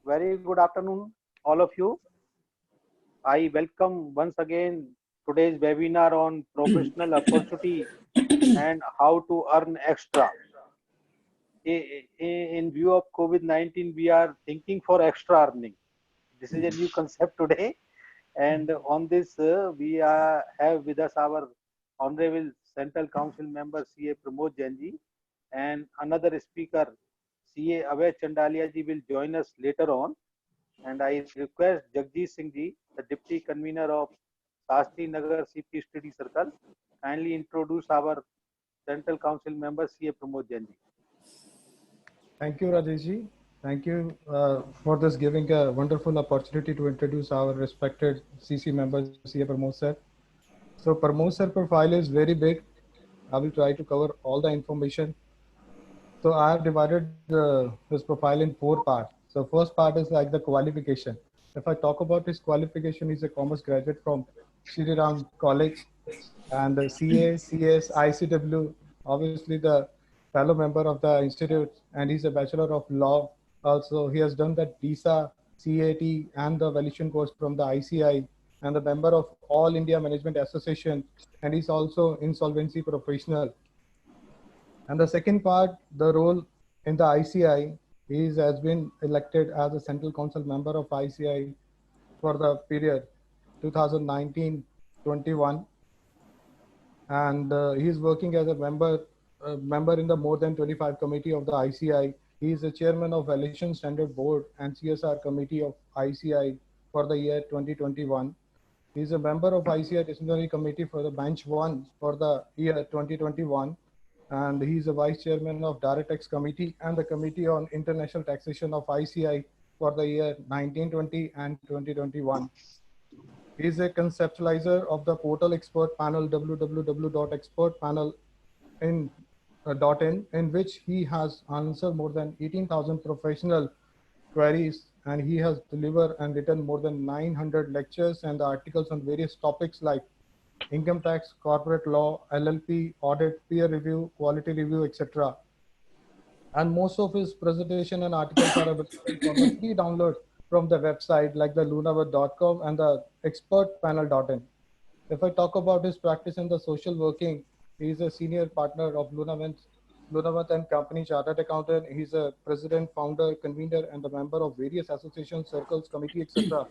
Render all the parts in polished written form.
Very good afternoon, all of you. I welcome once again today's webinar on professional opportunity and how to earn extra. In view of COVID-19, we are thinking for extra earning. This is a new concept today. And on this, have with us our Honorable Central Council Member CA Pramod Jainji, and another speaker, CA Abhay Chandalia ji, will join us later on. And I request Jagjeet Singh ji, the Deputy Convener of Shastri Nagar CP Study Circle, kindly introduce our Central Council Member CA Pramod Jain ji. Thank you, Rajesh ji. Thank you for this giving a wonderful opportunity to introduce our respected CC member, CA Pramod sir. So Pramod sir profile is very big. I will try to cover all the information. So I have divided his profile in 4 parts. So first part is like the qualification. If I talk about his qualification, he's a commerce graduate from Shri Ram College and CA, CS, ICW, obviously the fellow member of the institute, and he's a Bachelor of Law. Also, he has done that DISA, CAT, and the valuation course from the ICI, and the member of All India Management Association, and he's also insolvency professional. And the second part, the role in the ICI, he has been elected as a Central Council member of ICI for the period 2019-21, and he is working as a member in the more than 25 committee of the ICI. He is the chairman of Valuation Standard Board and CSR committee of ICI for the year 2021. He is a member of ICI disciplinary committee for the bench 1 for the year 2021, and he is a vice chairman of Direct Tax Committee and the Committee on International Taxation of ICI for the year 1920 and 2021. He is a conceptualizer of the portal expert panel www.expertpanel.in, in which he has answered more than 18,000 professional queries, and he has delivered and written more than 900 lectures and articles on various topics like income tax, corporate law, LLP, audit, peer review, quality review, etc. And most of his presentation and articles are available for the free download from the website like the lunavat.com and the expertpanel.in. If I talk about his practice in the social working, he is a senior partner of Lunavat and Company Chartered Accountant. He's a president, founder, convener, and a member of various associations, circles, committee, etc.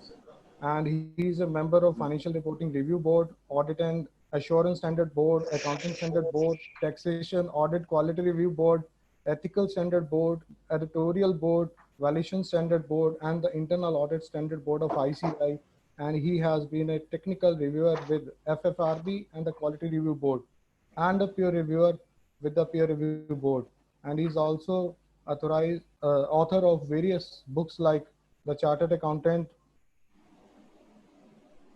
And he is a member of Financial Reporting Review Board, Audit and Assurance Standard Board, Accounting Standard Board, Taxation Audit Quality Review Board, Ethical Standard Board, Editorial Board, Valuation Standard Board, and the Internal Audit Standard Board of ICI. And he has been a technical reviewer with FFRB and the Quality Review Board, and a peer reviewer with the Peer Review Board. And he's also authorized author of various books like The Chartered Accountant.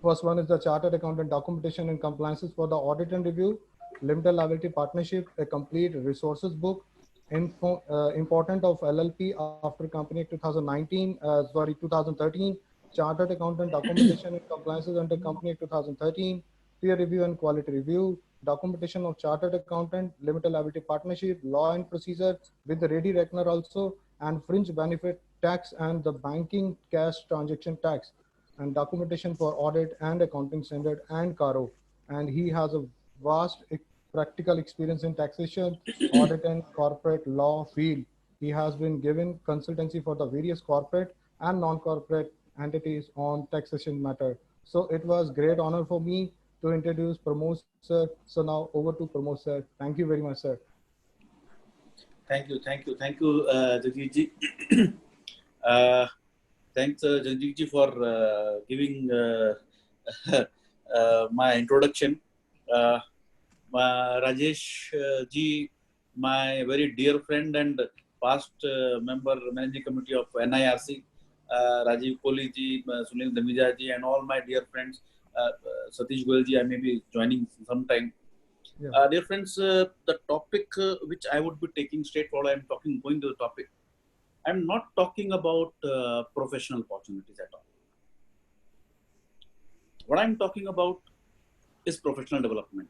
First one is the Chartered Accountant Documentation and Compliances for the Audit and Review, Limited Liability Partnership, a complete resources book, important of LLP after Company Act 2013, Chartered Accountant Documentation and Compliances under Company Act 2013, Peer Review and Quality Review, Documentation of Chartered Accountant, Limited Liability Partnership, Law and Procedure with the Ready Reckoner also, and Fringe Benefit Tax and the Banking Cash Transaction Tax, and documentation for audit and accounting standard and CARO. And he has a vast practical experience in taxation, audit and corporate law field. He has been given consultancy for the various corporate and non-corporate entities on taxation matter. So it was great honor for me to introduce Pramod sir. So now over to Pramod sir. Thank you very much, sir. Thank you, Jagjeet ji. Thanks, Jagjeet ji, for giving my introduction. Rajesh ji, my very dear friend and past member, managing committee of NIRC, Rajiv Kohli ji, Sunil Dhamija ji, and all my dear friends, Satish Goyal ji, I may be joining sometime. Yeah. Dear friends, the topic which I would be taking straightforward, going to the topic. I'm not talking about professional opportunities at all. What I'm talking about is professional development.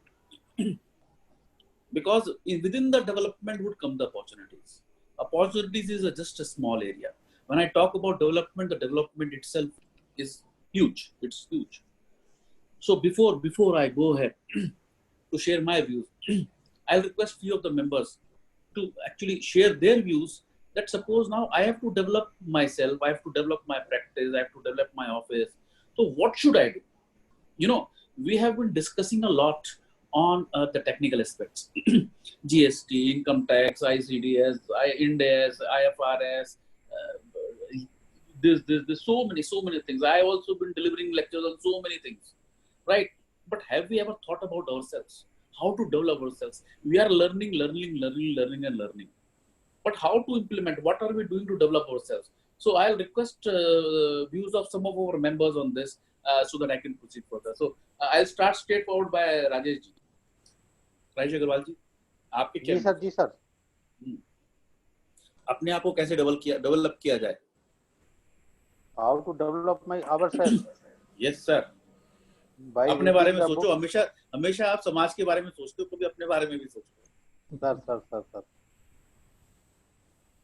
Because within the development would come the opportunities. Opportunities is just a small area. When I talk about development, the development itself is huge. It's huge. So before I go ahead to share my views, I'll request few of the members to actually share their views. That suppose now I have to develop myself, I have to develop my practice, I have to develop my office. So what should I do? You know, we have been discussing a lot on the technical aspects. GST, income tax, ICDS, Ind AS, IFRS. There's so many things. I also been delivering lectures on so many things, right? But have we ever thought about ourselves? How to develop ourselves? We are learning. But how to implement? What are we doing to develop ourselves? So I'll request views of some of our members on this so that I can proceed further. So I'll start straightforward by Rajesh ji. Rajesh Agarwal ji, आपके क्या? जी sir. अपने आप को कैसे develop किया जाए? How to develop ourselves? Yes sir. अपने बारे में सोचो. हमेशा आप समाज के बारे में सोचते हो, कभी अपने बारे में भी सोचो. सर.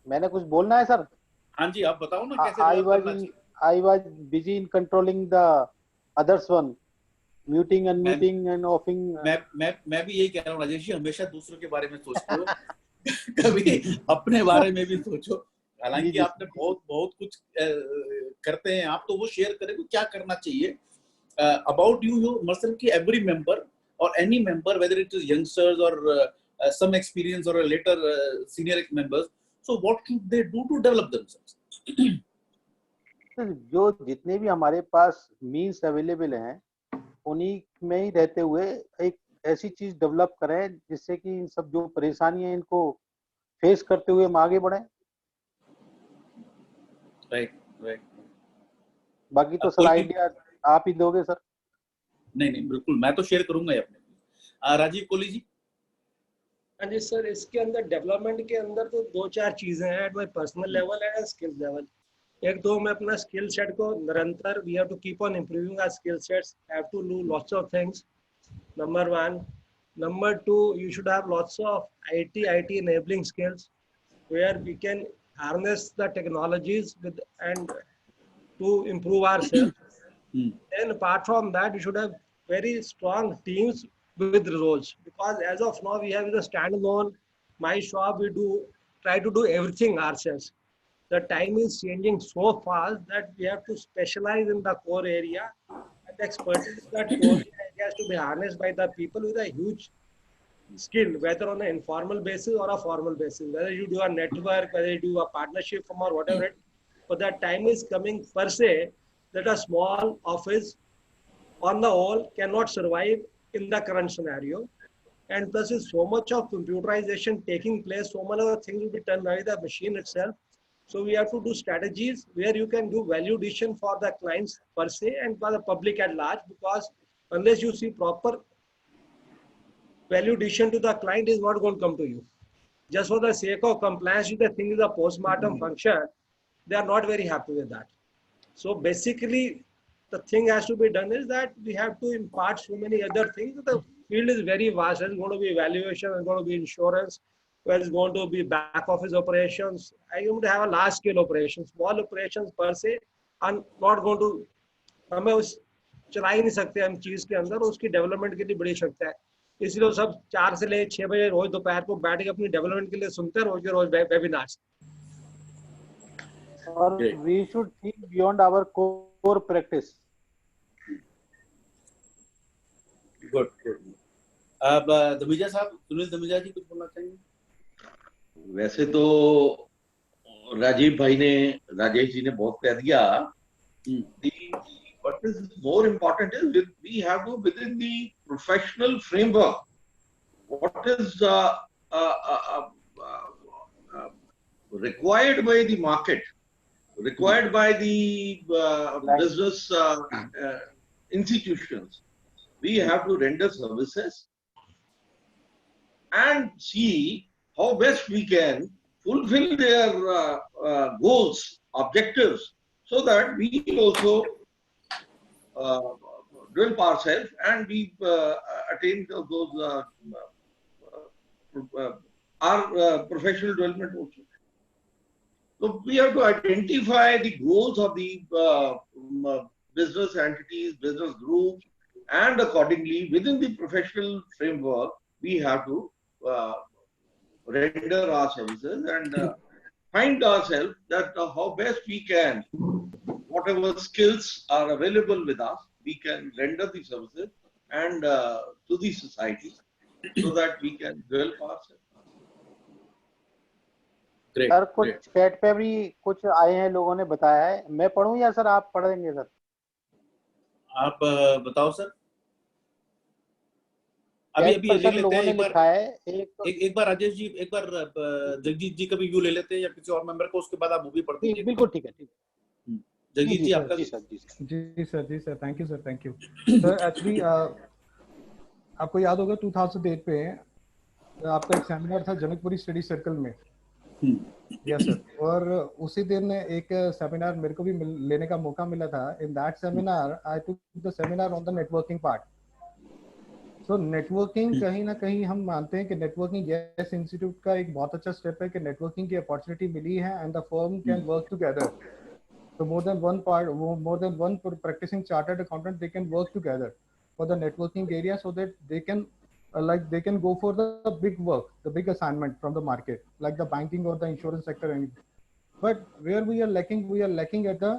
मैंने कुछ बोलना है सर? हाँ जी, आप बताओ ना कैसे डेवलप करना चाहिए. I was busy in controlling the others one, muting, unmuting and offing. मैं भी यही कह रहा हूँ राजेश जी, हमेशा दूसरों के बारे में सोचते हो, कभी अपने बारे में भी सोचो. हालांकि आपने बहुत कुछ करते हैं आप, तो वो शेयर करें क्या करना चाहिए. About you must ki every member or any member, whether it is youngsters or some experience or a later senior members, so what should they do to develop themselves? जो जितने भी हमारे पास मीन्स अवेलेबल हैं, उन्हीं में ही रहते हुए एक ऐसी चीज डेवलप करें जिससे कि इन सब जो परेशानियां इनको फेस करते हुए हम आगे बढ़े. राइट. बाकी तो सर आइडिया आप ही दोगे सर. नहीं बिल्कुल, मैं तो शेयर करूंगा ही अपने. राजीव कोहली जी. हाँ जी सर, इसके अंदर डेवलपमेंट के अंदर तो 2-4 चीजें हैं at my personal level and skill level. एक तो मैं अपना स्किल सेट को निरंतर we have to keep on improving our skill sets, have to do lots of things. Number 1. Number 2, you should have lots of IT enabling skills where we can harness the technologies with and to improve ourselves. Then apart from that, you should have very strong teams with roles, because as of now we have the standalone my shop, we try to do everything ourselves. The time is changing so fast that we have to specialize in the core area, and the expertise that core area has to be harnessed by the people with a huge skill, whether on an informal basis or a formal basis, whether you do a network, whether you do a partnership firm or whatever. But that time is coming per se that a small office on the whole cannot survive in the current scenario. And plus is so much of computerization taking place, so many other things will be done by the machine itself. So we have to do strategies where you can do value addition for the clients per se and for the public at large, because unless you see proper value addition to the client is not going to come to you. Just for the sake of compliance with the thing is a postmortem function, they are not very happy with that. So basically the thing has to be done is that we have to impart so many other things. The field is very vast. There's going to be valuation, there's going to be insurance, there's going to be back office operations. I want to have a large scale operation. Small operations per se are not going to, हमें उस चला ही नहीं सकते हम चीज के अंदर, उसकी डेवलपमेंट के लिए बड़ी शक्ति है. इसलिए सब 4 से ले 6 बजे रोज दोपहर को बैठ के अपनी डेवलपमेंट के लिए सुनते हैं रोज के रोज वेबिनार्स. और we should think beyond our core practice. Good. अब धमीजा साहब, सुनील धमीजा जी कुछ बोलना चाहेंगे? वैसे तो राजेश जी ने बहुत कह दिया. What is more important is we have to, within the professional framework, what is required by the market, required by the business institutions. We have to render services and see how best we can fulfill their goals, objectives, so that we also develop ourselves and we attain those our professional development also. So we have to identify the goals of the business entities, business groups, and accordingly within the professional framework, we have to render our services and find ourselves that how best we can, whatever skills are available with us, we can render the services and to the society so that we can develop ourselves. Great. Sir कुछ Great. Chat पे भी कुछ आए हैं, लोगों ने बताया है, मैं पढ़ूं या सर आप पढ़ देंगे सर? आप बताओ सर। अभी चैट अभी पर लिख सर लेते लोगों हैं ने एक बार। लिखा है एक बार राजेश जी, एक बार जगजीत जी का भी व्यू ले लेते हैं या किसी और मेंबर को, उसके बाद आप मूवी पढ़ दीजिए। बिल्कुल ठीक है, ठीक है। जगजीत जी आपका। जी सर, जी sir, thank you sir. Actually आपको याद होगा 2008 पे आपका एक सेमिनार था जनकपुरी स्टडी सर्कल में। यस सर, और उसी दिन एक सेमिनार मेरे को भी लेने का मौका मिला था। In that seminar I took the seminar on the networking part. So networking कहीं ना कहीं हम मानते हैं कि नेटवर्किंग यस इंस्टीट्यूट का एक बहुत अच्छा स्टेप है कि नेटवर्किंग की अपॉर्चुनिटी मिली है and the firm can work together. So more than one practicing chartered accountant, they can work together for the networking area so that they can they can go for the big work, the big assignment from the market, like the banking or the insurance sector. But where we are lacking at the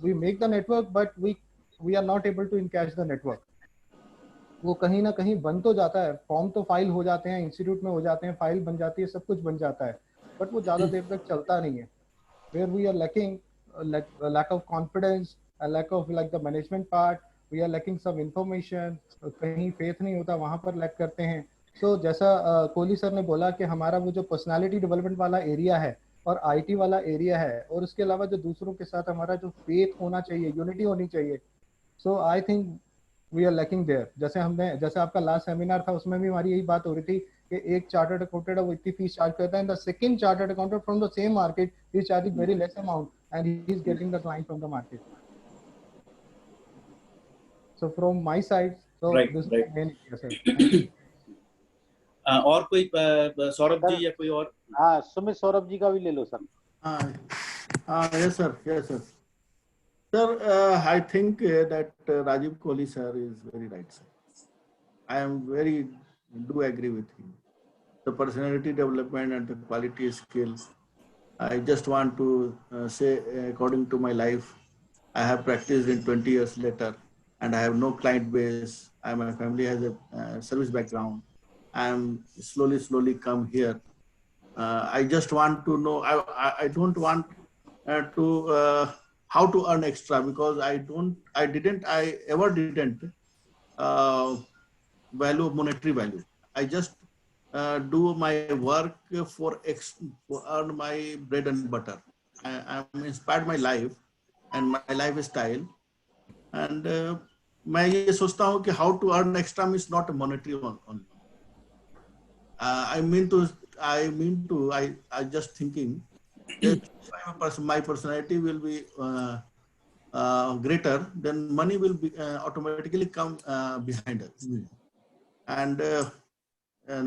we make the network, but we are not able to encash the network. वो कहीं ना कहीं बन तो जाता है, form तो file हो जाते हैं, इंस्टीट्यूट में हो जाते हैं, फाइल बन जाती है, सब कुछ बन जाता है, बट वो ज्यादा देर तक चलता नहीं है। Where we are lacking lack of confidence, a lack of like the management part, we are lacking some information, कहीं faith नहीं होता, वहाँ पर lack करते हैं। So जैसा कोहली सर ने बोला कि हमारा वो जो पर्सनालिटी डेवलपमेंट वाला एरिया है और आईटी वाला एरिया है, और उसके अलावा जो दूसरों के साथ हमारा जो फेथ होना चाहिए, यूनिटी होनी चाहिए, so I think we are lacking there. जैसे आपका लास्ट सेमिनार था, उसमें भी हमारी यही बात हो रही थी कि एक चार्टर्ड अकाउंटेंट वो इतनी फीस चार्ज करता है, the second chartered accountant from the same market he is charging very less amount and he is getting the client from the market. So from my side, so this is main area sir. Thank you. और कोई सौरभ जी या कोई और? हाँ, सुमित सौरभ जी का भी ले लो sir. Yes sir. Sir, I think that Rajiv Kohli sir is very right, sir. I am do agree with him. The personality development and the quality skills. I just want to say, according to my life, I have practiced in 20 years later, and I have no client base. My family has a service background. I am slowly come here. I just want to know. I don't want to how to earn extra, because I ever didn't value monetary value. I just do my work for earn my bread and butter. I'm inspired my life and my lifestyle, and मैं ये सोचता हूँ कि how to earn extra is not monetary only. I just thinking that my personality will be greater, then money will be automatically come behind us. And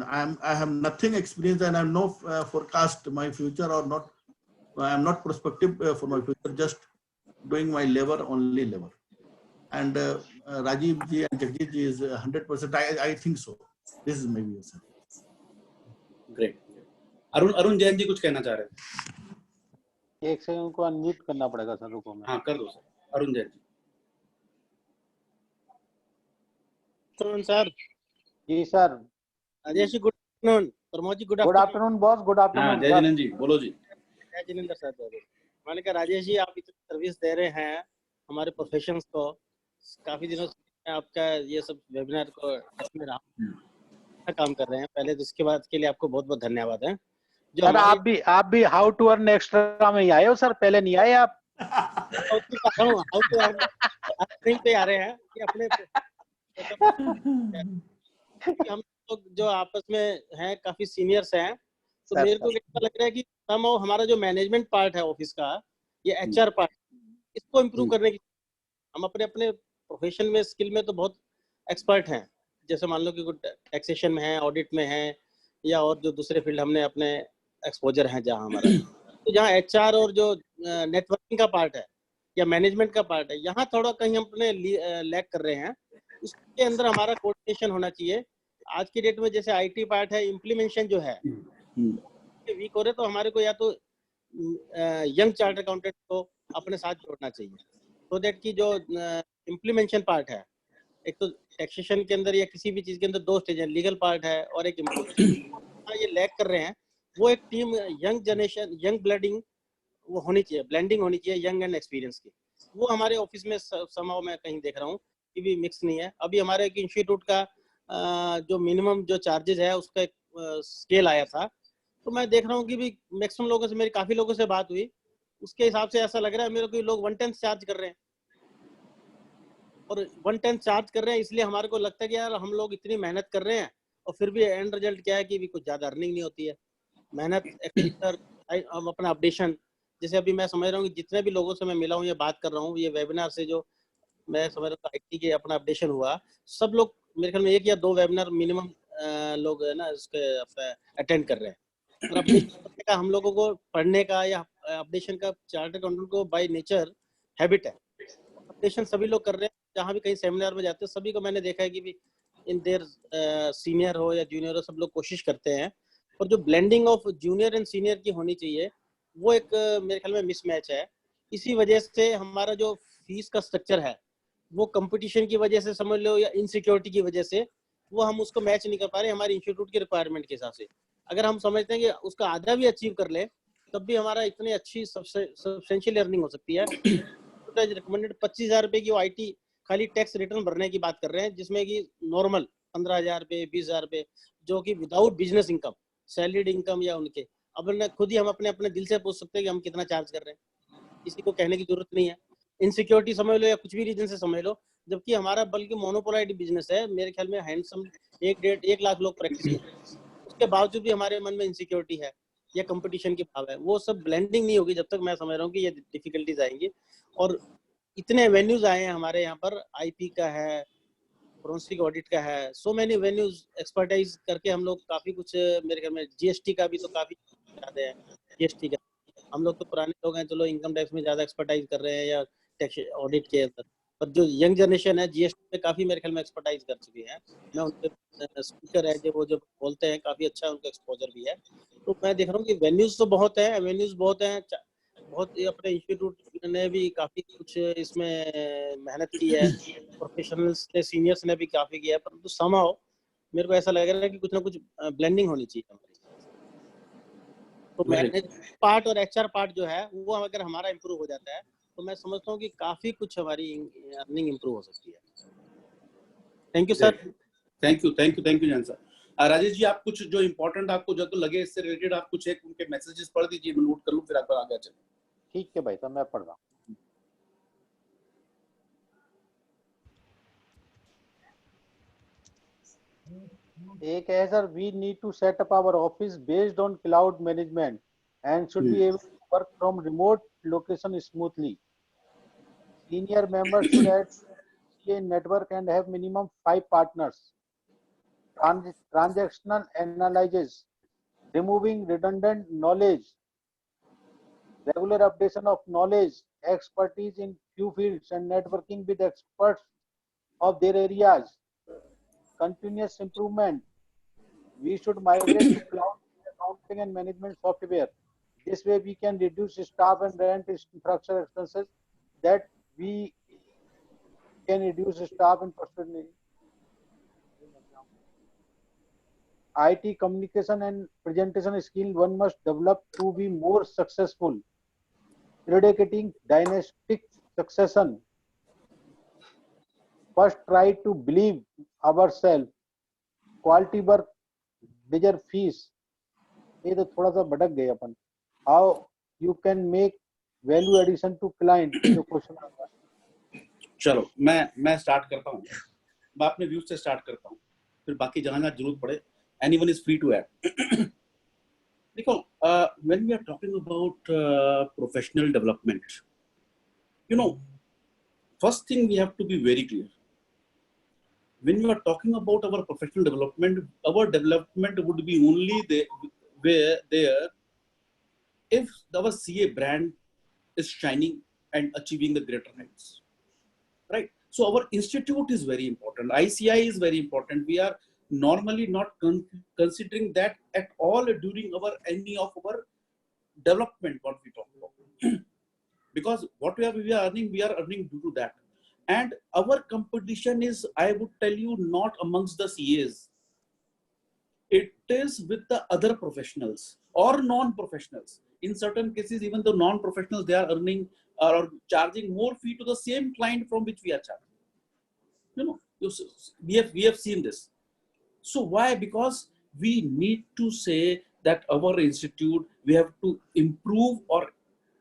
I have nothing experience, and I'm no forecast my future or not. I'm not prospective for my future. Just doing my only labor. And Rajiv ji and Jagdish ji is 100%. I think so. This is my view, sir. Great. Arun Jain जी कुछ कहना चाह रहे हैं? एक second, उनको unmute करना पड़ेगा sir, रुको मैं। हाँ कर दो सर, अरुण जैन जी। सर जी sir. Rajesh ji good afternoon. Pramod ji good afternoon boss, good afternoon. हाँ, जय जिनेंद्र जी, बोलो जी। जय जिनेंद्र सर। मैंने कहा राजेश जी, आप इतनी सर्विस दे रहे हैं हमारे प्रोफेशंस को, काफी दिनों से आपका ये सब वेबिनार को में रहा काम कर रहे हैं। पहले तो इसके बाद के लिए आपको बहुत बहुत धन्यवाद है। जो सर आप भी हाउ टू अर्न एक्स्ट्रा में ही आए हो सर, पहले नहीं आए आप? हाउ टू अर्न पे आ रहे हैं कि अपने हम लोग जो आपस में हैं काफी सीनियर्स हैं, तो मेरे को ऐसा लग रहा है कि हमारा जो मैनेजमेंट पार्ट है ऑफिस का, ये एचआर पार्ट, इसको इम्प्रूव करने की, हम अपने प्रोफेशन में स्किल में तो बहुत एक्सपर्ट हैं। जैसे मान लो कि टैक्सेशन में है, ऑडिट में है, या और जो दूसरे फील्ड हमने अपने एक्सपोजर है जहाँ हमारा। तो जहाँ HR और जो नेटवर्किंग का पार्ट है या मैनेजमेंट का पार्ट है, यहाँ थोड़ा कहीं हम अपने लैक कर रहे हैं। उसके अंदर हमारा कोऑर्डिनेशन होना चाहिए। आज की डेट में जैसे IT पार्ट है, इम्प्लीमेंटेशन जो है वीक हो रहे, तो हमारे को या तो यंग चार्टर्ड अकाउंटेंट को अपने साथ जोड़ना चाहिए, तो दैट की जो इम्प्लीमेंटेशन पार्ट है, एक तो टैक्सेशन के अंदर या किसी भी चीज के अंदर 2 स्टेज है, लीगल पार्ट है और एक इम्प्लीमेंटेशन। ये लैक कर रहे हैं। वो एक team young generation, young blooding वो होनी चाहिए, ब्लेंडिंग होनी चाहिए यंग एंड एक्सपीरियंस की। वो हमारे ऑफिस में समाव मैं कहीं देख रहा हूँ कि भी मिक्स नहीं है। अभी हमारे एक इंस्टीट्यूट का जो मिनिमम जो चार्जेस है उसका एक स्केल आया था, तो मैं देख रहा हूँ कि भी मैक्सिमम लोगों से, मेरी काफी लोगों से बात हुई, उसके हिसाब से ऐसा लग रहा है मेरे को लोग 1/10 चार्ज कर रहे हैं। और 1/10 चार्ज कर रहे हैं इसलिए हमारे को लगता है कि यार हम लोग इतनी मेहनत कर रहे हैं और फिर भी एंड रिजल्ट क्या है कि भी कुछ ज्यादा अर्निंग नहीं होती है। मेहनत हम अपना अपडेशन, जैसे अभी मैं समझ रहा हूँ कि जितने भी लोगों से मैं मिला हूँ, ये बात कर रहा हूँ, ये वेबिनार से जो मैं समझ रहा हूँ IT के अपना अपडेशन हुआ, सब लोग मेरे ख्याल में 1 या 2 वेबिनार मिनिमम लोग है ना इसके अटेंड कर रहे हैं। और अपडेशन करने का हम लोगों को, पढ़ने का या अपडेशन का चार्टर्ड अकाउंटेंट को बाय नेचर हैबिट है। अपडेशन सभी लोग कर रहे हैं, जहाँ भी कहीं सेमिनार में जाते हैं सभी को मैंने देखा है कि भी इन देयर सीनियर हो या जूनियर हो, सब लोग कोशिश करते हैं। और जो blending of junior and senior की होनी चाहिए, वो एक मेरे ख्याल में मिसमैच है। इसी वजह से हमारा जो फीस का स्ट्रक्चर है वो कंपटीशन की वजह से समझ लो या इनसिक्योरिटी की वजह से वो हम उसको मैच नहीं कर पा रहे हमारे इंस्टीट्यूट की रिक्वायरमेंट के हिसाब से। अगर हम समझते हैं कि उसका आधा भी अचीव कर ले, तब भी हमारा इतनी अच्छी सब्सटेंशियल अर्निंग हो सकती है। रिकमेंडेड 25,000 रुपए की IT खाली टैक्स रिटर्न भरने की बात कर रहे हैं, जिसमें कि नॉर्मल 15,000 रुपए, 20,000 रुपए, जो कि without business income, salaried income या उनके, अब खुद ही हम अपने दिल से पूछ सकते हैं कि हम कितना चार्ज कर रहे हैं, किसी को कहने की जरूरत नहीं है। इनसिक्योरिटी समझ लो या कुछ भी रीजन से समझ लो, जबकि हमारा बल्कि मोनोपोलाइड बिजनेस है। मेरे ख्याल में हैंडसम 1 लाख लोग प्रैक्टिस करते हैं, उसके बावजूद भी हमारे मन में इनसिक्योरिटी है या कंपटीशन की भाव है। वो सब ब्लेंडिंग नहीं होगी जब तक मैं समझ रहा हूँ कि ये डिफिकल्टीज आएंगी। और इतने वेन्यूज आए हैं हमारे यहाँ पर, IP का है, फोरेंसिक ऑडिट का है, सो मेनी वेन्यूज एक्सपर्टाइज करके हम लोग काफी कुछ, मेरे ख्याल में GST का भी तो काफी ज्यादा है। GST का हम लोग तो पुराने लोग हैं, चलो इनकम टैक्स में ज्यादा एक्सपर्टाइज कर रहे हैं या टैक्स ऑडिट के अंदर, पर जो यंग जनरेशन है GST में काफी मेरे ख्याल में एक्सपर्टाइज कर चुके हैं। मैं उनके स्पीकर है जो वो जो बोलते हैं, काफी अच्छा उनका एक्सपोजर भी है। तो मैं देख रहा हूँ कि वेन्यूज तो बहुत है, वेन्यूज बहुत हैं, बहुत अपने इंस्टीट्यूट ने भी काफी कुछ इसमें मेहनत की है, प्रोफेशनल्स ने, सीनियर्स ने भी काफी किया है, परंतु समहाउ मेरे को ऐसा लग रहा है कि कुछ ना कुछ ब्लेंडिंग होनी चाहिए हमारी। तो मैनेज पार्ट और HR पार्ट जो है वो अगर हमारा इम्प्रूव हो जाता है तो मैं समझता हूँ कि काफी कुछ हमारी अर्निंग इम्प्रूव हो सकती है। Thank you sir. Thank you जान सर। राजेश जी, आप कुछ जो इम्पोर्टेंट आपको जो तो लगे इससे रिलेटेड आप कुछ एक उनके मैसेजेस पढ़ दीजिए, मैं नोट कर लूं, फिर आपका आगे चलें। ठीक है भाई साहब, मैं पढ़ रहा हूँ। एक है sir, we need to set up our office based on cloud management and should be able to work from remote location smoothly. Senior members should add a network and have minimum 5 partners. Transactional analysis, removing redundant knowledge, regular updation of knowledge, expertise in few fields and networking with experts of their areas, continuous improvement. We should migrate to cloud accounting and management software. This way we can reduce staff and rent infrastructure expenses, that we can reduce staff and personal. IT communication and presentation skill one must develop to be more successful. Predicating dynastic succession. First try to believe ourselves. Quality work, bigger fees. ये तो थोड़ा सा भटक गए अपन. How you can make value addition to client, जो question आता है। चलो मैं स्टार्ट करता हूँ, मैं अपने व्यूज से स्टार्ट करता हूँ, फिर बाकी जहाँ जहाँ जरूरत पड़े anyone is free to add. देखो, when we are talking about professional development, you know, first thing we have to be very clear. When you are talking about our professional development, our development would be only there if our CA brand is shining and achieving the greater heights, right? So our institute is very important. ICI is very important. We are normally not considering that at all during any of our development, what we talk about. Because what we are earning due to that. And our competition is, I would tell you, not amongst the CAs. It is with the other professionals or non-professionals. In certain cases, even the non-professionals, they are earning or charging more fee to the same client from which we are charging. We have seen this. So why? Because we need to say that our institute, we have to improve or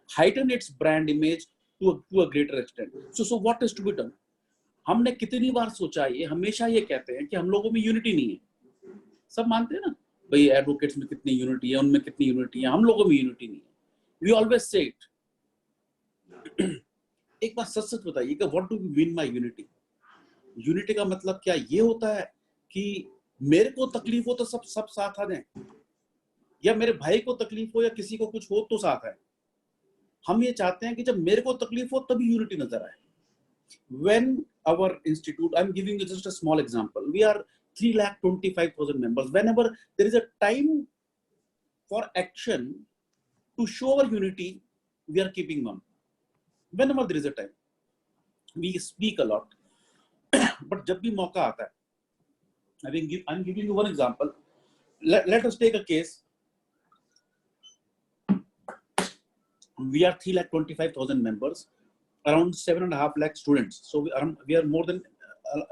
heighten its brand image to a greater extent. So what is to be done? हमने कितनी बार सोचा, ये हमेशा ये कहते हैं कि हम लोगों में यूनिटी नहीं है. सब मानते हैं ना भाई, एडवोकेट्स में कितनी यूनिटी है, उनमें कितनी यूनिटी है, हम लोगों में यूनिटी नहीं है. We always say it. एक बार सच सच बताइए कि what do we mean by unity? Unity का मतलब क्या ये होता है कि मेरे को तकलीफ हो तो सब साथ आ जाएं, या मेरे भाई को तकलीफ हो या किसी को कुछ हो तो साथ आए? हम ये चाहते हैं कि जब मेरे को तकलीफ हो तभी यूनिटी नजर आए. When our institute, I'm giving you just a small example, we are 3,25,000 members. Whenever there is a time for action to show our unity, we are keeping on. Whenever there is a time, we speak a lot. But जब भी मौका आता है, I'm giving you one example. Let us take a case. We are 3,25,000 members, around 7.5 lakh students. So we are more than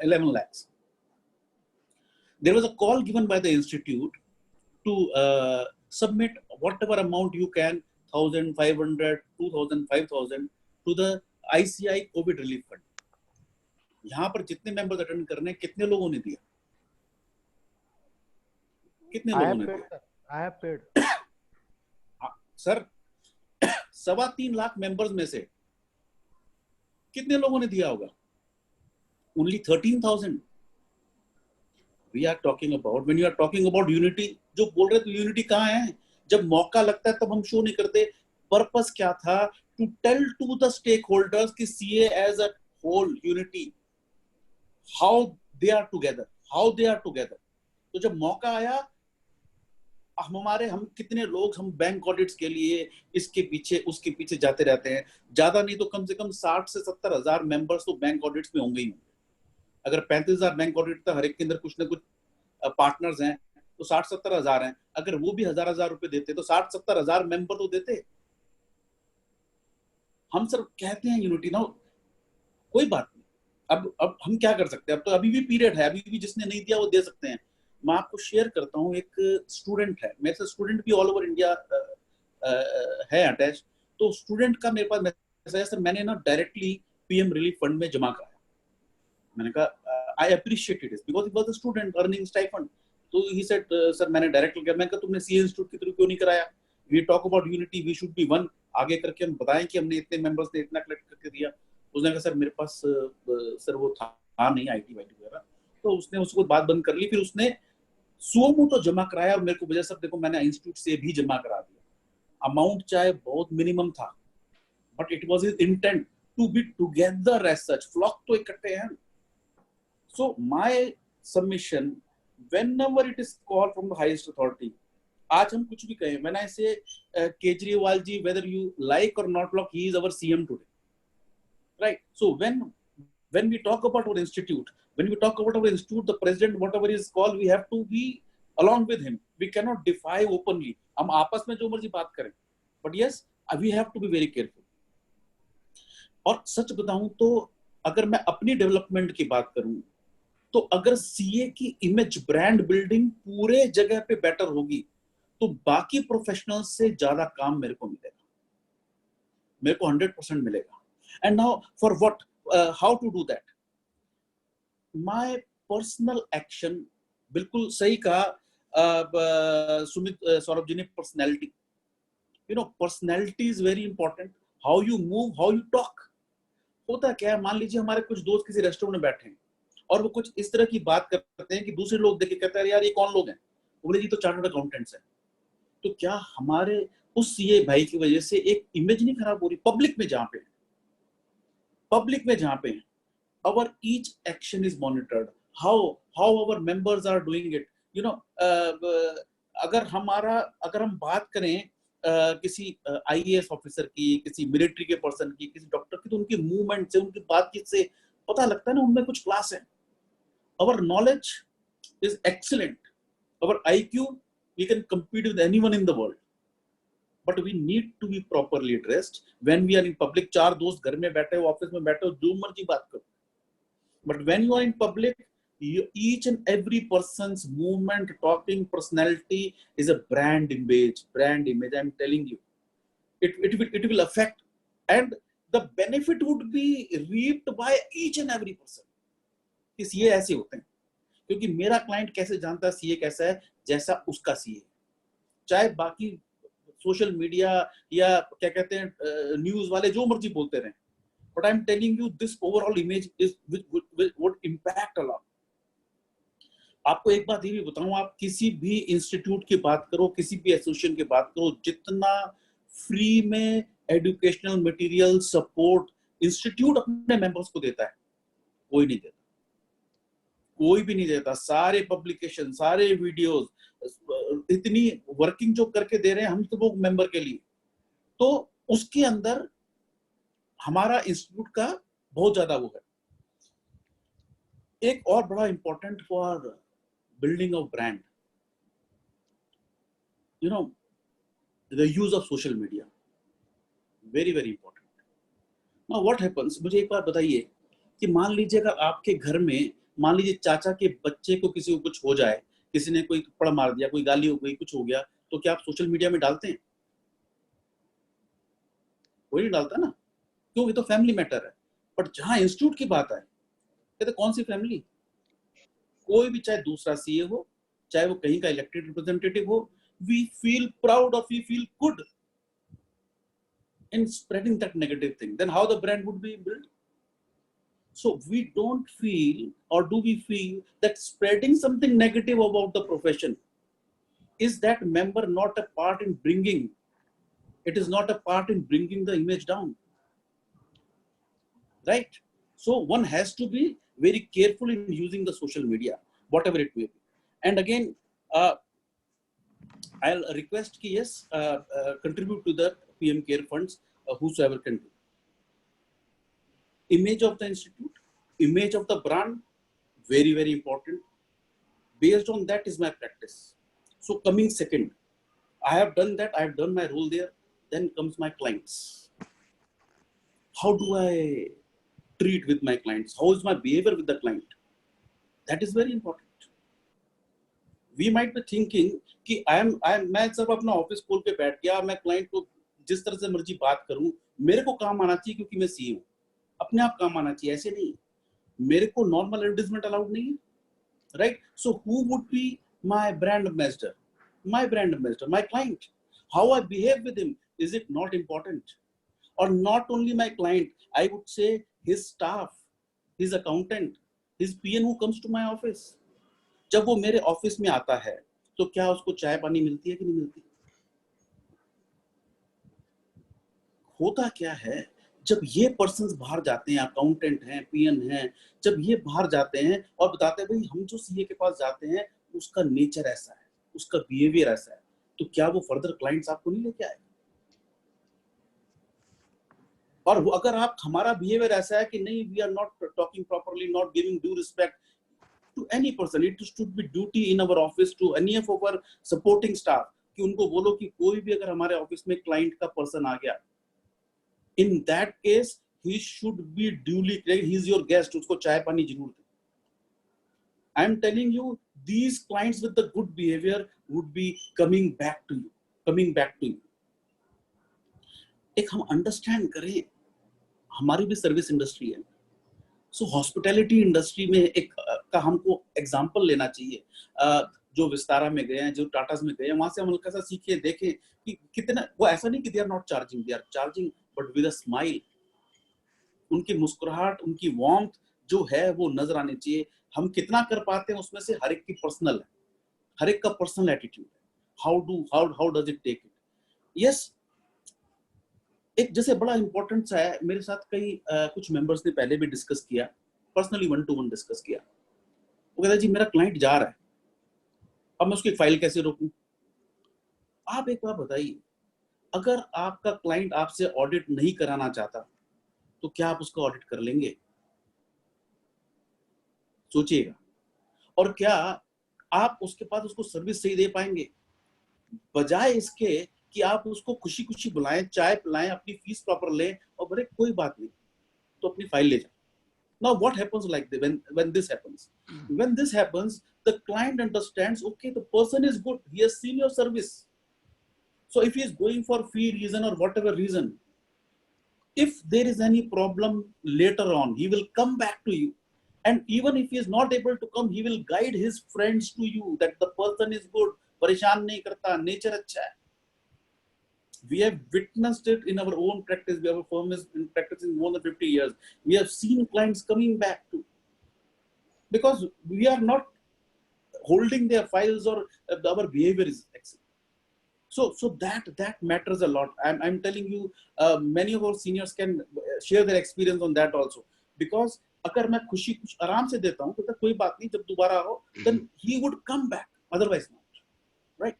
11 lakhs. There was a call given by the institute to submit whatever amount you can, 1,500, 2,000, 5,000 to the ICI COVID Relief Fund. यहाँ पर जितने members attend करने हैं, कितने लोगों ने दिया? कितने लोगों ने दिया? I have paid. Sir 3.25 lakh members में से कितने लोगों ने दिया होगा? Only 13,000. We are talking about, when you are talking about unity, जो बोल रहे तो unity कहाँ है? जब मौका लगता है तब हम शो नहीं करते. पर्पस क्या था? To tell to the stakeholders कि CA as a whole unity, how they are together. तो जब मौका आया, हम कितने लोग हम बैंक ऑडिट्स के लिए इसके पीछे उसके पीछे जाते रहते हैं. ज्यादा नहीं तो कम से कम 60 से 70 हजार मेंबर्स तो बैंक ऑडिट्स में होंगे ही. अगर 35,000 बैंक ऑडिट था, हर एक के अंदर कुछ ना कुछ पार्टनर्स हैं, तो 60-70 हजार हैं. अगर वो भी हजार रुपए देते तो 60-70 हजार मेंबर तो देते. हम सर कहते हैं यूनिटी ना, कोई बात नहीं. अब हम क्या कर सकते हैं? अब तो अभी भी पीरियड है, अभी भी जिसने नहीं दिया वो दे सकते हैं. मैं आपको शेयर करता हूँ, एक स्टूडेंट है, मेरे से स्टूडेंट भी ऑल ओवर इंडिया है अटैच. तो स्टूडेंट का मेरे पास मैसेज है, सर मैंने ना डायरेक्टली पीएम रिलीफ फंड में जमा कराया. मैंने कहा I appreciate it because it was a student earning stipend. तो ही सेड सर मैंने डायरेक्टली किया. मैंने कहा तुमने सीए इंस्टीट्यूट के थ्रू क्यों नहीं कराया? We talk about unity, we should be one. आगे करके हम बताएं कि हमने इतने मेंबर्स ने इतना कलेक्ट करके दिया. उसने कहा सर मेरे पास सर वो था नहीं IT वगैरह. तो उसने उसको बात बंद कर ली. फिर उसने सुमो तो जमा कराया और मेरे को वजह सब देखो मैंने इंस्टीट्यूट से भी जमा करा दिया. अमाउंट चाहे बहुत मिनिमम था, but it was his intent to be together as such. Flock तो इकट्ठे हैं. So my submission whenever it is called from the highest authority, आज हम कुछ भी कहें, when I say Kejriwal ji whether you like और not like, he is our CM today, right? So when we talk about our institute, the president, whatever is called, we have to be along with him. We cannot defy openly. हम आपस में जो मर्जी बात करें, but yes, we have to be very careful. और सच बताऊं तो अगर मैं अपनी डेवलपमेंट की बात करूं, तो अगर सीए की इमेज ब्रांड बिल्डिंग पूरे जगह पे बेटर होगी, तो बाकी प्रोफेशनल्स से ज्यादा काम मेरे को मिलेगा. मेरे को 100% मिलेगा. And now for what? How to do that? My personal action, बिल्कुल सही कहा सुमित सौरभ जी ने, personality. Personality is very important. How you move, how you talk. होता क्या है, मान लीजिए हमारे कुछ दोस्त किसी रेस्टोरेंट में बैठे हैं और वो कुछ इस तरह की बात करते हैं कि दूसरे लोग देख के कहते हैं यार ये कौन लोग हैं? बोले जी तो चार्टर्ड अकाउंटेंट्स हैं. तो क्या उस सीए भाई की वजह से एक इमेज नहीं खराब हो रही पब्लिक में, जहां पे our each action is monitored, how our members are doing it, you know. अगर हम बात करें किसी आईएएस ऑफिसर की, किसी मिलिट्री के पर्सन की, किसी डॉक्टर की, तो उनकी मूवमेंट से, उनकी बातचीत से पता लगता है ना उनमें कुछ क्लास है. Our knowledge is excellent, our IQ, we can compete with anyone in the world, but we need to be properly dressed when we are in public. चार दोस्त घर में बैठे हो, ऑफिस में बैठे हो, जो मर्जी बात करो, but when you are in public, each and every person's movement, talking, personality is a brand image. I'm telling you, it will affect, and the benefit would be reaped by each and every person. कि CA ऐसे होते हैं, क्योंकि मेरा client कैसे जानता है CA कैसा है, जैसा उसका सीए. चाहे बाकी सोशल मीडिया या क्या कहते हैं न्यूज वाले जो मर्जी बोलते रहे, but I'm telling you this overall image is would impact a lot. आपको एक बात ये भी बताऊं, आप किसी भी इंस्टीट्यूट की बात करो, किसी भी एसोसिएशन की बात करो, जितना फ्री में एजुकेशनल मटेरियल सपोर्ट इंस्टीट्यूट अपने मेंबर्स को देता है, कोई नहीं देता, कोई भी नहीं देता. सारे पब्लिकेशन, सारे वीडियोस, इतनी वर्किंग जो करके दे रहे हैं हम तो वो मेंबर के लिए, तो उसके अंदर हमारा इंस्टीट्यूट का बहुत ज्यादा वो है. एक और बड़ा important for building of brand, you know, the use of social media, very very important. Now what happens, मुझे एक बात बताइए कि मान लीजिए अगर आपके घर में, मान लीजिए चाचा के बच्चे को किसी को कुछ हो जाए, किसी ने कोई थप्पड़ मार दिया, कोई गाली हो गई, कुछ हो गया, तो क्या आप सोशल मीडिया में डालते हैं? कोई नहीं डालता ना, क्यों? ये तो फैमिली मैटर है. बट जहां इंस्टीट्यूट की बात आए, कहते कौन सी फैमिली? कोई भी, चाहे दूसरा सीए हो, चाहे वो कहीं का इलेक्टेड रिप्रेजेंटेटिव हो, वी फील प्राउड और we feel good in spreading that negative thing. Then how the brand would be built? So we don't feel, or do we feel that spreading something negative about the profession, is that member not a part in bringing, it is not a part in bringing the image down, right? So one has to be very careful in using the social media, whatever it may be. And again, I'll request ki yes, contribute to the PM Care funds, whosoever can do. Image of the institute, image of the brand, very very important. Based on that is my practice. So coming second, I have done that, I have done my role there. Then comes my clients. How do I treat with my clients? How is my behavior with the client? That is very important. We might be thinking कि मैं सब अपना office खोल के बैठ गया, मैं client को जिस तरह से मर्जी बात करूं, मेरे को काम आना चाहिए क्योंकि मैं सीईओ हूं, अपने आप काम आना चाहिए, ऐसे नहीं. मेरे को नॉर्मल एडवर्टाइजमेंट अलाउड नहीं है, right? So who would be my brand ambassador? My brand ambassador, my client. How I behave with him, is it not important? और not only my client, I would say his staff, his accountant, his PN who comes to my office. जब वो मेरे office में आता है तो क्या उसको चाय पानी मिलती है कि नहीं मिलती? होता क्या है, जब ये पर्सन्स बाहर जाते हैं, अकाउंटेंट हैं, पीएन हैं, जब ये बाहर जाते हैं और बताते हैं भाई हम जो सीए के पास जाते हैं उसका नेचर ऐसा है, उसका बिहेवियर ऐसा है, तो क्या वो फर्दर क्लाइंट्स आपको नहीं लेके आएगा? और अगर आप, हमारा बिहेवियर ऐसा है कि नहीं, we are not talking properly, not giving due respect to any person, it should be duty in our office to any of our supporting staff कि उनको बोलो कि कोई भी अगर हमारे ऑफिस में क्लाइंट का पर्सन आ गया, in that case he should be duly trained, he is your guest, उसको चाय पानी जरूर दे. I am telling you, these clients with the good behavior would be coming back to you. एक हम understand करें, हमारी भी सर्विस इंडस्ट्री है. सो हॉस्पिटैलिटी इंडस्ट्री में एक का हमको एग्जांपल लेना चाहिए. जो विस्तारा में गए हैं, जो टाटास में गए हैं, वहां से हम हल्का सा सीखे, देखें कि कितना, वो ऐसा नहीं कि they are not charging, they are charging but with a smile. उनकी मुस्कुराहट, उनकी वार्मथ जो है वो नजर आनी चाहिए. हम कितना कर पाते हैं उसमें से हर एक की पर्सनल है, हर एक का पर्सनल एटीट्यूड है. How does it take it? Yes, एक जैसे बड़ा इंपॉर्टेंट सा है, मेरे साथ कई कुछ मेंबर्स ने पहले भी डिस्कस किया, पर्सनली 1-to-1 डिस्कस किया। वो कहता है जी मेरा क्लाइंट जा रहा है, अब मैं उसकी फाइल कैसे रोकूं? आप एक बात बताइए, अगर आपका क्लाइंट आपसे ऑडिट नहीं कराना चाहता तो क्या आप उसका ऑडिट कर लेंगे? सोचिएगा। और क्या आप उसके पास उसको सर्विस सही दे पाएंगे? बजाय इसके कि आप उसको खुशी खुशी बुलाएं, चाय पिलाएं, अपनी फीस प्रॉपर लें और बोले कोई बात नहीं तो अपनी फाइल ले जाओ। Now what happens like when this happens? When this happens, the client understands, okay, the person is good, he has seen your service. So if he is going for fee reason or whatever reason, if there is any problem later on, he will come back to you. And even if he is not able to come, he will guide his friends to you that the person is good, परेशान नहीं करता, nature अच्छा है. We have witnessed it in our own practice. Our firm is in practice in more than 50 years. We have seen clients coming back to, because we are not holding their files or our behavior is excellent. So that matters a lot. I'm telling you, many of our seniors can share their experience on that also. Because अगर मैं खुशी कुछ आराम से देता हूँ तो कोई बात नहीं, जब दोबारा हो then he would come back, otherwise not, right?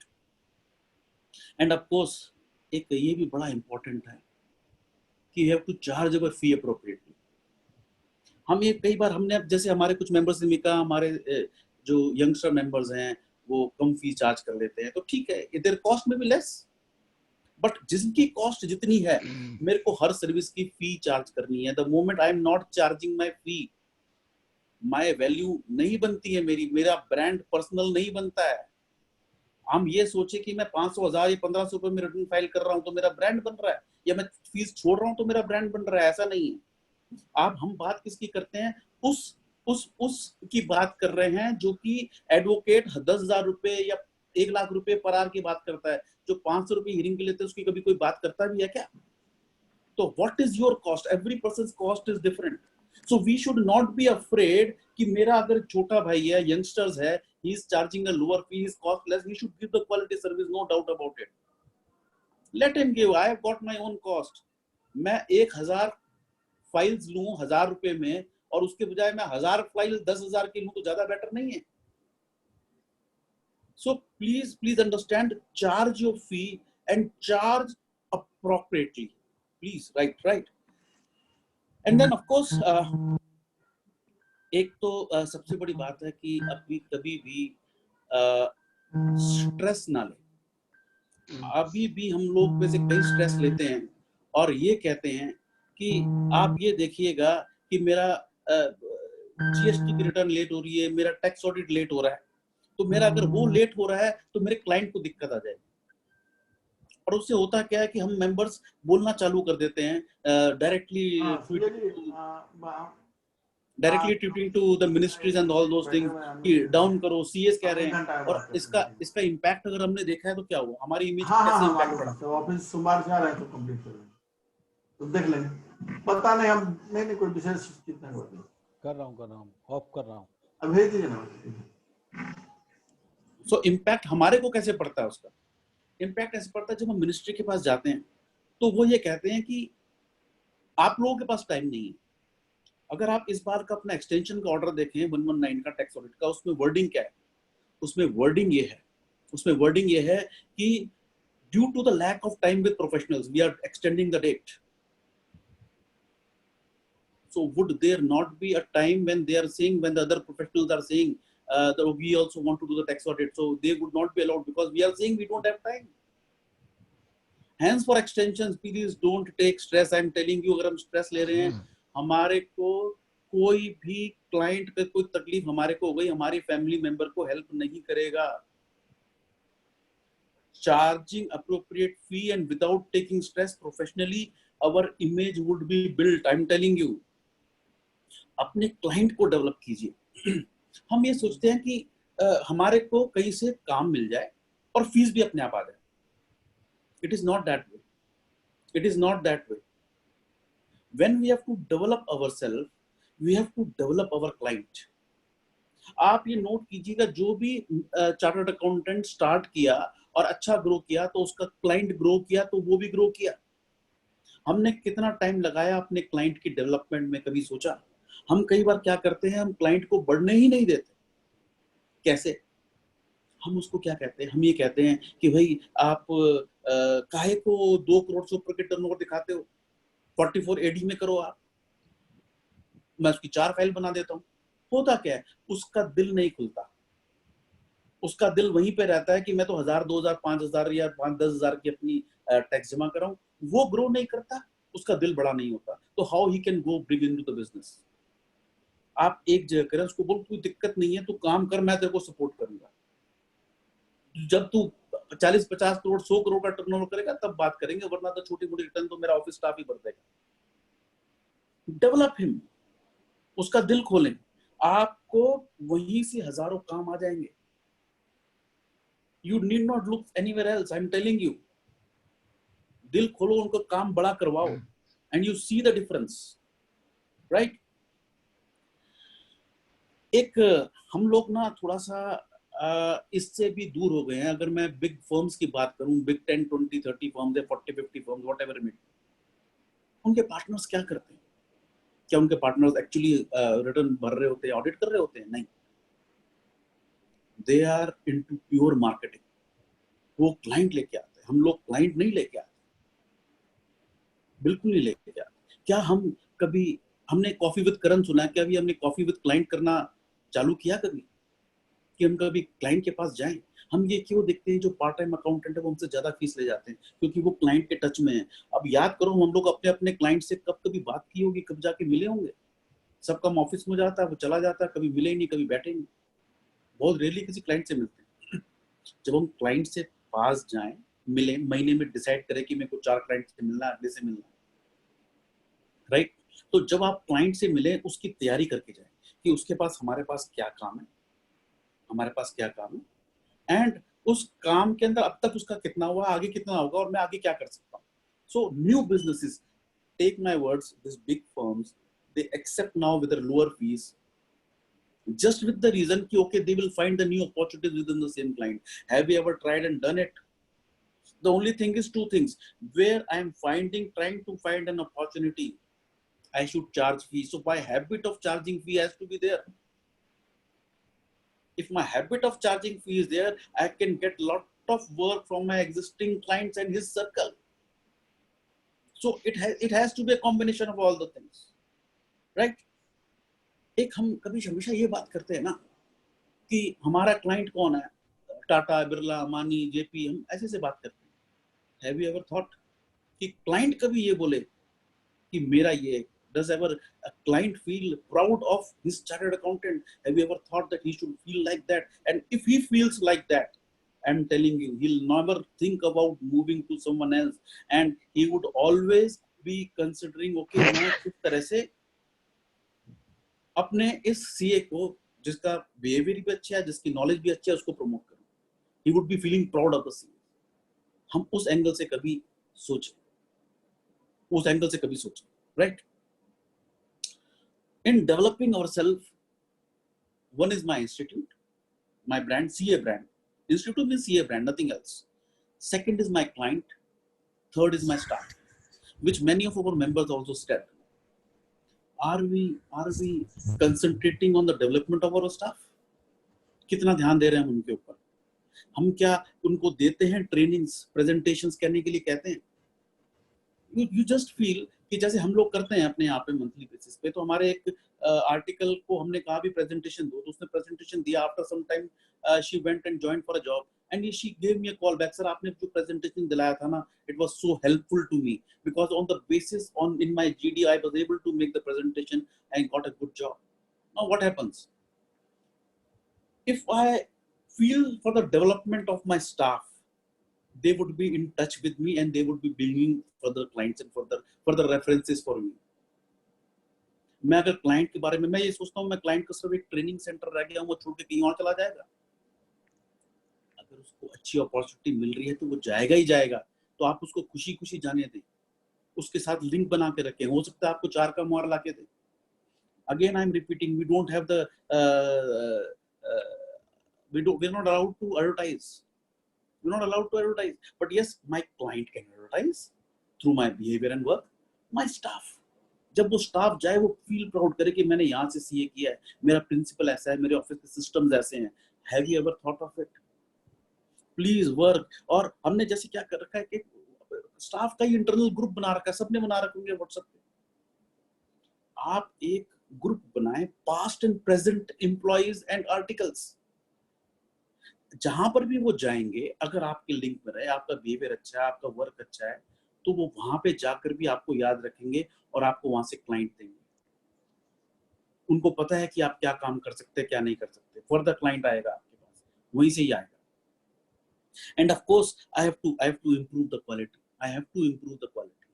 And of course एक ये भी बड़ा important है कि you have to charge our fee appropriately. हम ये कई बार हमने, जैसे हमारे कुछ मेंबर्स ने कहा, हमारे जो यंगस्टर मेंबर्स हैं वो कम फी चार्ज कर लेते हैं, तो ठीक है, इधर कॉस्ट में भी लेस, बट जिसकी कॉस्ट जितनी है मेरे को हर सर्विस की फी चार्ज करनी है. The moment I am not charging my fee, my value नहीं बनती है, मेरा ब्रांड पर्सनल नहीं बनता है. हम ये सोचे कि मैं 500, 1000 या 1500 रुपए में रिटर्न फाइल कर रहा हूं तो मेरा ब्रांड बन रहा है, या मैं फीस छोड़ रहा हूं तो मेरा ब्रांड बन रहा है, ऐसा नहीं है. हम बात किसकी करते हैं? उस की बात कर रहे हैं जो कि एडवोकेट 10,000 रुपए या 1 लाख रुपए पर आवर की बात करता है. जो 500 रुपए हियरिंग के लेते हैं उसकी कभी कोई बात करता भी है क्या? तो what is your cost? Every person's cost is different. So we should not be afraid कि मेरा अगर छोटा भाई है, यंगस्टर्स है, he is charging a lower fee, his cost less, he should give the quality service, no doubt about it. Let him give. I have got my own cost. मैं 1000 files लूं 1000 रुपए में और उसके बजाय मैं 1000 फाइल 10,000 की लूं तो ज्यादा बेटर नहीं है? So please understand, charge your fee and charge appropriately. Please, right. And then of course एक तो सबसे बड़ी बात है कि अभी कभी भी स्ट्रेस ना ले. अभी भी हम लोग में से कई स्ट्रेस लेते हैं और ये कहते हैं कि आप ये देखिएगा कि मेरा जीएसटी की रिटर्न लेट हो रही है, मेरा टैक्स ऑडिट लेट हो रहा है, तो मेरा अगर वो लेट हो रहा है तो मेरे क्लाइंट को दिक्कत आ जाएगी. और उससे होता क्या है कि हम मेंबर्स बोलना चालू कर देते हैं directly tweeting to the ministries and all those things कि डाउन करो, सीएस कह रहे हैं. और इसका इम्पैक्ट अगर हमने देखा है तो क्या हुआ, हमारी इमेज कैसे इम्पैक्ट पड़ा. तो ऑफिस सोमवार से आ रहे हैं तो कंप्लीट करेंगे, तो देख लेंगे. पता नहीं, हम नहीं कोई विशेष कितना कर रहा हूँ ऑफ कर रहा हूँ, अब भेज दीजिए ना. सो इम्पैक्ट हमारे को कैसे पड़ता है? उसका इम्पैक्ट ऐसे पड़ता है जब हम मिनिस्ट्री के पास जाते हैं तो वो ये कहते हैं कि आप लोगों के पास टाइम नहीं है. अगर आप इस बार का अपना एक्सटेंशन का ऑर्डर देखें 119 का टैक्स ऑडिट का, उसमें वर्डिंग क्या है? उसमें वर्डिंग ये है कि due to the lack of time with professionals we are extending the date. So would there not be a time when they are saying, when the other professionals are saying that we also want to do the tax audit, so they would not be allowed because we are saying we don't have time. Hence for extensions, please don't take stress. I'm telling you, अगर हम stress ले रहे हैं, हमारे को कोई भी client पे कोई तकलीफ हमारे को हो गई, हमारी family member को help नहीं करेगा. Charging appropriate fee and without taking stress professionally, our image would be built. I'm telling you. अपने क्लाइंट को डेवलप कीजिए. हम ये सोचते हैं कि हमारे को कहीं से काम मिल जाए और फीस भी अपने आप आ जाए. It is not that way. When we have to develop ourselves, we have to develop our client. आप ये नोट कीजिएगा, जो भी चार्टर्ड अकाउंटेंट स्टार्ट किया और अच्छा ग्रो किया तो उसका क्लाइंट ग्रो किया तो वो भी ग्रो किया। हमने कितना टाइम लगाया अपने क्लाइंट की डेवलपमेंट में, कभी सोचा? हम कई बार क्या करते हैं, हम क्लाइंट को बढ़ने ही नहीं देते। कैसे? हम उसको क्या कहते हैं, हम ये कहते हैं कि भाई आप काहे को 2 करोड़ से ऊपर के टर्नओवर दिखाते हो, 44 AD में करो आप, मैं उसकी 4 फाइल बना देता हूँ। होता क्या है, उसका दिल नहीं खुलता, उसका दिल वहीं पे रहता है कि मैं तो 1000, 2000, 5000 या 5-10 हजार की अपनी टैक्स जमा कराऊं। वो ग्रो नहीं करता, उसका दिल बड़ा नहीं होता, तो how he can go big into the business? आप एक जगह करें, उसको बोल कोई दिक्कत नहीं है, तू काम कर, मैं तेरे को सपोर्ट करूंगा। जब तू 40-50 करोड़ 100 करोड़ का टर्नओवर करेगा तब बात करेंगे, वरना तो छोटी मोटी रिटर्न तो मेरा ऑफिस स्टाफ ही भर देगा। डेवलप हिम, उसका दिल खोलें, आपको वहीं से हजारों काम आ जाएंगे। You need not look anywhere else. I'm telling you. दिल खोलो, उनको काम बड़ा करवाओ, and you see the difference, right? एक हम लोग ना थोड़ा सा इससे भी दूर हो गए हैं। अगर मैं बिग फर्म्स की बात करूं, बिग 10, 20, 30 फर्म्स है, 40, 50 फर्म्स, वॉट एवर इट, उनके पार्टनर्स क्या करते हैं? क्या उनके पार्टनर्स एक्चुअली रिटर्न भर रहे होते हैं, ऑडिट कर रहे होते हैं? नहीं, they are into pure marketing. वो क्लाइंट लेके आते हैं, हम लोग क्लाइंट नहीं लेके आते, बिल्कुल नहीं लेके आते। क्या हम कभी, हमने कॉफी विद करण सुना है क्या? अभी हमने कॉफी विद क्लाइंट करना चालू किया कभी, कि हम कभी क्लाइंट के पास जाएं? हम ये क्यों देखते हैं जो पार्ट टाइम अकाउंटेंट है वो हमसे ज्यादा फीस ले जाते हैं? क्योंकि वो क्लाइंट के टच में है। अब याद करो, हम लोग अपने अपने क्लाइंट से कब कभी बात की होगी, कब जाके मिले होंगे? सब काम ऑफिस में जाता है, वो चला जाता है, कभी मिले ही नहीं, कभी बैठे नहीं, बहुत रेयरली किसी क्लाइंट से मिलते हैं। जब हम क्लाइंट से पास जाएं, मिले, महीने में डिसाइड करें कि मेरे को 4 क्लाइंट से मिलना है, अगले से मिलना है, राइट? तो जब आप क्लाइंट से मिले, उसकी तैयारी करके जाएं कि उसके पास, हमारे पास क्या काम है, हमारे पास क्या काम है, एंड उस काम के अंदर अब तक उसका कितना हुआ, आगे कितना होगा, और मैं आगे क्या कर सकता हूँ। So new businesses, take my words, this big firms, they accept now with a lower fees, just with the reason कि okay, they will find the new opportunities within the same client. Have you ever tried and done it? The only thing is 2 things. Where I am trying to find an opportunity, I should charge fee. So my habit of charging fee has to be there. If my habit of charging fee is there, I can get lot of work from my existing clients and his circle. So it has to be a combination of all the things, right? एक हम कभी हमेशा ये बात करते हैं ना कि हमारा क्लाइंट कौन है, टाटा, बिरला, अमानी, जेपी, हम ऐसे से बात करते हैं। हैव यू एवर थॉट कि क्लाइंट कभी ये बोले कि मेरा ये, does ever a client feel proud of his chartered accountant? Have you ever thought that he should feel like that? And if he feels like that, I'm telling you, he'll never think about moving to someone else, and he would always be considering, okay, मैं किस तरह से अपने इस CA को, जिसका behaviour भी अच्छा है, जिसकी नॉलेज भी अच्छी है, उसको प्रमोट करूं। He would be feeling proud of the CA. हम उस एंगल से कभी सोचें, उस एंगल से कभी सोचें, right? In developing ourself, one is my institute, my brand, CA brand. Institute means CA brand, nothing else. Second is my client. Third is my staff, which many of our members also said. Are we concentrating on the development of our staff? कितना ध्यान दे रहे हैं हम उनके ऊपर? हम क्या उनको देते हैं ट्रेनिंग्स, प्रेजेंटेशंस करने के लिए कहते हैं? You just feel कि जैसे हम लोग करते हैं अपने यहाँ पे मंथली बेसिस पे, तो हमारे एक आर्टिकल को हमने कहा भी प्रेजेंटेशन दो, तो उसने प्रेजेंटेशन दिया। After some time she went and joined for a job and she gave me a call back, sir आपने जो प्रेजेंटेशन दिलाया था ना, it was so helpful to me, because on the basis on in my GD I was able to make the presentation and got a good job. Now what happens if I feel for the development of my staff, they would be in touch with me and they would be bringing further clients and further references for me. मैं अगर client के बारे में मैं ये सोचता हूँ, मैं क्लाइंट का सिर्फ एक ट्रेनिंग सेंटर रह गया हूँ, वो छोड़ के कहीं और चला जाएगा। अगर उसको अच्छी अपॉर्चुनिटी मिल रही है तो वो जाएगा ही जाएगा, तो आप उसको खुशी खुशी जाने दें, उसके साथ लिंक बना के रखें। हो सकता है आपको 4 का मुहर ला के दे, Again, I'm repeating, we don't have the we're not allowed to advertise. We're not allowed to advertise. But yes, my client can advertise through my behavior and work. My staff, जब वो स्टाफ जाए वो feel proud करे कि मैंने यहाँ से CA किया है, मेरा प्रिंसिपल ऐसा है, मेरे ऑफिस के सिस्टम्स ऐसे हैं. Have you ever thought of it? Please work. और हमने जैसे क्या कर रखा है कि स्टाफ का ही इंटरनल ग्रुप बना रखा है, सबने बना रखेंगे व्हाट्सएप पे. आप एक ग्रुप बनाएं, past and present employees and articles. जहां पर भी वो जाएंगे, अगर आपके लिंक में रहे, आपका बिहेवियर अच्छा है, आपका वर्क अच्छा है, तो वो वहां पे जाकर भी आपको याद रखेंगे और आपको वहां से क्लाइंट देंगे. उनको पता है कि आप क्या काम कर सकते हैं, क्या नहीं कर सकते. फर्दर क्लाइंट आएगा आपके पास, वहीं से ही आएगा. And of course I have to improve the quality.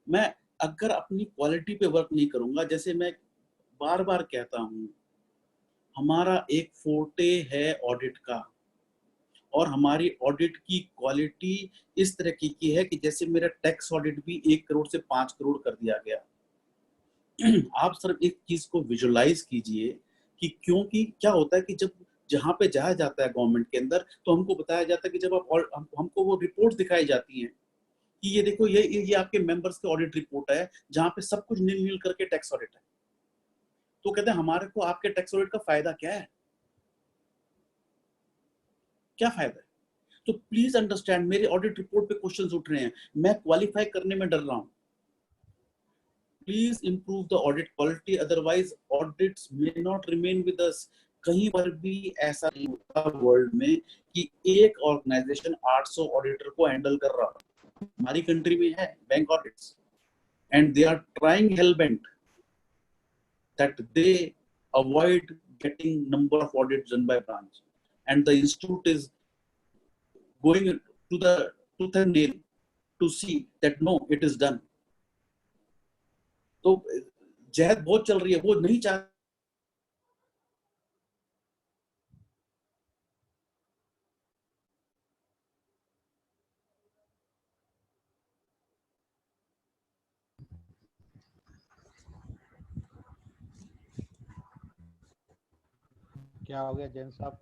मैं अगर अपनी क्वालिटी पे वर्क नहीं करूंगा, जैसे मैं बार बार कहता हूं, हमारा एक फोर्टे है ऑडिट का, और हमारी ऑडिट की क्वालिटी इस तरह की है कि जैसे मेरा टैक्स ऑडिट भी 1 करोड़ से 5 करोड़ कर दिया गया. आप सिर्फ एक चीज को विजुअलाइज कीजिए कि क्योंकि क्या होता है कि जब जहां पे जाया जाता है गवर्नमेंट के अंदर, तो हमको बताया जाता है कि जब आप हमको वो रिपोर्ट दिखाई जाती हैं कि ये देखो, ये आपके मेंबर्स की ऑडिट रिपोर्ट है जहां पे सब कुछ नील करके टैक्स ऑडिट है. तो कहते हैं हमारे को आपके टैक्स ऑडिट का फायदा क्या है? क्या फायदा है? तो प्लीज अंडरस्टैंड, मेरे ऑडिट रिपोर्ट पे क्वेश्चंस उठ रहे हैं, मैं क्वालिफाई करने में डर रहा हूं. Please improve the audit quality, otherwise audits may not remain with us. कहीं पर भी ऐसा नहीं होता वर्ल्ड में कि एक ऑर्गेनाइजेशन 800 ऑडिटर को हैंडल कर रहा है. हमारी कंट्री में है bank audits, and they are trying hell bent that they avoid getting number of audits done by branch, and the institute is going to the tooth and nail to see that no, it is done. तो जहद बहुत चल रही है, वो नहीं चाह. क्या हो गया जैन साहब?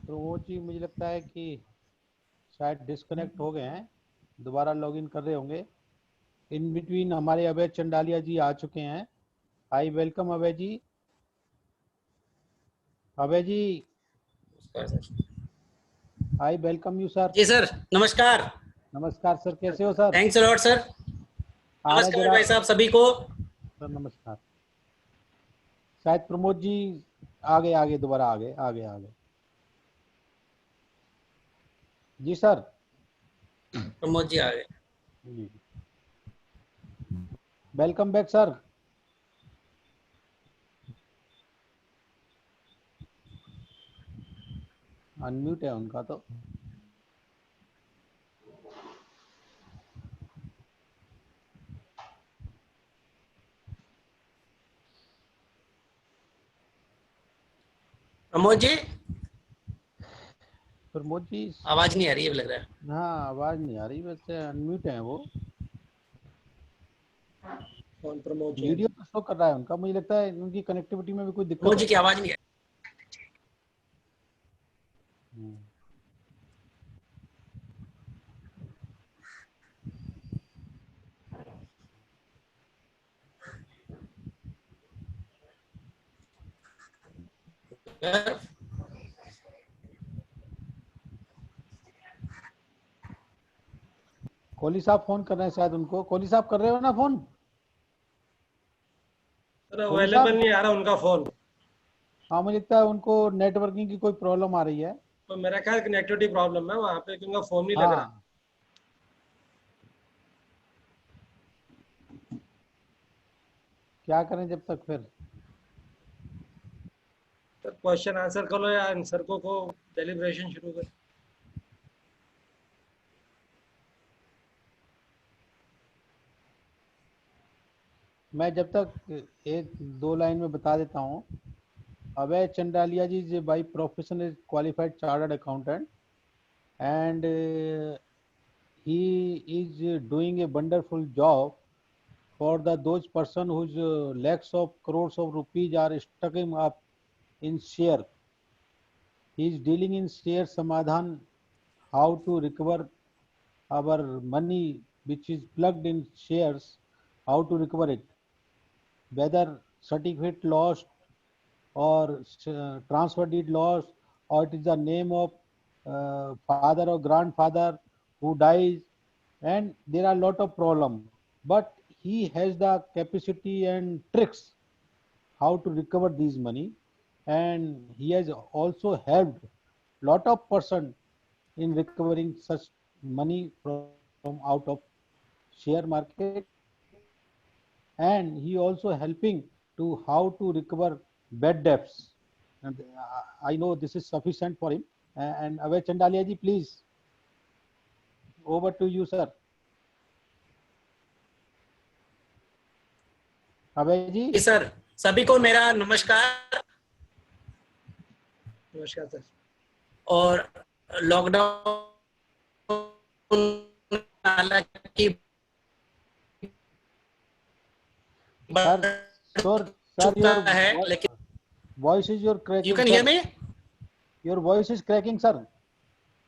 तो वो चीज मुझे लगता है कि शायद डिस्कनेक्ट हो गए हैं, दोबारा लॉगिन कर रहे होंगे. इन बिटवीन हमारे अभय चंडालिया जी आ चुके हैं. I welcome Abhay ji. Abhay ji, I welcome you sir. जी सर, नमस्कार. नमस्कार सर, कैसे हो sir? Thanks a lot sir. नमस्कार भाई साहब सभी को. सर नमस्कार. शायद प्रमोद जी आगे दोबारा आगे. जी सर. प्रमोद जी आ गए. Welcome back sir. अनम्यूट है उनका तो. प्रमोद जी, आवाज नहीं आ रही है लग रहा है. हाँ, आवाज नहीं आ रही, वैसे अनम्यूट है वो. कौन प्रमोद जी? वीडियो तो शो कर रहा है उनका, मुझे लगता है उनकी कनेक्टिविटी में भी कोई दिक्कत है. प्रमोद जी की आवाज नहीं आ रही. कोहली साहब फोन कर रहे हैं शायद उनको. कोहली साहब कर रहे हो ना फोन? सर अवेलेबल नहीं आ रहा उनका फोन. हाँ, मुझे लगता है उनको नेटवर्किंग की कोई प्रॉब्लम आ रही है. तो मेरा ख्याल कनेक्टिविटी प्रॉब्लम है वहाँ पे, क्योंकि फोन नहीं लग रहा. क्या करें जब तक? फिर क्वेश्चन आंसर करो या आंसर को डेलिब्रेशन शुरू करें. मैं जब तक एक दो लाइन में बता देता हूँ. Abhay Chandalia ji is by profession is qualified chartered accountant, and he is doing a wonderful job for those person whose lakhs of crores of rupees are stuck him up in share. He is dealing in share samadhan, how to recover our money which is plugged in shares, how to recover it, whether certificate lost or transfer deed lost, or it is the name of father or grandfather who dies, and there are a lot of problems. But he has the capacity and tricks how to recover these money, and he has also helped lot of person in recovering such money from out of share market, and he also helping to how to recover bad debts. And I know this is sufficient for him. And Abhay Chandalia ji, please, over to you, sir. Abhay ji. Sir सभी को मेरा नमस्कार. नमस्कार sir. और lockdown हालांकि चुका है, लेकिन voice is your cracking. You can hear me? Your voice is cracking sir.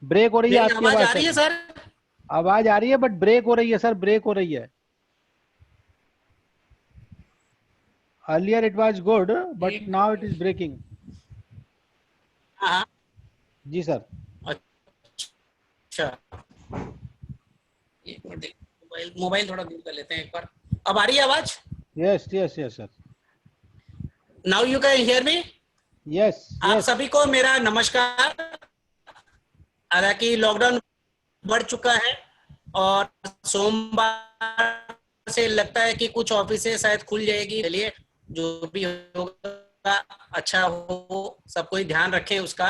Break हो रही है आपकी आवाज. आ रही है सर? आवाज आ रही है बट ब्रेक हो रही है सर, ब्रेक हो रही है. Earlier it was good, but now it is breaking. हाँ जी सर. अच्छा, एक मिनट, मोबाइल थोड़ा दूर कर लेते हैं एक बार. अब आ रही है आवाज? Yes yes yes sir. Now you can hear me? Yes. आप सभी को मेरा नमस्कार. हालांकि लॉकडाउन बढ़ चुका है और सोमवार से लगता है कि कुछ ऑफिसें शायद खुल जाएगी. चलिए, जो भी होगा अच्छा हो, सबको ही ध्यान रखें उसका.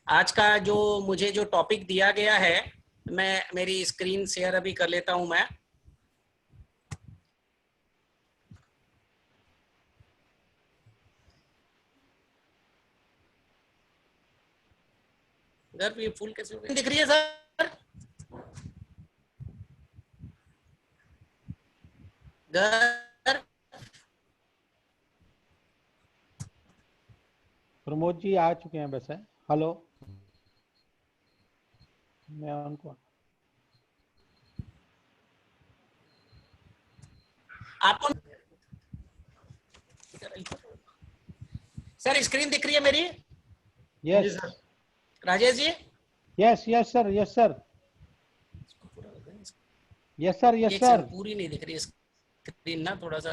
आज का जो मुझे जो टॉपिक दिया गया है, मैं मेरी स्क्रीन शेयर अभी कर लेता हूं. मैं घर पे फुल कैसे दिख रही है सर? घर प्रमोद जी आ चुके हैं वैसे. हेलो, मैं उनको आपको सर स्क्रीन दिख रही है मेरी? Yes Rajesh ji. Yes yes sir. Yes sir. Yes sir. Yes sir. पूरी नहीं दिख रही स्क्रीन ना, थोड़ा सा.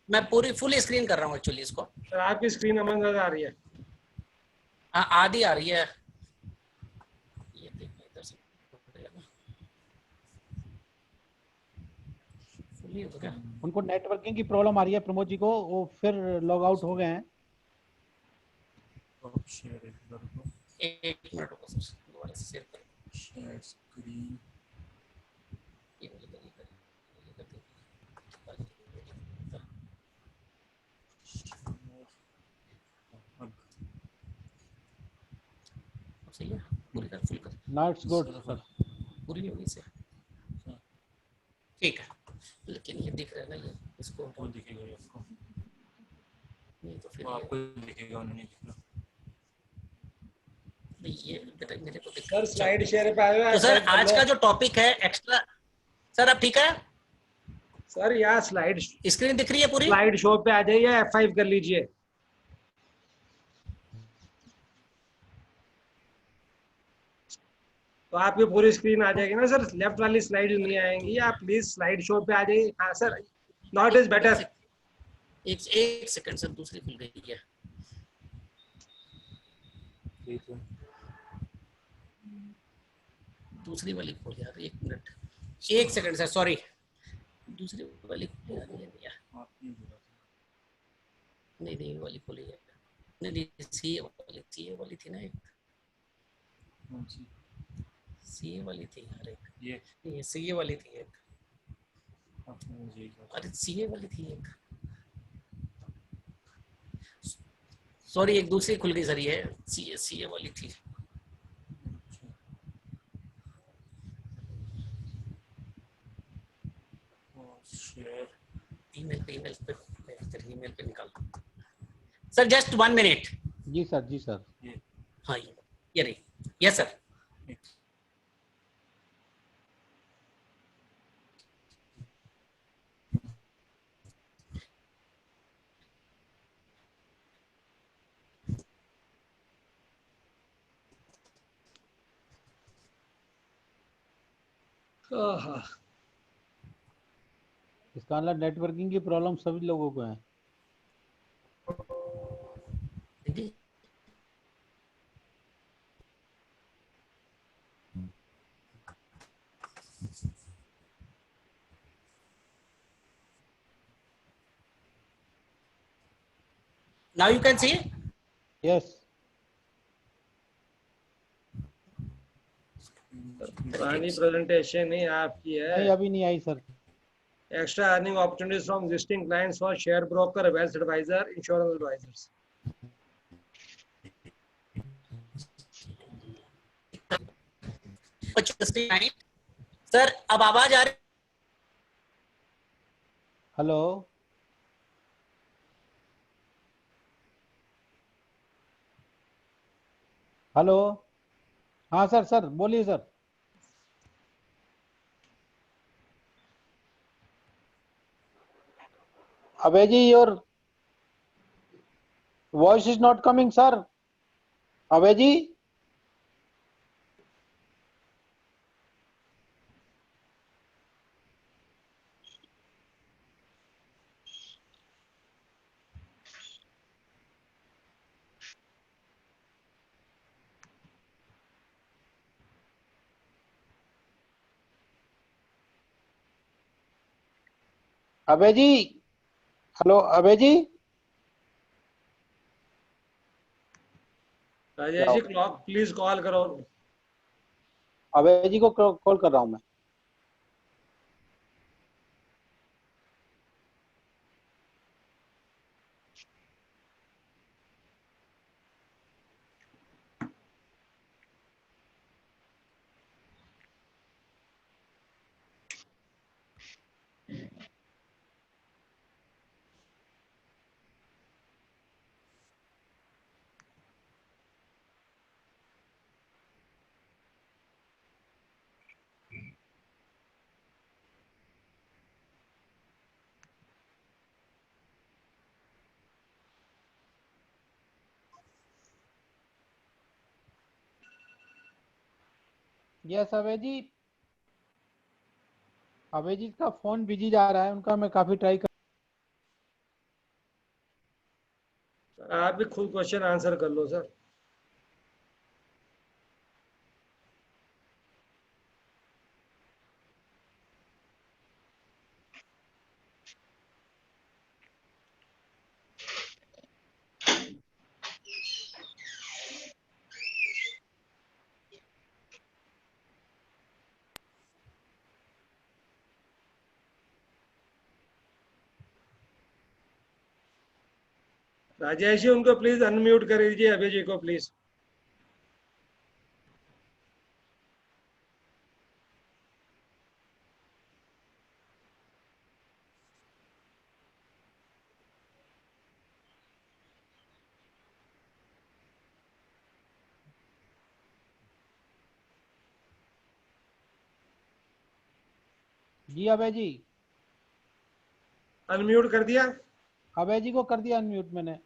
मैं पूरी फुल स्क्रीन कर रहा हूँ एक्चुअली इसको. सर आपकी स्क्रीन अमंग आ रही है. हाँ, आधी आ रही है. ये देखो इधर से फुली हो गया. उनको नेटवर्किंग की प्रॉब्लम आ रही है प्रमोद जी को, वो फिर लॉग आउट हो गए हैं. एक मिनट रुको सर, दोबारा से शेयर करो. Share screen. सही है, पूरी तरह फुल कर. Now it's good sir. पूरी नहीं होगी इससे. ठीक है, लेकिन ये दिख रहा है ना, ये इसको तो दिखेगा आपको. नहीं तो फिर आपको दिखेगा, नहीं दिखेगा. ये बेटा मेरे को दिख. सर स्लाइड शेयर पे आए हो? तो सर आज का जो टॉपिक है एक्स्ट्रा. सर अब ठीक है? सर यहाँ स्लाइड स्क्रीन दिख रही है पूरी? स्लाइड शो पे आ जाइए, F5 कर लीजिए. तो आपकी पूरी स्क्रीन आ जाएगी ना सर. लेफ्ट वाली स्लाइड नहीं आएंगी. आप प्लीज स्लाइड शो पे आ जाइए. हाँ सर, नॉट इज बेटर. एक सेकंड सर, दूसरी खुल गई है. दूसरी वाली खोल यार, एक मिनट, एक सेकंड सर, सॉरी. दूसरी वाली खोल यार, नहीं वाली खोली है. नहीं, सीए वाली थी ना एक. सीए वाली थी यार एक. ये सीए वाली थी एक. अरे सीए वाली थी एक. सॉरी एक दूसरी खुल गई सर, ये सीए वाली थी। ईमेल पे ईमेल पे निकाल सर, जस्ट 1 मिनट। जी सर, जी सर। हाँ ये रही। Yes sir. इसका मतलब नेटवर्किंग की प्रॉब्लम सभी लोगों को है। Now you can see. Yes. पुरानी प्रेजेंटेशन ही आपकी है। नहीं, अभी नहीं आई sir. Extra earning opportunities from existing clients for share broker, wealth advisor, insurance advisors. Sir अब आवाज आ रही? Hello, hello. हाँ सर, सर बोलिए सर। अबे जी, your voice is not coming sir. अबे जी। अबे जी, हेलो अबे जी। राजेश जी प्लीज कॉल करो। अबे जी को कॉल कर रहा हूँ मैं। यस अबे जी। अबे जी का फोन बिजी जा रहा है, उनका मैं काफी ट्राई कर। आप भी खुद क्वेश्चन आंसर कर लो सर। राजेश जी उनको प्लीज अनम्यूट कर दीजिए, अभय जी को प्लीज। जी अबे जी। अनम्यूट कर दिया? अबे जी को कर दिया अनम्यूट मैंने।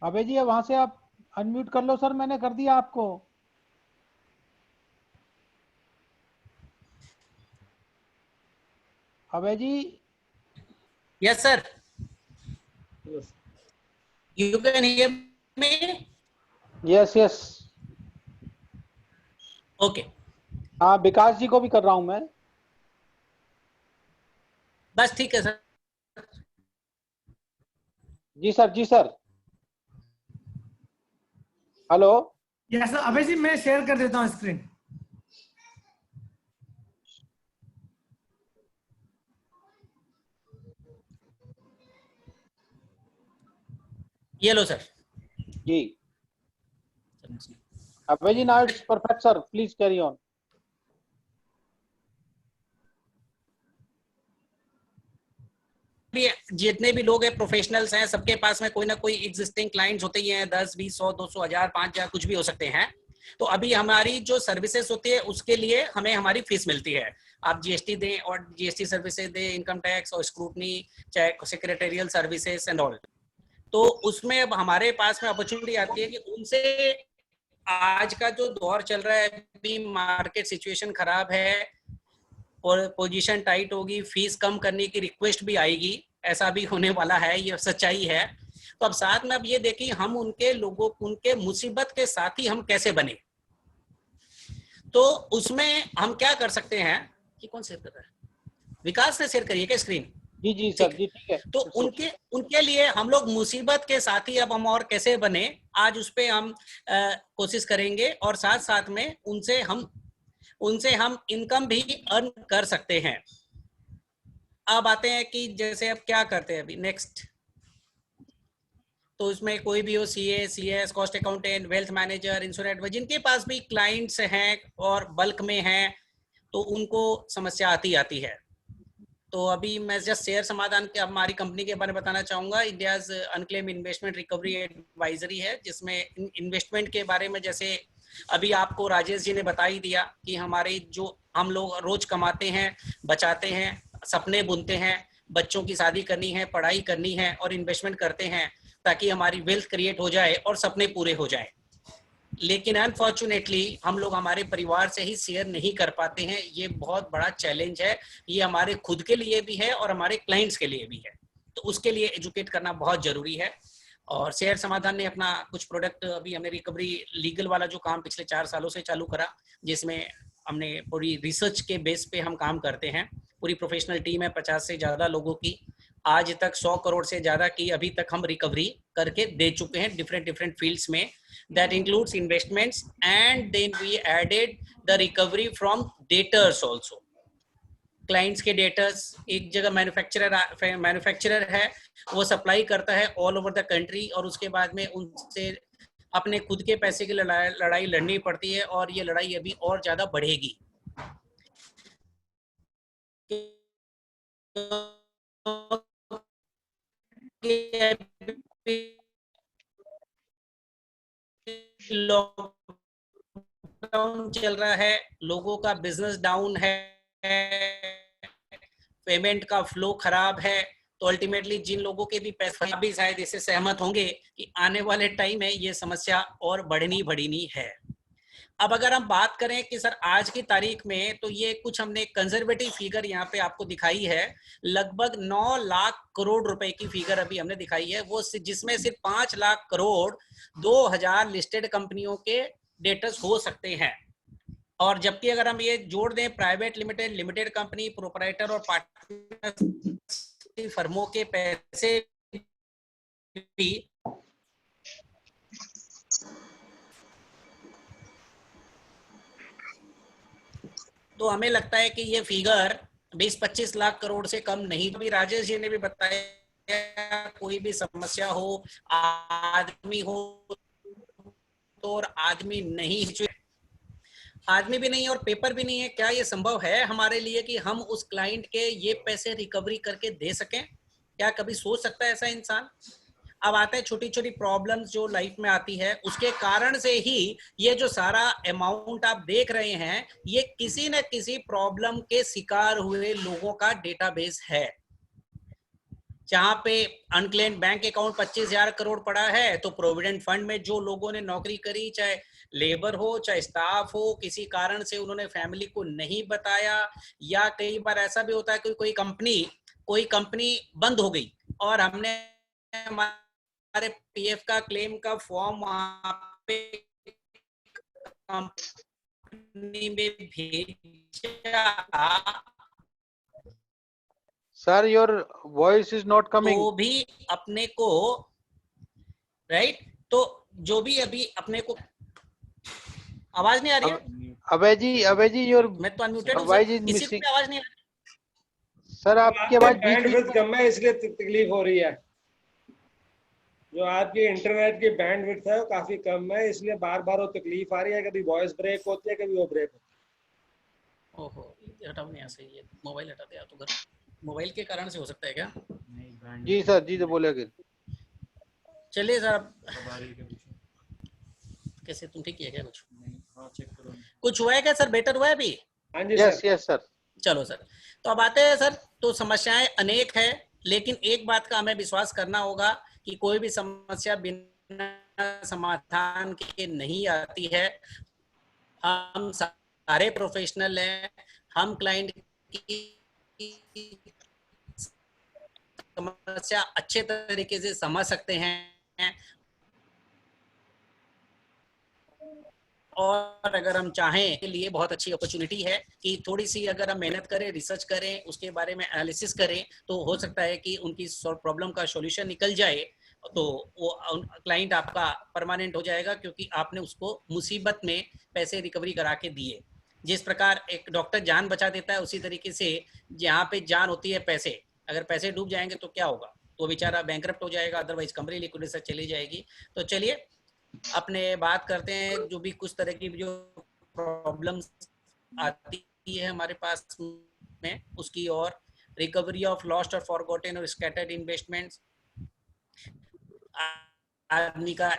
अबे जी वहां से आप अनम्यूट कर लो सर, मैंने कर दिया आपको। अबे जी। Yes sir. You can hear me? Yes yes. Okay. हाँ, विकास जी को भी कर रहा हूँ मैं। बस ठीक है सर। जी सर, जी sir. Hello. Yes sir, Abhay ji मैं शेयर कर देता हूँ स्क्रीन। ये लो सर जी Abhay ji, now it's perfect sir, please carry on. जितने भी लोग हैं प्रोफेशनल्स हैं, सबके पास में कोई ना कोई एग्जिस्टिंग क्लाइंट्स होते ही हैं, 10 20 100 200 1000 5000 कुछ भी हो सकते हैं। तो अभी हमारी जो सर्विसेज होती है उसके लिए हमें हमारी फीस मिलती है। आप जीएसटी दें और जीएसटी सर्विसेज दें, इनकम टैक्स और स्क्रूटनी, चाहे सेक्रेटेरियल सर्विसेज एंड ऑल, तो उसमें अब हमारे पास में अपॉर्चुनिटी आती है कि उनसे आज का जो दौर चल रहा है, अभी मार्केट सिचुएशन खराब है और पोजीशन टाइट होगी, फीस कम करने की रिक्वेस्ट भी आएगी, ऐसा भी होने वाला है, ये सच्चाई है। तो अब साथ में अब ये देखिए हम उनके लोगों, उनके मुसीबत के साथी हम कैसे बने। तो उसमें हम क्या कर सकते हैं कि कौन शेयर कर रहा है? विकास ने शेयर करिए क्या स्क्रीन? जी जी सर जी ठीक है। तो उनके लिए हम लोग मुसीबत के साथी अब हम और कैसे बने, आज उस पे हम कोशिश करेंगे और साथ साथ में उनसे हम इनकम भी अर्न कर सकते हैं। अब आते हैं कि जैसे अब क्या करते हैं अभी नेक्स्ट, तो उसमें कोई भी हो, CA, CS, cost accountant, wealth manager, insurance, जिनके पास भी क्लाइंट्स हैं और बल्क में हैं तो उनको समस्या आती है। तो अभी मैं जस्ट शेयर समाधान के हमारी कंपनी के बारे में बताना चाहूंगा। India's unclaim investment recovery advisory है, जिसमें इन्वेस्टमेंट के बारे में जैसे अभी आपको राजेश जी ने बता ही दिया कि हमारे जो हम लोग रोज कमाते हैं, बचाते हैं, सपने बुनते हैं, बच्चों की शादी करनी है, पढ़ाई करनी है और इन्वेस्टमेंट करते हैं ताकि हमारी वेल्थ क्रिएट हो जाए और सपने पूरे हो जाए। लेकिन अनफॉर्चुनेटली हम लोग हमारे परिवार से ही शेयर नहीं कर पाते हैं। ये बहुत बड़ा चैलेंज है, ये हमारे खुद के लिए भी है और हमारे क्लाइंट्स के लिए भी है। तो उसके लिए एजुकेट करना बहुत जरूरी है। और शेयर समाधान ने अपना कुछ प्रोडक्ट, अभी हमने रिकवरी लीगल वाला जो काम पिछले 4 सालों से चालू करा, जिसमें हमने पूरी रिसर्च के बेस पे हम काम करते हैं। पूरी प्रोफेशनल टीम है 50 से ज्यादा लोगों की, आज तक 100 करोड़ से ज्यादा की अभी तक हम रिकवरी करके दे चुके हैं डिफरेंट फील्ड्स में। That includes investments, and then we added the recovery from debtors also. Clients के debtors, एक जगह मैन्युफैक्चरर है, वो सप्लाई करता है ऑल ओवर द कंट्री और उसके बाद में उनसे अपने खुद के पैसे की लड़ाई लड़नी पड़ती है और ये लड़ाई अभी और ज्यादा बढ़ेगी। लॉकडाउन चल रहा है, लोगों का बिजनेस डाउन है, पेमेंट का फ्लो खराब है, तो अल्टीमेटली जिन लोगों के भी पैसे भी शायद इससे सहमत होंगे कि आने वाले टाइम में ये समस्या और बढ़नी है। अब अगर हम बात करें कि सर आज की तारीख में, तो ये कुछ हमने कंजर्वेटिव फिगर यहाँ पे आपको दिखाई है, लगभग 9 लाख करोड़ रुपए की फिगर अभी हमने दिखाई है, वो जिसमें सिर्फ 5 लाख करोड़ 2000 लिस्टेड कंपनियों के डेटर्स हो सकते हैं। और जबकि अगर हम ये जोड़ दें private limited, limited company, proprietor और पार्टनर फर्मों के पैसे भी तो हमें लगता है कि ये फिगर 20-25 लाख करोड़ से कम नहीं। भी राजेश जी ने भी बताया, कोई भी समस्या हो, आदमी हो तो और आदमी नहीं, आदमी भी नहीं और पेपर भी नहीं है, क्या ये संभव है हमारे लिए कि हम उस क्लाइंट के ये पैसे रिकवरी करके दे सकें? क्या कभी सोच सकता है ऐसा इंसान? अब आते हैं छोटी छोटी प्रॉब्लम्स जो लाइफ में आती है, उसके कारण से ही ये जो सारा अमाउंट आप देख रहे हैं, ये किसी न किसी प्रॉब्लम के शिकार हुए लोगों का डेटाबेस है। जहां पे अनक्लेम्ड बैंक अकाउंट 25,000 करोड़ पड़ा है, तो प्रोविडेंट फंड में जो लोगों ने नौकरी करी, चाहे लेबर हो चाहे स्टाफ हो, किसी कारण से उन्होंने फैमिली को नहीं बताया, या कई बार ऐसा भी होता है कि कोई कंपनी बंद हो गई और हमने हमारे पीएफ का क्लेम का फॉर्म वहां पे कंपनी में भेजा। Sir your voice is not coming. तो भी अपने को राइट, तो जो भी अभी अपने को आवाज नहीं आ रही है। अभय जी योर मैं तो अनम्यूटेड हूं, वॉइस इज किसी मिसिंग। को आवाज नहीं आ रही सर आपकी आवाज बैंडविड्थ कम है इसलिए तकलीफ हो रही है। जो आपकी इंटरनेट की बैंडविड्थ है वो काफी कम है, इसलिए बार बार वो तकलीफ आ रही है, कभी वॉइस ब्रेक होती है, कभी वो ब्रेक होती है। ओहो, हटाओ नहीं, ऐसे ये मोबाइल हटा दिया तो मोबाइल के कारण से हो सकता है क्या? जी सर, जी तो बोलेगे। चलिए सर, कैसे तुम ठीक किया क्या? कुछ हुआ है क्या सर? बेटर हुआ है अभी? हाँ जी यस सर। Yes sir. चलो सर, तो अब आते हैं सर। तो समस्याएं अनेक है, लेकिन एक बात का हमें विश्वास करना होगा कि कोई भी समस्या बिना समाधान के नहीं आती है। हम सारे प्रोफेशनल हैं, हम क्लाइंट की समस्या अच्छे तरीके से समझ सकते हैं, और अगर हम चाहें के लिए बहुत अच्छी अपॉर्चुनिटी है कि थोड़ी सी अगर हम मेहनत करें, रिसर्च करें, उसके बारे में एनालिसिस करें, तो हो सकता है कि उनकी प्रॉब्लम का सॉल्यूशन निकल जाए, तो वो क्लाइंट आपका परमानेंट हो जाएगा, क्योंकि आपने उसको मुसीबत में पैसे रिकवरी करा के दिए। जिस प्रकार एक डॉक्टर जान बचा देता है, उसी तरीके से जहाँ पे जान होती है पैसे, अगर पैसे डूब जाएंगे तो क्या होगा? तो बेचारा बैंकरप्ट हो जाएगा, अदरवाइज कंपनी लिक्विडेशन चली जाएगी। तो चलिए अपने बात करते हैं, जो भी कुछ तरह की जो प्रॉब्लम्स आती है हमारे पास में, उसकी और रिकवरी ऑफ लॉस्ट और फॉरगॉटन और स्कैटर्ड इन्वेस्टमेंट्स, आदमी का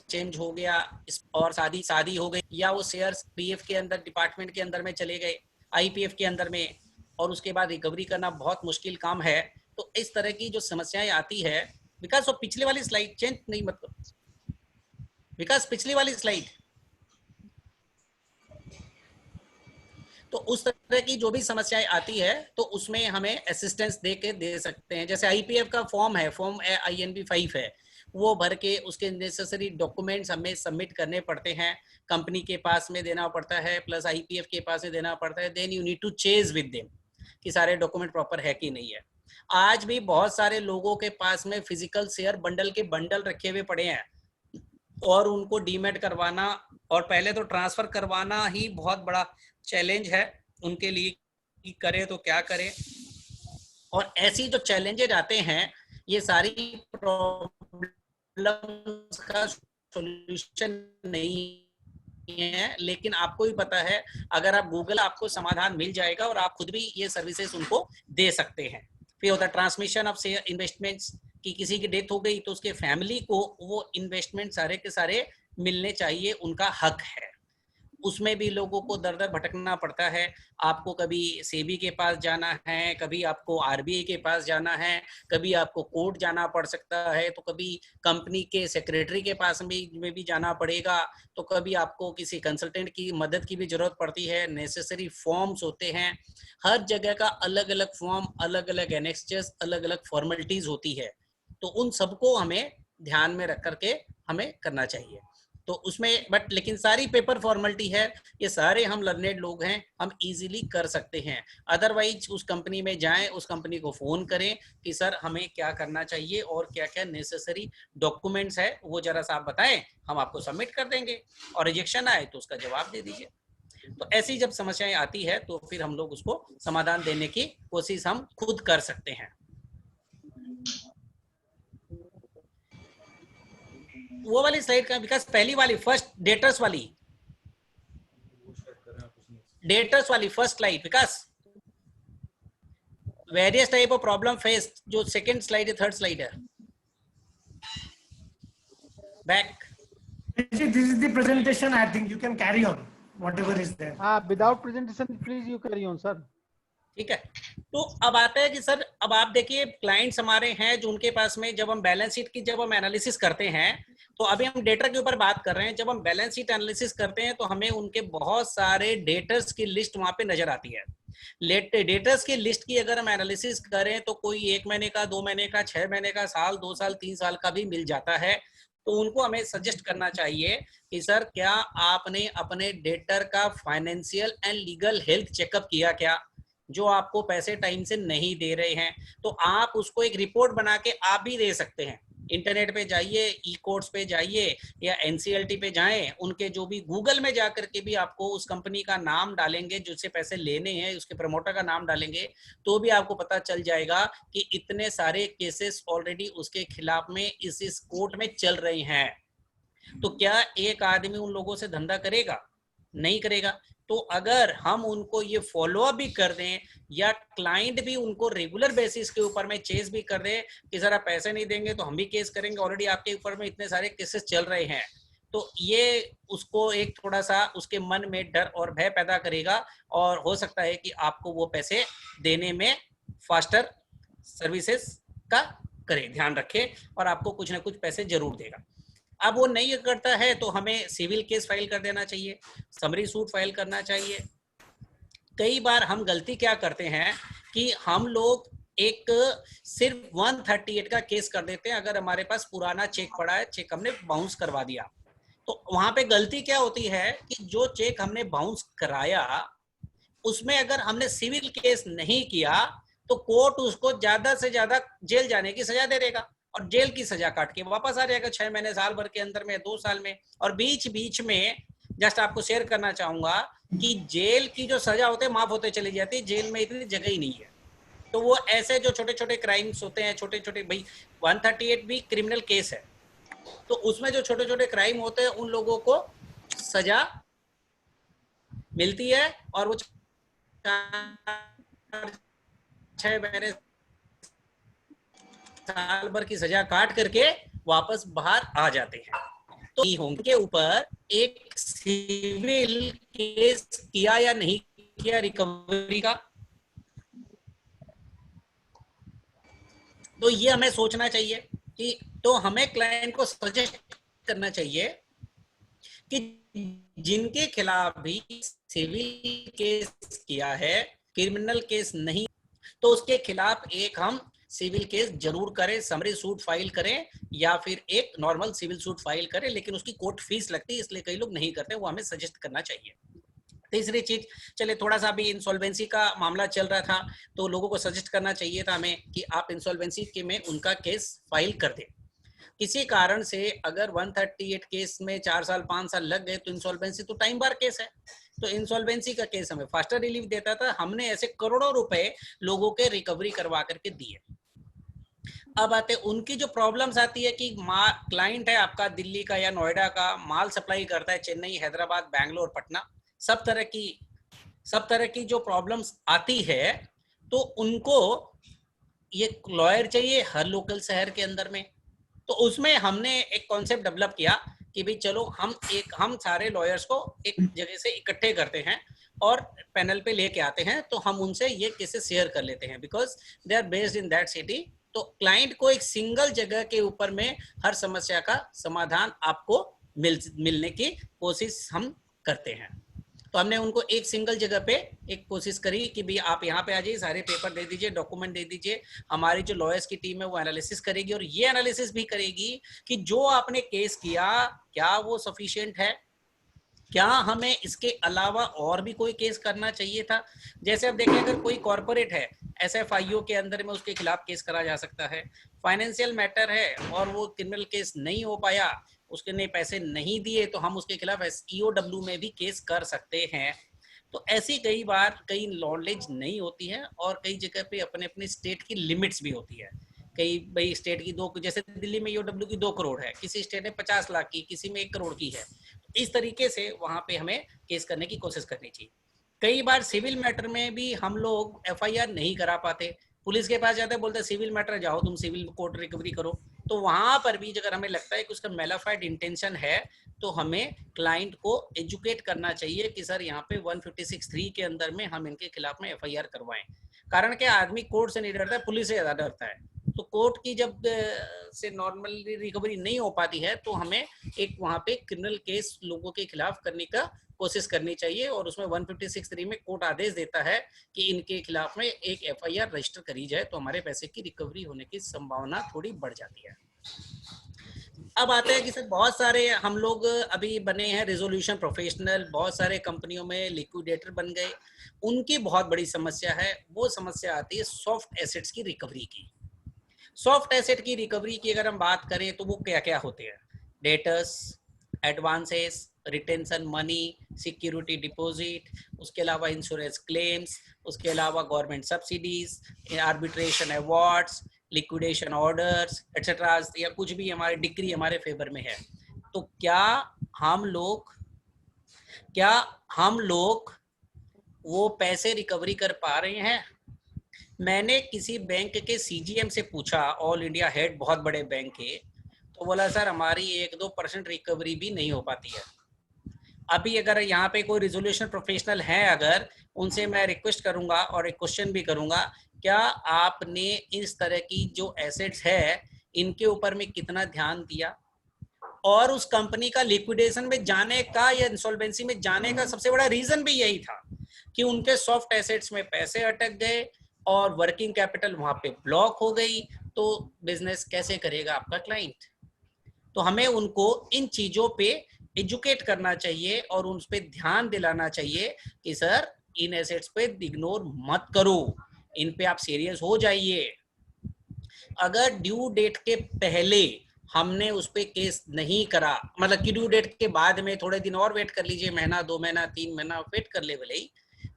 चेंज हो गया और शादी हो गई, या वो शेयर्स पीएफ के अंदर डिपार्टमेंट के अंदर में चले गए, आईपीएफ के अंदर में, और उसके बाद रिकवरी करना बहुत मुश्किल काम है। तो इस तरह की जो समस्याएं आती है, विकास वो पिछले वाली स्लाइड चेंज नहीं, मतलब विकास पिछली वाली स्लाइड, तो उस तरह की जो भी समस्याएं आती है तो उसमें हमें असिस्टेंस दे सकते हैं। जैसे आईपीएफ का फॉर्म है, फॉर्म INB-5 है, वो भर के उसके नेसेसरी डॉक्यूमेंट्स हमें सबमिट करने पड़ते हैं, कंपनी के पास में देना पड़ता है, प्लस आईपीएफ के पास में देना पड़ता है। Then you need to chase with them कि सारे डॉक्यूमेंट प्रॉपर है कि नहीं है। आज भी बहुत सारे लोगों के पास में फिजिकल शेयर बंडल के बंडल रखे हुए पड़े हैं, और उनको डीमेट करवाना और पहले तो ट्रांसफर करवाना ही बहुत बड़ा चैलेंज है उनके लिए कि करे तो क्या करें। और ऐसी जो चैलेंजेज आते हैं, ये सारी प्रॉब्लम्स का सॉल्यूशन नहीं है, लेकिन आपको भी पता है, अगर आप गूगल, आपको समाधान मिल जाएगा और आप खुद भी ये सर्विसेज उनको दे सकते हैं। फिर होता है ट्रांसमिशन ऑफ शेयर इन्वेस्टमेंट्स, कि किसी की डेथ हो गई तो उसके फैमिली को वो इन्वेस्टमेंट सारे के सारे मिलने चाहिए, उनका हक है। उसमें भी लोगों को दर दर भटकना पड़ता है। आपको कभी सेबी के पास जाना है, कभी आपको RBI के पास जाना है, कभी आपको कोर्ट जाना पड़ सकता है, तो कभी कंपनी के सेक्रेटरी के पास में भी जाना पड़ेगा, तो कभी आपको किसी कंसल्टेंट की मदद की भी जरूरत पड़ती है। नेसेसरी फॉर्म्स होते हैं, हर जगह का अलग अलग फॉर्म, अलग अलग एनेक्सेस, अलग अलग फॉर्मेलिटीज होती है, तो उन सबको हमें ध्यान में रख करके हमें करना चाहिए। तो उसमें बट लेकिन सारी पेपर फॉर्मेलिटी है, ये सारे हम लर्नेड लोग हैं, हम इजीली कर सकते हैं। अदरवाइज उस कंपनी में जाएं, उस कंपनी को फोन करें कि सर हमें क्या करना चाहिए और क्या क्या नेसेसरी डॉक्यूमेंट्स है, वो जरा सा आप बताएं, हम आपको सबमिट कर देंगे, और रिजेक्शन आए तो उसका जवाब दे दीजिए। तो ऐसी जब समस्याएं आती है तो फिर हम लोग उसको समाधान देने की कोशिश हम खुद कर सकते हैं। वो वाली स्लाइड का विकास, पहली वाली फर्स्ट डेटर्स वाली first slide Vikas, various type of problem face, जो सेकंड स्लाइड है, थर्ड स्लाइड है, back. This is the presentation. I think you can carry on whatever is there. Without presentation, please you carry on, sir. ठीक है, तो अब आता है कि सर अब आप देखिए, क्लाइंट्स हमारे हैं जो उनके पास में, जब हम बैलेंस शीट की जब हम एनालिसिस करते हैं, तो अभी हम डेटा के ऊपर बात कर रहे हैं, जब हम बैलेंस शीट एनालिसिस करते हैं तो हमें उनके बहुत सारे डेटर्स की लिस्ट वहां पे नजर आती है। डेटर्स की लिस्ट की अगर हम एनालिसिस करें तो कोई 1 महीने का, 2 महीने का, 6 महीने का, साल, 2 साल, 3 साल का भी मिल जाता है। तो उनको हमें सजेस्ट करना चाहिए कि सर क्या आपने अपने डेटर का financial and legal health checkup किया क्या, जो आपको पैसे टाइम से नहीं दे रहे हैं, तो आप उसको एक रिपोर्ट बना के आप भी दे सकते हैं। इंटरनेट पे जाइए, ई कोर्ट्स पे जाइए या एनसीएलटी पे जाएं, उनके जो भी गूगल में जा करके भी आपको उस कंपनी का नाम डालेंगे जिससे पैसे लेने हैं, उसके प्रमोटर का नाम डालेंगे, तो भी आपको पता चल जाएगा कि इतने सारे केसेस ऑलरेडी उसके खिलाफ में इस कोर्ट में चल रहे हैं। तो क्या एक आदमी उन लोगों से धंधा करेगा? नहीं करेगा। तो अगर हम उनको ये फॉलो अप भी कर दें या क्लाइंट भी उनको रेगुलर बेसिस के ऊपर में चेस भी कर दे कि सर आप पैसे नहीं देंगे तो हम भी केस करेंगे, ऑलरेडी आपके ऊपर में इतने सारे केसेस चल रहे हैं, तो ये उसको एक थोड़ा सा उसके मन में डर और भय पैदा करेगा और हो सकता है कि आपको वो पैसे देने में फास्टर सर्विसेज का करे, ध्यान रखे और आपको कुछ ना कुछ पैसे जरूर देगा। अब वो नहीं करता है तो हमें सिविल केस फाइल कर देना चाहिए, समरी सूट फाइल करना चाहिए। कई बार हम गलती क्या करते हैं कि हम लोग एक सिर्फ 138 का केस कर देते हैं। अगर हमारे पास पुराना चेक पड़ा है, चेक हमने बाउंस करवा दिया, तो वहां पे गलती क्या होती है कि जो चेक हमने बाउंस कराया उसमें अगर हमने सिविल केस नहीं किया तो कोर्ट उसको ज्यादा से ज्यादा जेल जाने की सजा दे देगा और जेल की सजा काट के वापस आ जाएगा 6 महीने, साल भर के अंदर में, 2 साल में। और बीच बीच में जस्ट आपको शेयर करना चाहूंगा कि जेल की जो सजा होते माफ होते चली जाती है, जेल में इतनी जगह ही नहीं है। तो वो ऐसे जो छोटे छोटे क्राइम्स होते हैं, छोटे छोटे, भाई 138 भी क्रिमिनल केस है, तो उसमें जो छोटे छोटे क्राइम होते हैं उन लोगों को सजा मिलती है और वो 6 महीने, साल भर की सजा काट करके वापस बाहर आ जाते हैं। तो उनके ऊपर एक सिविल केस किया या नहीं किया रिकवरी का, तो ये हमें सोचना चाहिए कि तो हमें क्लाइंट को सजेस्ट करना चाहिए कि जिनके खिलाफ भी सिविल केस किया है, क्रिमिनल केस नहीं, तो उसके खिलाफ एक हम सिविल केस जरूर करें, समरी सूट फाइल करें या फिर एक नॉर्मल सिविल सूट फाइल करें, लेकिन उसकी कोर्ट फीस लगती है इसलिए कई लोग नहीं करते, वो हमें सजेस्ट करना चाहिए। तीसरी चीज, चले थोड़ा सा अभी इंसॉल्वेंसी का मामला चल रहा था तो लोगों को सजेस्ट करना चाहिए था हमें कि आप इंसॉल्वेंसी के में उनका केस फाइल कर दें। किसी कारण से अगर 138 केस में 4 साल 5 साल लग गए तो इंसॉल्वेंसी तो टाइम बार केस है, तो इंसॉल्वेंसी का केस हमें फास्टर रिलीफ देता था। हमने ऐसे करोड़ों रुपए लोगों के रिकवरी करवा करके दिए। अब आते उनकी जो प्रॉब्लम्स आती है कि क्लाइंट है आपका दिल्ली का या नोएडा का, माल सप्लाई करता है चेन्नई, हैदराबाद, बैंगलोर, पटना, सब तरह की जो प्रॉब्लम्स आती है, तो उनको ये लॉयर चाहिए हर लोकल शहर के अंदर में। तो उसमें हमने एक कॉन्सेप्ट डेवलप किया कि भाई चलो हम सारे लॉयर्स को एक जगह से इकट्ठे करते हैं और पैनल पे लेके आते हैं, तो हम उनसे ये केसेस शेयर कर लेते हैं because they are based in that city. तो क्लाइंट को एक सिंगल जगह के ऊपर में हर समस्या का समाधान आपको मिलने की कोशिश हम करते हैं। तो हमने उनको एक सिंगल जगह पे एक कोशिश करी कि भाई आप यहाँ पे आ जाइए, सारे पेपर दे दीजिए, डॉक्यूमेंट दे दीजिए, हमारी जो लॉयर्स की टीम है वो एनालिसिस करेगी और ये एनालिसिस भी करेगी कि जो आपने केस किया क्या वो सफिशिएंट है, क्या हमें इसके अलावा और भी कोई केस करना चाहिए था। जैसे अब देखें अगर कोई कॉर्पोरेट है, SFIO के अंदर में उसके खिलाफ केस करा जा सकता है। फाइनेंशियल मैटर है और वो क्रिमिनल केस नहीं हो पाया, उसके ने पैसे नहीं दिए, तो हम उसके खिलाफ EOW में भी केस कर सकते हैं। तो ऐसी कई बार कई नॉलेज नहीं होती है और कई जगह पे अपने अपने स्टेट की लिमिट्स भी होती है। कई भाई स्टेट की जैसे दिल्ली में EOW की 2 करोड़ है, किसी स्टेट में 50 लाख की, किसी में 1 करोड़ की है। इस तरीके से वहां पे हमें केस करने की कोशिश करनी चाहिए। कई बार सिविल मैटर में भी हम लोग FIR नहीं करा पाते, पुलिस के पास जाते हैं, बोलते हैं सिविल मैटर जाओ तुम सिविल कोर्ट रिकवरी करो। तो वहां पर भी अगर हमें लगता है कि उसका मेलाफाइड इंटेंशन है तो हमें क्लाइंट को एजुकेट करना चाहिए कि सर यहाँ पे 156(3) के अंदर में हम इनके खिलाफ में FIR करवाएं। कारण क्या, आदमी कोर्ट से नहीं डरता है, पुलिस से ज्यादा डरता है। तो कोर्ट की जब से नॉर्मली रिकवरी नहीं हो पाती है तो हमें एक वहां पे क्रिमिनल केस लोगों के खिलाफ करने का कोशिश करनी चाहिए और उसमें 156(3) में कोर्ट आदेश देता है कि इनके खिलाफ में एक FIR रजिस्टर करी जाए, तो हमारे पैसे की रिकवरी होने की संभावना थोड़ी बढ़ जाती है। अब आते हैं कि सर बहुत सारे हम लोग अभी बने हैं रेजोल्यूशन प्रोफेशनल, बहुत सारे कंपनियों में लिक्विडेटर बन गए, उनकी बहुत बड़ी समस्या है, वो समस्या आती है सॉफ्ट एसेट्स की रिकवरी की। सॉफ्ट एसेट की रिकवरी की अगर हम बात करें तो वो क्या क्या होते हैं? Debtors, advances, retention money, security deposit, उसके अलावा इंश्योरेंस क्लेम्स, उसके अलावा government subsidies, arbitration awards, liquidation orders etcetera, या कुछ भी हमारे डिक्री हमारे फेवर में है। तो क्या हम लोग वो पैसे रिकवरी कर पा रहे हैं? मैंने किसी बैंक के सीजीएम से पूछा, ऑल इंडिया हेड, बहुत बड़े बैंक के, तो बोला सर हमारी 1-2% रिकवरी भी नहीं हो पाती है। अभी अगर यहाँ पे कोई रिजोल्यूशन प्रोफेशनल है, अगर उनसे मैं रिक्वेस्ट करूंगा और एक क्वेश्चन भी करूंगा, क्या आपने इस तरह की जो एसेट्स है इनके ऊपर में कितना ध्यान दिया? और उस कंपनी का लिक्विडेशन में जाने का या इंसॉल्वेंसी में जाने का सबसे बड़ा रीजन भी यही था कि उनके सॉफ्ट एसेट्स में पैसे अटक गए और वर्किंग कैपिटल वहां पे ब्लॉक हो गई। तो बिजनेस कैसे करेगा आपका क्लाइंट? तो हमें उनको इन चीजों पे एजुकेट करना चाहिए और उन पे ध्यान दिलाना चाहिए कि सर इन एसेट्स पे इग्नोर मत करो, इन पे आप सीरियस हो जाइए। अगर ड्यू डेट के पहले हमने उस पे केस नहीं करा, मतलब कि ड्यू डेट के बाद में थोड़े दिन और वेट कर लीजिए, महीना, 2 महीना, 3 महीना वेट कर ले भले ही,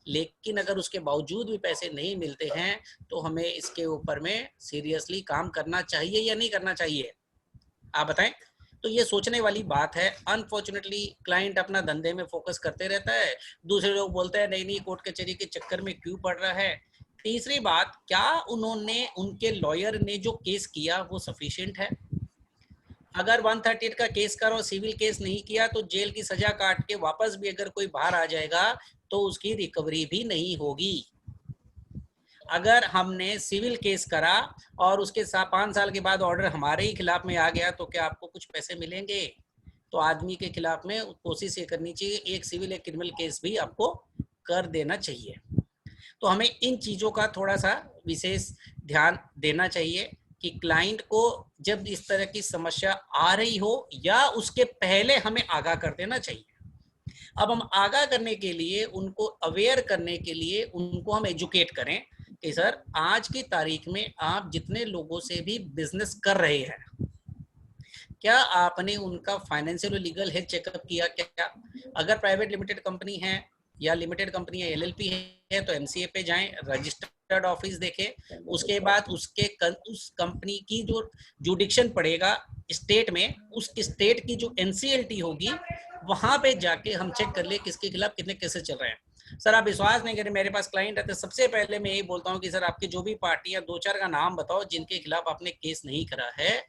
लेकिन अगर उसके बावजूद भी पैसे नहीं मिलते हैं तो हमें इसके ऊपर में सीरियसली काम करना चाहिए या नहीं करना चाहिए? आप बताएं। तो ये सोचने वाली बात है। अनफॉर्चुनेटली क्लाइंट अपना धंधे में फोकस करते रहता है, दूसरे लोग बोलते हैं नहीं कोर्ट कचहरी के चक्कर में क्यों पड़ रहा है। तीसरी बात, क्या उन्होंने, उनके लॉयर ने जो केस किया वो सफिशिएंट है? अगर 138 का केस करो और सिविल केस नहीं किया तो जेल की सजा काट के वापस भी अगर कोई बाहर आ जाएगा तो उसकी रिकवरी भी नहीं होगी। अगर हमने सिविल केस करा और उसके 5 साल के बाद ऑर्डर हमारे ही खिलाफ में आ गया तो क्या आपको कुछ पैसे मिलेंगे? तो आदमी के खिलाफ में कोशिश ये करनी चाहिए, एक सिविल एक क्रिमिनल केस भी आपको कर देना चाहिए। तो हमें इन चीजों का थोड़ा सा विशेष ध्यान देना चाहिए कि क्लाइंट को जब इस तरह की समस्या आ रही हो या उसके पहले हमें आगाह कर देना चाहिए। अब हम आगाह करने के लिए, उनको अवेयर करने के लिए उनको हम एजुकेट करें कि सर आज की तारीख में आप जितने लोगों से भी बिजनेस कर रहे हैं, क्या आपने उनका फाइनेंशियल और लीगल हेल्थ चेकअप किया क्या? अगर प्राइवेट लिमिटेड कंपनी है या लिमिटेड कंपनी है, एलएलपी है, तो एमसीए पे जाएं, रजिस्टर्ड ऑफिस देखें, उसके बाद उस कंपनी की जो जुडिक्शन पड़ेगा स्टेट में, उस स्टेट की जो एनसीएलटी होगी वहां पे जाके हम चेक कर ले किसके खिलाफ कितने केसेस चल रहे हैं। सर आप विश्वास नहीं करें, मेरे पास क्लाइंट आते, सबसे पहले मैं यही बोलता हूँ कि सर आपकी जो भी पार्टी है 2-4 का नाम बताओ जिनके खिलाफ आपने केस नहीं करा है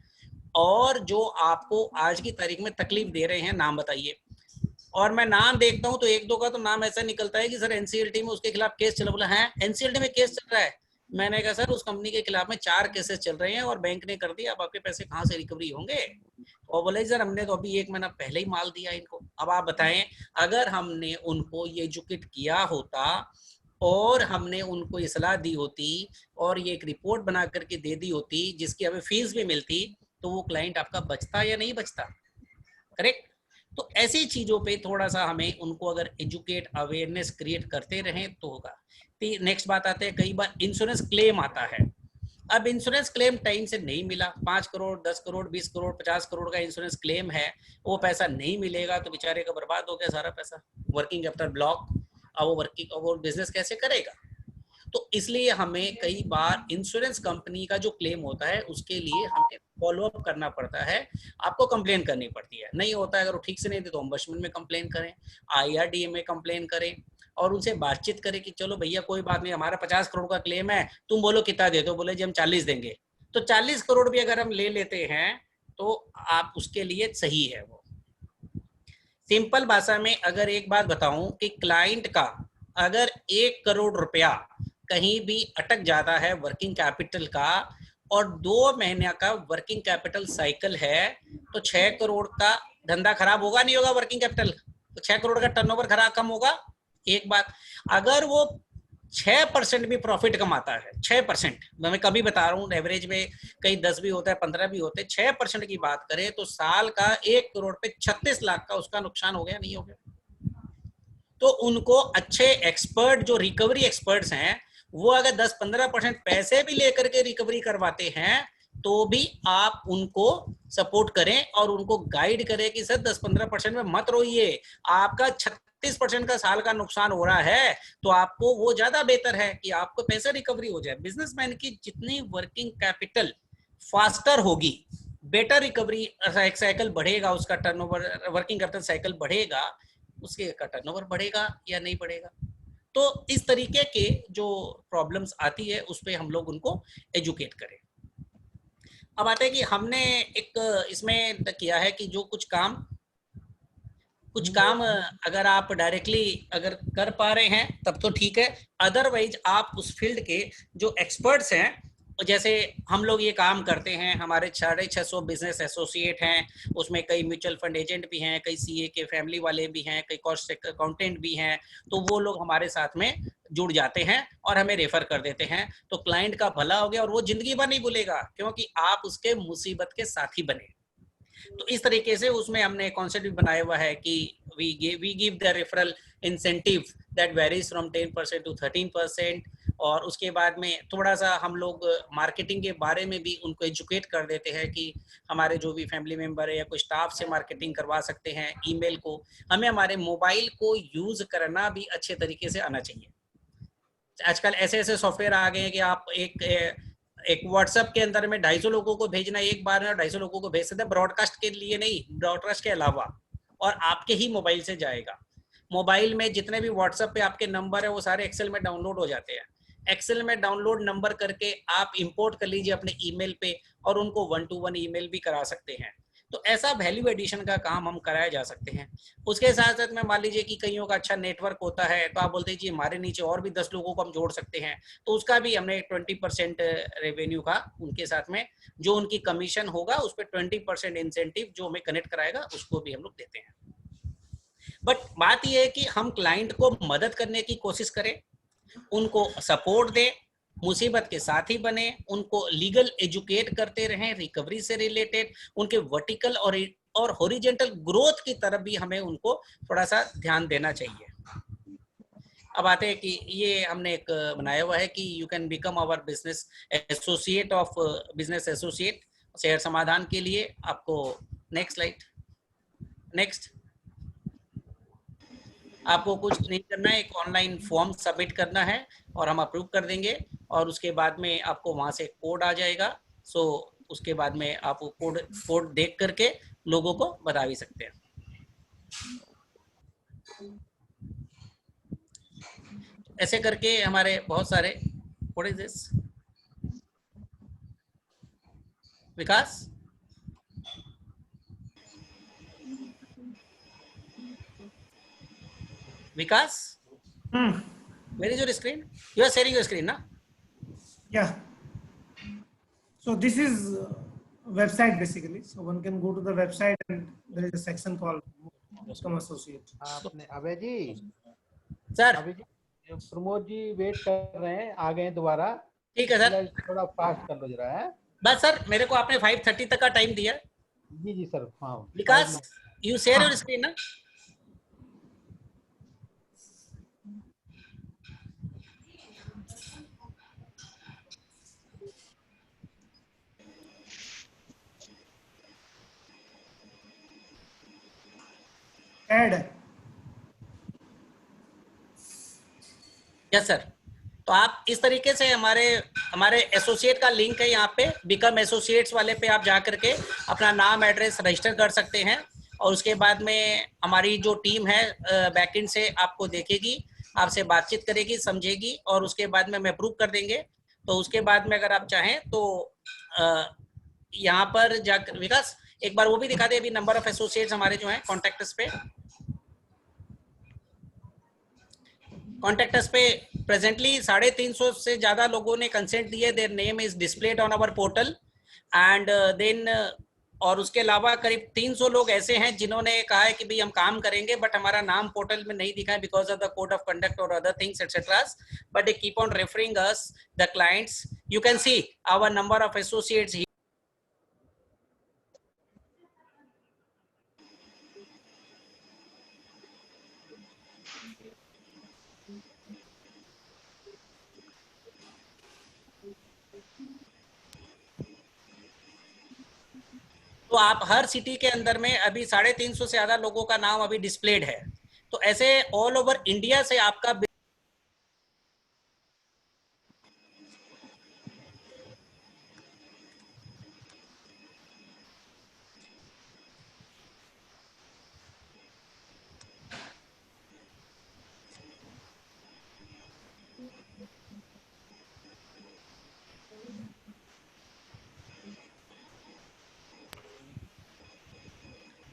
और जो आपको आज की तारीख में तकलीफ दे रहे हैं, नाम बताइए। और मैं नाम देखता हूँ तो 1-2 का तो नाम ऐसा निकलता है कि सर एनसीएलटी में उसके खिलाफ केस चला। बोला है एनसीएलटी में केस चल रहा है? मैंने कहा सर उस कंपनी के खिलाफ में 4 केसेस चल रहे हैं और बैंक ने कर दिया, अब आपके पैसे कहाँ से रिकवरी होंगे? और बोले सर हमने तो अभी 1 महीना पहले ही माल दिया इनको। अब आप बताएं, अगर हमने उनको ये एजुकेट किया होता और हमने उनको ये सलाह दी होती और ये एक रिपोर्ट बना करके दे दी होती जिसकी हमें फीस भी मिलती, तो वो क्लाइंट आपका बचता या नहीं बचता? करेक्ट। तो ऐसी चीजों पे थोड़ा सा हमें उनको अगर एजुकेट, अवेयरनेस क्रिएट करते रहें तो होगा। नेक्स्ट बात आते हैं, कई बार इंश्योरेंस क्लेम आता है। अब इंश्योरेंस क्लेम टाइम से नहीं मिला, 5 करोड़, 10 करोड़, 20 करोड़, 50 करोड़ का इंश्योरेंस क्लेम है, वो पैसा नहीं मिलेगा तो बेचारे का बर्बाद हो गया सारा पैसा, वर्किंग कैपिटल ब्लॉक। अब वो वर्किंग, वो बिजनेस कैसे करेगा? तो इसलिए हमें कई बार इंश्योरेंस कंपनी का जो क्लेम होता है उसके लिए हमें फॉलो अप करना पड़ता है, आपको कंप्लेन करनी पड़ती है। नहीं होता है, अगर वो ठीक से नहीं दे तो ओम्बड्समैन में कंप्लेन करें, IRDA में कंप्लेन करें और उनसे बातचीत करें कि चलो भैया कोई बात नहीं, हमारा 50 करोड़ का क्लेम है, तुम बोलो कितना दे दो। बोले जी हम 40 देंगे। तो 40 करोड़ भी अगर हम ले लेते हैं तो आप उसके लिए सही है वो। सिंपल भाषा में अगर एक बात बताऊं कि क्लाइंट का अगर 1 करोड़ रुपया कहीं भी अटक जाता है वर्किंग कैपिटल का और 2 महीने का वर्किंग कैपिटल साइकिल है, तो 6 करोड़ का धंधा खराब होगा नहीं होगा? वर्किंग कैपिटल तो 6 करोड़ का टर्नओवर खराब कम होगा। एक बात, अगर वो 6% भी प्रॉफिट कमाता है, 6%, मैं कभी बता रहा हूँ, एवरेज में कहीं 10 भी होता है, 15 भी होते हैं, 6% की बात करें तो साल का 1 करोड़ पे 36 लाख का उसका नुकसान हो गया, नहीं हो गया? तो उनको अच्छे एक्सपर्ट, जो रिकवरी एक्सपर्ट्स हैं, वो अगर 10-15% पैसे भी लेकर के रिकवरी करवाते हैं तो भी आप उनको सपोर्ट करें और उनको गाइड करें कि सर 10-15% में मत रोइए, आपका 36% का साल का नुकसान हो रहा है, तो आपको वो ज्यादा बेहतर है कि आपको पैसे रिकवरी हो जाए। बिजनेसमैन की जितनी वर्किंग कैपिटल फास्टर होगी, बेटर रिकवरी साइकिल बढ़ेगा, उसका टर्नओवर वर्किंग कैपिटल साइकिल बढ़ेगा, उसके का टर्नओवर बढ़ेगा या नहीं बढ़ेगा। तो इस तरीके के जो प्रॉब्लम्स आती है उस पर हम लोग उनको एजुकेट करें। अब आते हैं कि हमने एक इसमें किया है कि जो कुछ काम अगर आप डायरेक्टली अगर कर पा रहे हैं तब तो ठीक है, अदरवाइज आप उस फील्ड के जो एक्सपर्ट्स हैं, जैसे हम लोग ये काम करते हैं, हमारे 650 बिजनेस एसोसिएट हैं, उसमें कई म्यूचुअल फंड एजेंट भी हैं, कई सीए के फैमिली वाले भी हैं, कई कॉस्ट अकाउंटेंट भी हैं, तो वो लोग हमारे साथ में जुड़ जाते हैं और हमें रेफर कर देते हैं। तो क्लाइंट का भला हो गया और वो जिंदगी भर नहीं भूलेगा, क्योंकि आप उसके मुसीबत के साथी बने। तो इस तरीके से उसमें हमने कॉन्सेप्ट भी बनाया हुआ है कि we give the referral incentive that varies from 10% to 13%। और उसके बाद में थोड़ा सा हम लोग मार्केटिंग के बारे में भी उनको एजुकेट कर देते हैं कि हमारे जो भी फैमिली मेंबर है या कोई स्टाफ से मार्केटिंग करवा सकते हैं। ईमेल को, हमें हमारे मोबाइल को यूज करना भी अच्छे तरीके से आना चाहिए। आजकल ऐसे ऐसे सॉफ्टवेयर आ गए हैं कि आप एक व्हाट्सएप के अंदर में 250 लोगों को भेजना एक बार में, और 250 लोगों को भेज सकते हैं, ब्रॉडकास्ट के लिए नहीं, ब्रॉडकास्ट के अलावा, और आपके ही मोबाइल से जाएगा। मोबाइल में जितने भी व्हाट्सएप पे आपके नंबर है वो सारे एक्सेल में डाउनलोड हो जाते हैं। एक्सेल में डाउनलोड नंबर करके आप इंपोर्ट कर लीजिए अपने ईमेल पे और उनको 1-to-1 ईमेल भी करा सकते हैं। तो ऐसा वैल्यू एडिशन का काम हम कराया जा सकते हैं। उसके साथ साथ में मान लीजिए कि कईयों का अच्छा नेटवर्क होता है, तो आप बोलते हैं जी हमारे नीचे और भी 10 लोगों को हम जोड़ सकते हैं, तो उसका भी हमने 20% रेवेन्यू का उनके साथ में जो उनकी कमीशन होगा उस पर 20% इंसेंटिव जो हमें कनेक्ट कराएगा उसको भी हम लोग देते हैं। बट बात यह है कि हम क्लाइंट को मदद करने की कोशिश करें, उनको सपोर्ट दें, मुसीबत के साथी बने, उनको लीगल एजुकेट करते रहें रिकवरी से रिलेटेड, उनके वर्टिकल और हॉरिजॉन्टल ग्रोथ की तरफ भी हमें उनको थोड़ा सा ध्यान देना चाहिए। अब आते हैं कि ये हमने एक बनाया हुआ है कि you can become our business associate of business associate share समाधान के लिए। आपको नेक्स्ट स्लाइड, नेक्स्ट, आपको कुछ नहीं करना है, एक ऑनलाइन फॉर्म सबमिट करना है और हम अप्रूव कर देंगे, और उसके बाद में आपको वहां से कोड आ जाएगा। सो उसके बाद में आप कोड देख करके लोगों को बता भी सकते हैं। ऐसे करके हमारे बहुत सारे, what is this Vikas, Vikas, where is your screen? You are sharing your screen, na? Yeah. So this is website basically. So one can go to the website and there is a section called Become Associate. आपने अभय ji, sir, Abhay जी, Pramod ji wait कर रहे हैं, आ गए हैं दोबारा। ठीक है sir, थोड़ा फास्ट कर लो जरा है। बस सर मेरे को आपने 5:30 तक का टाइम दिया। जी जी सर। हाँ विकास, यू शेयर योर स्क्रीन ना? Add. Yes sir. तो आप इस तरीके से हमारे एसोसिएट का लिंक है यहाँ पे, बिकम एसोसिएट्स वाले पे आप जा करके अपना नाम एड्रेस रजिस्टर कर सकते हैं, और उसके बाद में हमारी जो टीम है बैकएंड से आपको देखेगी, आपसे बातचीत करेगी, समझेगी, और उसके बाद में हम अप्रूव कर देंगे। तो उसके बाद में अगर आप चाहें तो यहाँ पर जाकर विकास एक बार वो भी दिखा दे, अभी नंबर ऑफ एसोसिएट्स हमारे जो हैं कॉन्टैक्ट्स पे प्रेजेंटली 350 से ज्यादा लोगों ने कंसेंट दिए, their name is displayed on our portal and then, और उसके अलावा करीब 300 लोग ऐसे हैं जिन्होंने कहा है कि भाई हम काम करेंगे बट हमारा नाम पोर्टल में नहीं दिखा है because of the code of conduct और other things etcetera, but they keep on referring us the clients. You can see our number of associates. तो आप हर सिटी के अंदर में अभी 350 से ज्यादा लोगों का नाम अभी डिस्प्लेड है। तो ऐसे ऑल ओवर इंडिया से आपका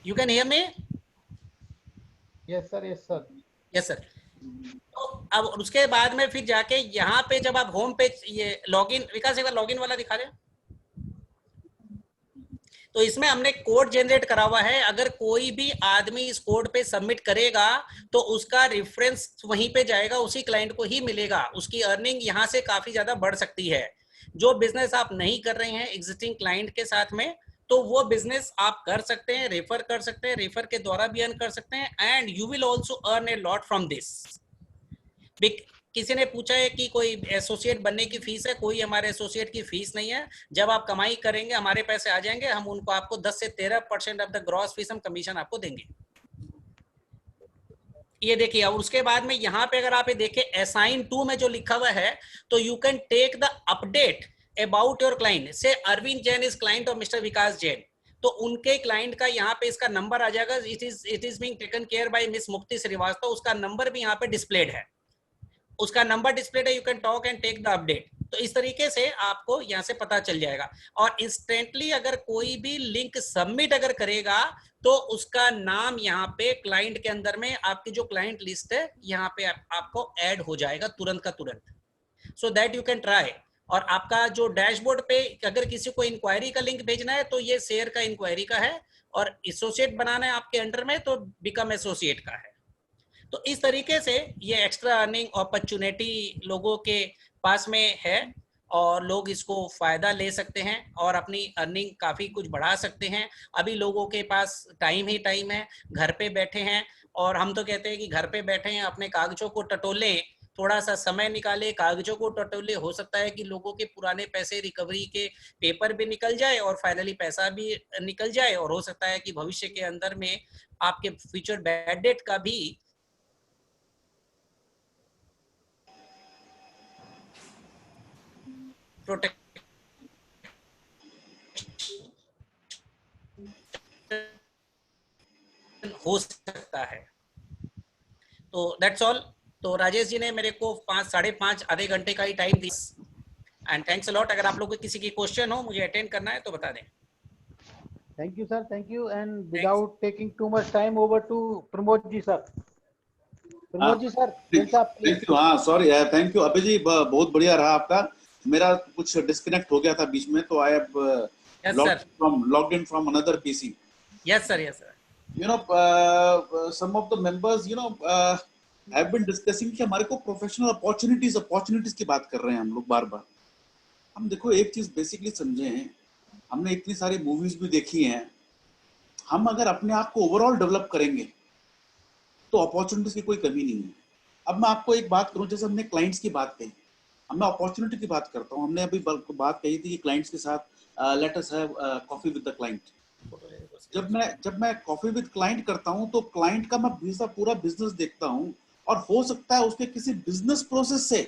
you can hear me? Yes sir, yes sir. Yes sir. तो अब उसके बाद में फिर जाके यहाँ पे जब आप होम पे ये लॉगिन, विकास एक बार लॉगिन वाला दिखा दे। तो इसमें हमने कोड जनरेट करा हुआ है, अगर कोई भी आदमी इस कोड पे सबमिट करेगा तो उसका रेफरेंस वहीं पे जाएगा, उसी क्लाइंट को ही मिलेगा, उसकी अर्निंग यहाँ से काफी ज्यादा बढ़ सकती है। जो बिजनेस आप नहीं कर रहे हैं एग्जिस्टिंग क्लाइंट के साथ में, तो वो बिजनेस आप कर सकते हैं, रेफर कर सकते हैं, रेफर के द्वारा भी अर्न कर सकते हैं, and you will also earn a lot from this. किसी ने पूछा है कि कोई एसोसिएट बनने की फीस है, कोई हमारे एसोसिएट की फीस नहीं है। जब आप कमाई करेंगे हमारे पैसे आ जाएंगे, हम उनको आपको 10 से 13% ऑफ द ग्रॉस फीस हम कमीशन आपको देंगे। ये देखिए, और उसके बाद में यहाँ पे अगर आप ये देखें असाइन टू में जो लिखा हुआ है, तो you can take the update about your client. Say Arvind Jain is client of mister Vikas Jain, तो उनके क्लाइंट का यहाँ पे इसका नंबर आ जाएगा। It is being taken care by miss Mukti Srivastava, उसका नंबर भी यहाँ पे डिस्प्लेड है, उसका नंबर डिस्प्लेड है। You can talk and take the update. तो इस तरीके से आपको यहाँ से पता चल जाएगा। और इंस्टेंटली अगर कोई भी लिंक सबमिट अगर करेगा तो उसका नाम यहाँ पे क्लाइंट के अंदर में, आपकी जो क्लाइंट लिस्ट है यहाँ पे आपको ऐड हो जाएगा तुरंत का तुरंत, so that you can try. और आपका जो डैशबोर्ड पे अगर किसी को इंक्वायरी का लिंक भेजना है तो ये शेयर का इंक्वायरी का है, और एसोसिएट बनाना है आपके अंडर में तो बिकम एसोसिएट का है। तो इस तरीके से ये एक्स्ट्रा अर्निंग अपॉर्चुनिटी लोगों के पास में है, और लोग इसको फायदा ले सकते हैं और अपनी अर्निंग काफी कुछ बढ़ा सकते हैं। अभी लोगों के पास टाइम ही टाइम है, घर पे बैठे हैं, और हम तो कहते हैं कि घर पे बैठे हैं, अपने कागजों को टटोलें, थोड़ा सा समय निकाले, कागजों को टटोले। हो सकता है कि लोगों के पुराने पैसे रिकवरी के पेपर भी निकल जाए और फाइनली पैसा भी निकल जाए, और हो सकता है कि भविष्य के अंदर में आपके फ्यूचर बैड डेट का भी प्रोटेक्ट हो सकता है। तो दैट्स ऑल। तो राजेश जी ने मेरे को 5-5.5 आधे घंटे का ही टाइम दिया, एंड थैंक्स अ लॉट। अगर आप लोगों को किसी की क्वेश्चन हो, मुझे अटेंड करना है तो बता दें। Thank you, sir. Thank you. And without taking too much time, over to Pramod ji, sir. Pramod ji, sir. Yes, sir, please. Thank you. हाँ सॉरी, थैंक यू अभय जी, बहुत बढ़िया रहा आपका। मेरा कुछ डिस्कनेक्ट हो गया था बीच में, तो I have logged in from another PC. Yes sir, yes sir. You know some of the members have been discussing कि हमारे को प्रोफेशनल अपॉर्चुनिटीज की बात कर रहे हैं हम लोग बार बार। हम देखो एक चीज बेसिकली समझे हैं, हमने इतनी सारी मूवीज भी देखी हैं, हम अगर अपने आप को ओवरऑल डेवलप करेंगे तो अपॉर्चुनिटीज की कोई कमी नहीं है। अब मैं आपको एक बात करूं, जैसे हमने क्लाइंट्स की बात कही, अब मैं अपॉर्चुनिटी की बात करता हूं। हमने अभी बात कही थी कि क्लाइंट्स के साथ let us have coffee with the client. जब मैं कॉफी विद क्लाइंट करता हूं तो क्लाइंट का मैं पूरा बिजनेस देखता हूं, और हो सकता है उसके किसी बिजनेस प्रोसेस से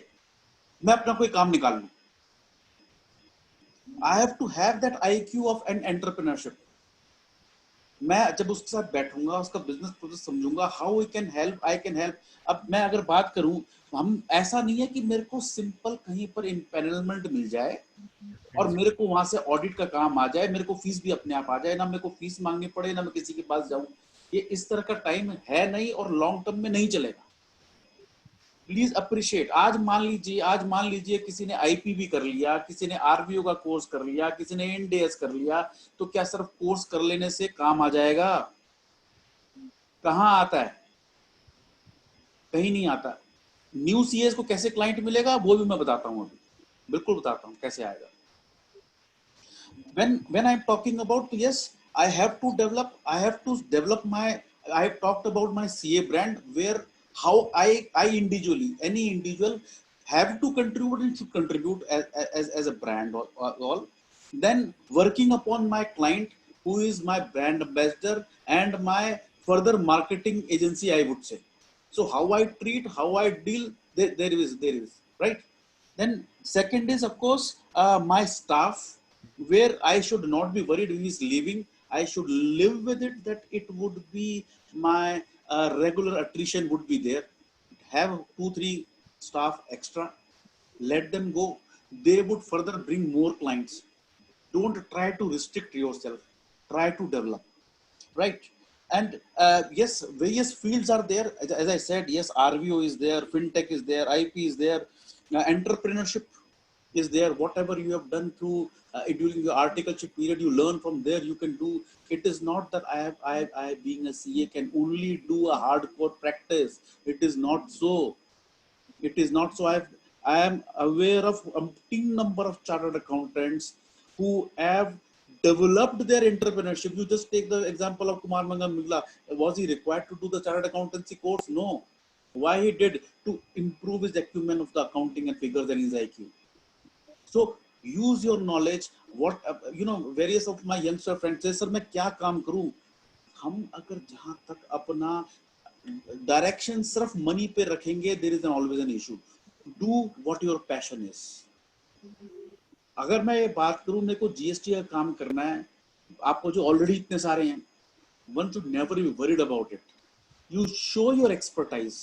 मैं अपना कोई काम निकाल लूं। I have to have that IQ of an entrepreneurship. मैं जब उसके साथ बैठूंगा, उसका बिजनेस प्रोसेस समझूंगा, हाउ आई कैन हेल्प। अब मैं अगर बात करूं, हम ऐसा नहीं है कि मेरे को सिंपल कहीं पर इम्पेनलमेंट मिल जाए और मेरे को वहां से ऑडिट का काम आ जाए, मेरे को फीस भी अपने आप आ जाए, ना मेरे को फीस मांगनी पड़े, ना मैं किसी के पास जाऊं। ये इस तरह का टाइम है नहीं, और लॉन्ग टर्म में नहीं चलेगा। Please appreciate. आज मान लीजिए किसी ने आईपीबी कर लिया, किसी ने आरवीओ का कोर्स कर लिया, किसी ने एनडीएस कर लिया, तो क्या सिर्फ कोर्स कर लेने से काम आ जाएगा? कहाँ आता है? कहीं नहीं आता। न्यू सीएस को कैसे क्लाइंट मिलेगा वो भी मैं बताता हूँ, अभी बिल्कुल बताता हूँ कैसे आएगा। when I'm talking about, yes, I have to develop my, I have talked about my CA brand, where how I individually, any individual have to contribute and should contribute as a brand all. Then working upon my client, who is my brand ambassador and my further marketing agency, I would say. So how I treat, how I deal, there is, right? Then second is, of course, my staff, where I should not be worried who is leaving. I should live with it, that it would be my regular attrition would be there. Have 2-3 staff extra, let them go. They would further bring more clients. Don't try to restrict yourself, try to develop, right? And yes, various fields are there. As I said, yes, RVO is there, fintech is there, IP is there, entrepreneurship is there. Whatever you have done through during your articleship period, you learn from there, you can do. It is not that I being a CA can only do a hardcore practice. It is not so. It is not so. I am aware of umpteen number of chartered accountants who have developed their entrepreneurship. You just take the example of Kumar Mangal Migla. Was he required to do the chartered accountancy course? No. Why he did? To improve his acumen of the accounting and figures and his IQ. So use your knowledge. What various of my youngster friends say, sir, मैं क्या काम करूं? हम अगर जहां तक अपना direction सिर्फ मनी पे रखेंगे, there is always an issue. Do what your passion is. अगर मैं ये बात करूं, मेरे को जीएसटी का काम करना है, आपको जो ऑलरेडी इतने सारे हैं, one should never be worried about it. You show your expertise,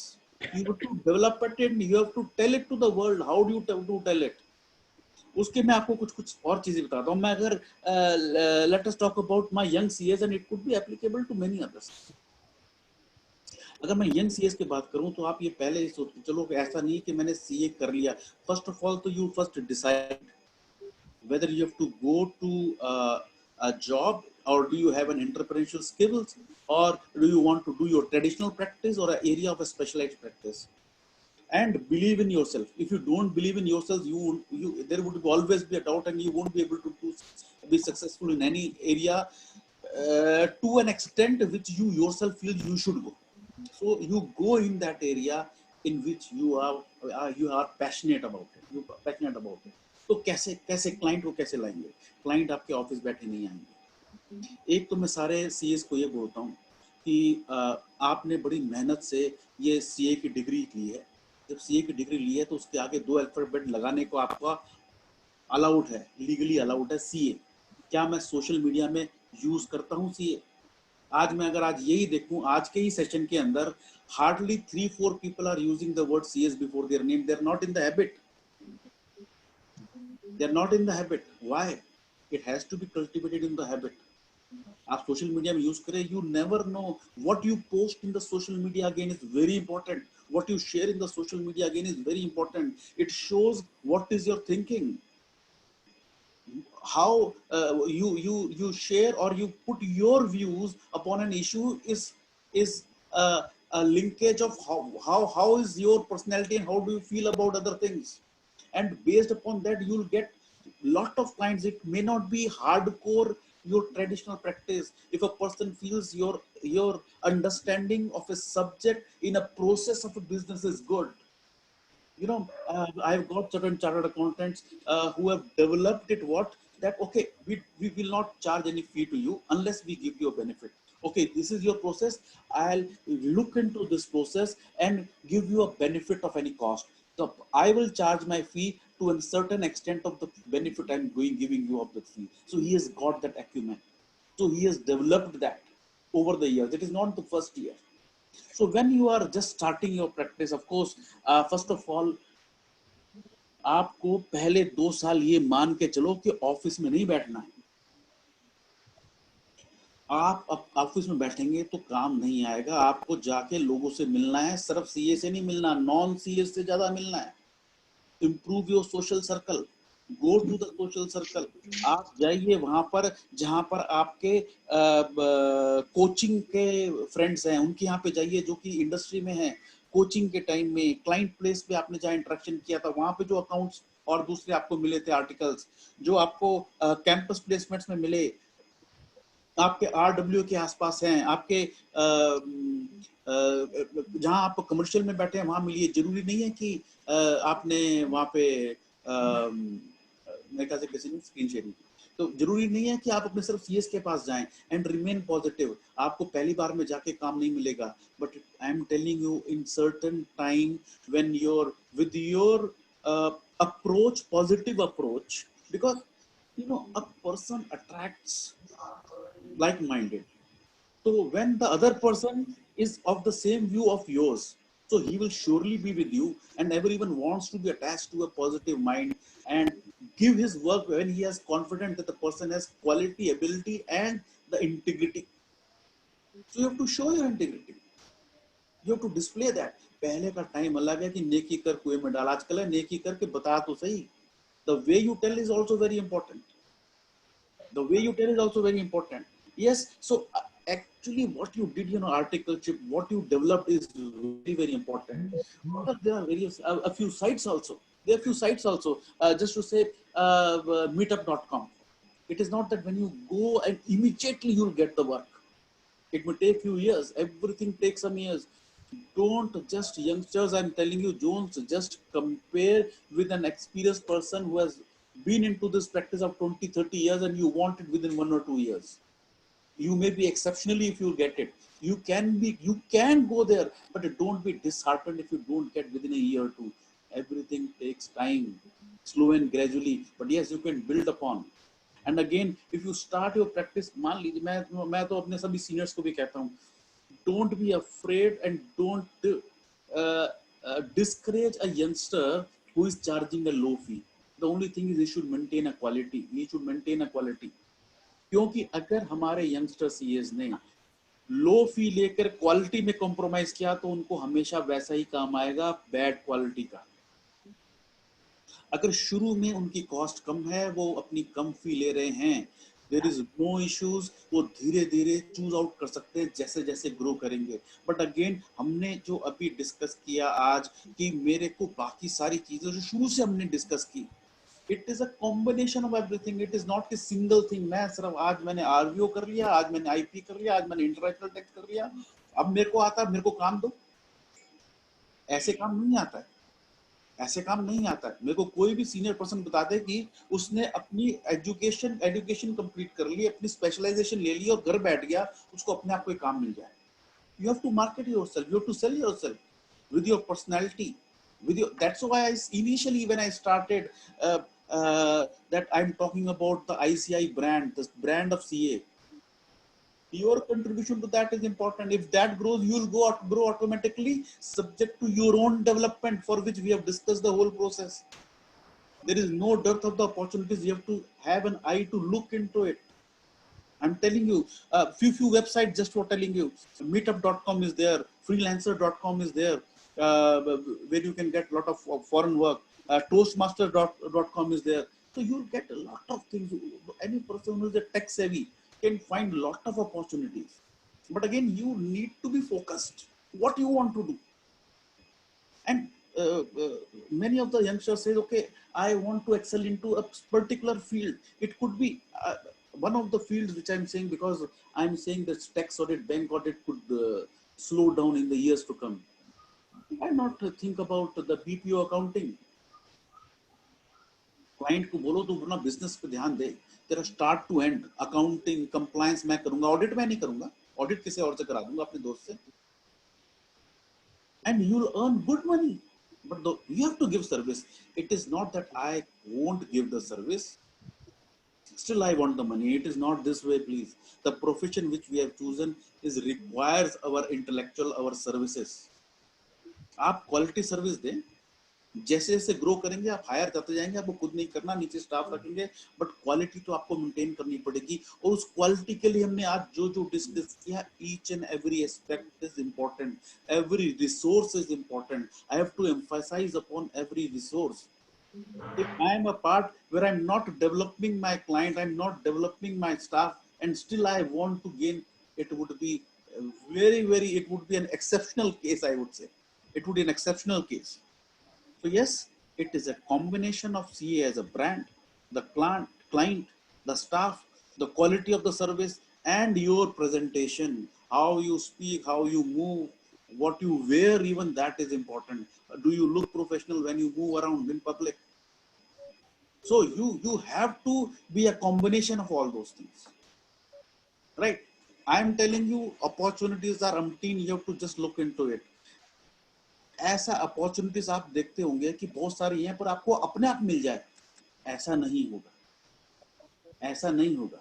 you have to develop it and you have to tell it to the world. How do you tell it? उसके मैं आपको कुछ और चीजें बताता हूं. मैं अगर let us talk about my young CS and it could be applicable to many others. अगर मैं यंग सीएस की बात करूं, तो आप ये पहले सोच चलो, ऐसा नहीं कि मैंने सीए कर लिया. फर्स्ट ऑफ ऑल, तो you first decide whether you have to go to a job, or do you have an entrepreneurial skills, or do you want to do your traditional practice or an area of a specialized practice. And believe in yourself. If you don't believe in yourself, there would always be a doubt, and you won't be able to be successful in any area to an extent which you yourself feel you should go. So you go in that area in which you are passionate about it. तो कैसे client को कैसे लाएंगे? Client आपके office बैठे नहीं आएंगे. एक तो मैं सारे सीएस को ये बोलता हूँ कि आपने बड़ी मेहनत से ये सीए की डिग्री ली है. जब सीए की डिग्री ली है, तो उसके आगे 2 अल्फाबेट लगाने को आपका अलाउड है, लीगली अलाउड है सीए. क्या मैं सोशल मीडिया में यूज करता हूँ सीए? आज यही देखूं, आज के ही सेशन के अंदर hardly 3-4 people are using the word CS before their name. They are not in the habit. They are not in the habit. Why? It has to be cultivated in the habit. आप social media में use करें. You never know what you post in the social media again is very important. What you share in the social media again is very important. It shows what is your thinking. How you share or you put your views upon an issue is a linkage of how is your personality and how do you feel about other things. And based upon that, you'll get lot of clients. It may not be hardcore your traditional practice. If a person feels your understanding of a subject in a process of a business is good, I've got certain chartered accountants who have developed it. Okay, we will not charge any fee to you unless we give you a benefit. Okay, this is your process. I'll look into this process and give you a benefit of any cost. So I will charge my fee to a certain extent of the benefit I'm giving you of the fee. So he has got that acumen. So he has developed that over the years. It is not the first year. So when you are just starting your practice, of course, first of all, आपको पहले 2 साल ये मान के चलो कि office में नहीं बैठना है. आप ऑफिस में बैठेंगे तो काम नहीं आएगा. आपको जाके लोगों से मिलना है. सिर्फ सीए से नहीं मिलना, नॉन सीए से ज्यादा मिलना है. Improve your social circle. Go to the social circle. आप जाइए वहां पर जहां पर आपके कोचिंग के फ्रेंड्स हैं, उनके यहाँ पे जाइए जो कि इंडस्ट्री में हैं. कोचिंग के टाइम में क्लाइंट प्लेस पे आपने जहाँ इंटरेक्शन किया था, वहां पे जो अकाउंट्स और दूसरे आपको मिले थे, आर्टिकल्स जो आपको कैंपस प्लेसमेंट्स में मिले, आपके RW के आसपास हैं, आपके जहां आप कमर्शियल में बैठे हैं वहां मिलिए. जरूरी नहीं है कि आपने वहां पे मेरे ख्याल से किसी ने स्क्रीन शेयरिंग, तो जरूरी नहीं है कि आप अपने सिर्फ सीएस के पास जाएं एंड रिमेन पॉजिटिव। आपको पहली बार में जाके काम नहीं मिलेगा, but I am telling you in certain time when your with your approach, positive approach, because you know a person attracts like-minded. So when the other person is of the same view of yours, so he will surely be with you, and everyone wants to be attached to a positive mind and give his work when he has confidence that the person has quality, ability, and the integrity. So you have to show your integrity. You have to display that. पहले का time अलग है कि नेकी कर कुएं में डाल, आजकल है नेकी करके बता तो सही. The way you tell is also very important. The way you tell is also very important. Yes, so actually what you did, you know, articleship, what you developed is very, very important. But there are various, a few sites also. There are few sites also, just to say meetup.com. It is not that when you go and immediately you'll get the work. It may take few years. Everything takes some years. Don't just, youngsters, I'm telling you, don't just compare with an experienced person who has been into this practice of 20, 30 years and you want it within 1 or 2 years. You may be exceptionally if you get it. You can go there, but don't be disheartened if you don't get within a year or two. Everything takes time, slow and gradually, but yes, you can build upon. And again, if you start your practice, मान लीजिए मैं तो अपने सभी seniors को भी कहता हूँ, don't be afraid and don't discourage a youngster who is charging a low fee. The only thing is he should maintain a quality. He should maintain a quality. क्योंकि अगर हमारे यंगस्टर सीएस ने लो फी लेकर quality में compromise किया तो उनको हमेशा वैसा ही काम आएगा, बैड क्वालिटी का. अगर शुरू में उनकी कॉस्ट कम है, वो अपनी कम फी ले रहे हैं, देयर इज नो इश्यूज, वो धीरे धीरे चूज आउट कर सकते हैं जैसे जैसे ग्रो करेंगे. बट अगेन हमने जो अभी डिस्कस किया आज कि मेरे को बाकी सारी चीजें जो शुरू से हमने डिस्कस की, it is a combination of everything. It is not a single thing. मैं सिर्फ आज मैंने आरवीओ कर लिया, आज मैंने आईपी कर लिया, आज मैंने इंटरनेशनल टैक्स कर लिया, अब मेरे को आता है, मेरे को काम दो. ऐसे काम नहीं आता है. ऐसे काम नहीं आता है. मेरे को कोई भी सीनियर पर्सन बता दे कि उसने अपनी एजुकेशन कंप्लीट कर ली, अपनी स्पेशलाइजेशन ले ली और घर बैठ गया, उसको अपने आप कोई काम मिल जाए. You have to market yourself, you have to sell yourself with your personality, with your. That's why initially when I started that I'm talking about the ICI brand, the brand of CA. Your contribution to that is important. If that grows, you'll grow automatically, subject to your own development, for which we have discussed the whole process. There is no dearth of the opportunities. You have to have an eye to look into it. I'm telling you, few websites just for telling you. Meetup.com is there, freelancer.com is there, where you can get a lot of foreign work. Toastmaster.com is there. So you'll get a lot of things. Any person who is a tech savvy can find a lot of opportunities. But again, you need to be focused. What you want to do. And many of the youngsters say, okay, I want to excel into a particular field. It could be one of the fields which I'm saying, because I'm saying that tax audit, bank audit could slow down in the years to come. Why not think about the BPO accounting? Client को बोलो तो अपना business पे ध्यान दे. तेरा start to end accounting compliance मैं करूंगा, ऑडिट मैं नहीं करूंगा, ऑडिट किसी और से करा दूंगा अपने दोस्त से. And you'll earn good money, but you have to give service. It is not that I won't give the service, still I want the money. It is not this way, please. The profession which we have chosen requires our intellectual, our services. आप quality service दें, जैसे जैसे grow करेंगे आप higher करते जाएंगे, आपको खुद नहीं करना, नीचे स्टाफ रखेंगे, बट क्वालिटी तो आपको मेंटेन करनी पड़ेगी. और उस क्वालिटी के लिए हमने आज जो जो डिस्कस किया, each and every aspect is important, every resource is important. I have to emphasise upon every resource. If I am a part where I'm not developing my client, I'm not developing my staff, and still I want to gain, it would be it would be an exceptional case, I would say. It would be an exceptional case. So yes, it is a combination of CA as a brand, the client, the staff, the quality of the service, and your presentation, how you speak, how you move, what you wear, even that is important. Do you look professional when you move around in public? So you have to be a combination of all those things, right? I am telling you, opportunities are umpteen. You have to just look into it. ऐसा opportunities आप देखते होंगे कि बहुत सारी हैं, पर आपको अपने आप मिल जाए, ऐसा नहीं होगा, ऐसा नहीं होगा।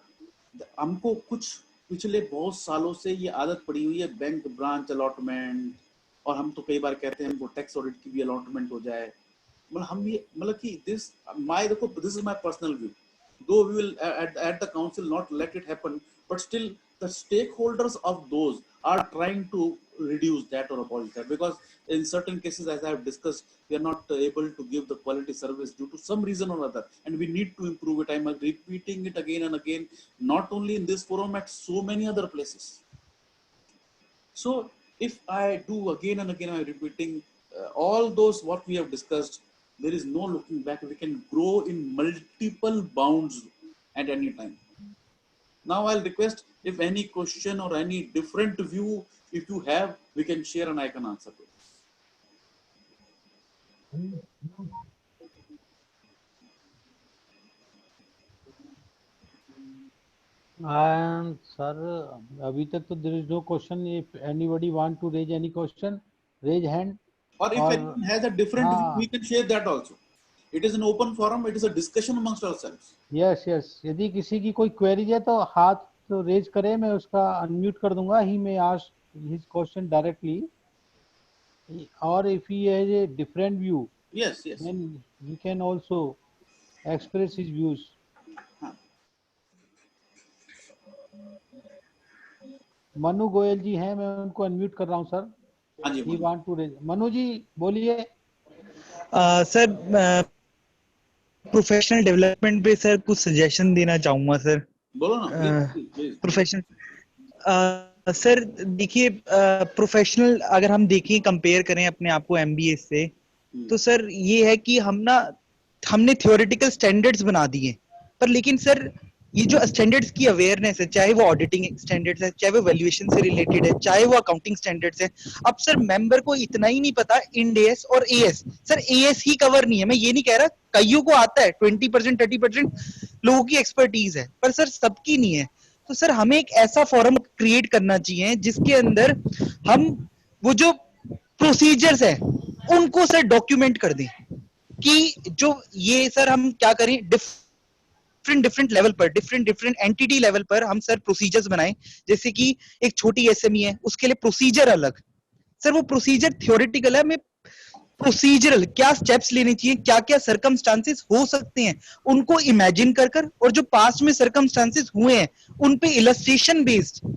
हमको कुछ पिछले बहुत सालों से ये आदत पड़ी हुई है, बैंक ब्रांच अलॉटमेंट, और हम तो कई बार कहते हैं हमको टैक्स ऑडिट की भी अलॉटमेंट हो जाए। मतलब हम ये मतलब कि this is my personal view, though we will at the council not let it happen, but still the stakeholders of those are trying to reduce that or abolish that, because in certain cases, as I have discussed, we are not able to give the quality service due to some reason or other, and we need to improve it. I'm repeating it again and again, not only in this forum, at so many other places. So if I do again and again, I'm repeating all those what we have discussed, there is no looking back. We can grow in multiple bounds at any time. Now I'll request, if any question or any different view, if you have, we can share and I can answer to it. And sir, अभी तक तो there is no question. If anybody want to raise any question, raise hand. Or if anyone has a different view, we can share that also. It is an open forum. It is a discussion amongst ourselves. Yes, yes. यदि किसी की कोई query है तो हाथ तो raise करे, मैं उसका unmute कर दूंगा. He may ask his question directly. Or if he has a different view, yes, then he can also express his views. Manu Goyal जी हैं, मैं उनको अनम्यूट कर रहा हूं sir. He want to raise. Manu ji बोलिए. सर प्रोफेशनल डेवलपमेंट पे सर कुछ suggestion देना चाहूंगा सर. बोलो ना. प्रोफेशनल सर देखिए, प्रोफेशनल अगर हम देखें, कंपेयर करें अपने आप को एमबीए से, तो सर ये है कि हमने थ्योरेटिकल स्टैंडर्ड्स बना दिए, पर लेकिन सर ये जो स्टैंडर्ड्स की अवेयरनेस है, चाहे वो ऑडिटिंग स्टैंडर्ड्स है, चाहे वो वैल्यूएशन से रिलेटेड है, चाहे वो अकाउंटिंग स्टैंडर्ड्स है, अब सर मेंबर को इतना ही नहीं पता इंड एएस और एएस. सर एएस ही कवर नहीं है. मैं ये नहीं कह रहा, कईयों को आता है, 20% 30% लोगों की एक्सपर्टीज है, पर सर सबकी नहीं है. तो सर हमें एक ऐसा फोरम क्रिएट करना चाहिए जिसके अंदर हम वो जो प्रोसीजर्स है उनको सर डॉक्यूमेंट कर दें, कि जो ये सर हम क्या करें, डिफरेंट लेवल पर, डिफरेंट एंटिटी लेवल पर हम सर प्रोसीजर्स बनाएं. जैसे कि एक छोटी एसएमई है, उसके लिए प्रोसीजर अलग. सर वो प्रोसीजर थ्योरेटिकल है, मैं प्रोसीजरल क्या स्टेप्स लेने चाहिए, क्या क्या सर्कमस्टांसेस हो सकते हैं, उनको इमेजिन कर और जो पास्ट में सर्कमस्टांसेस हुए हैं उन पे इलस्ट्रेशन बेस्ड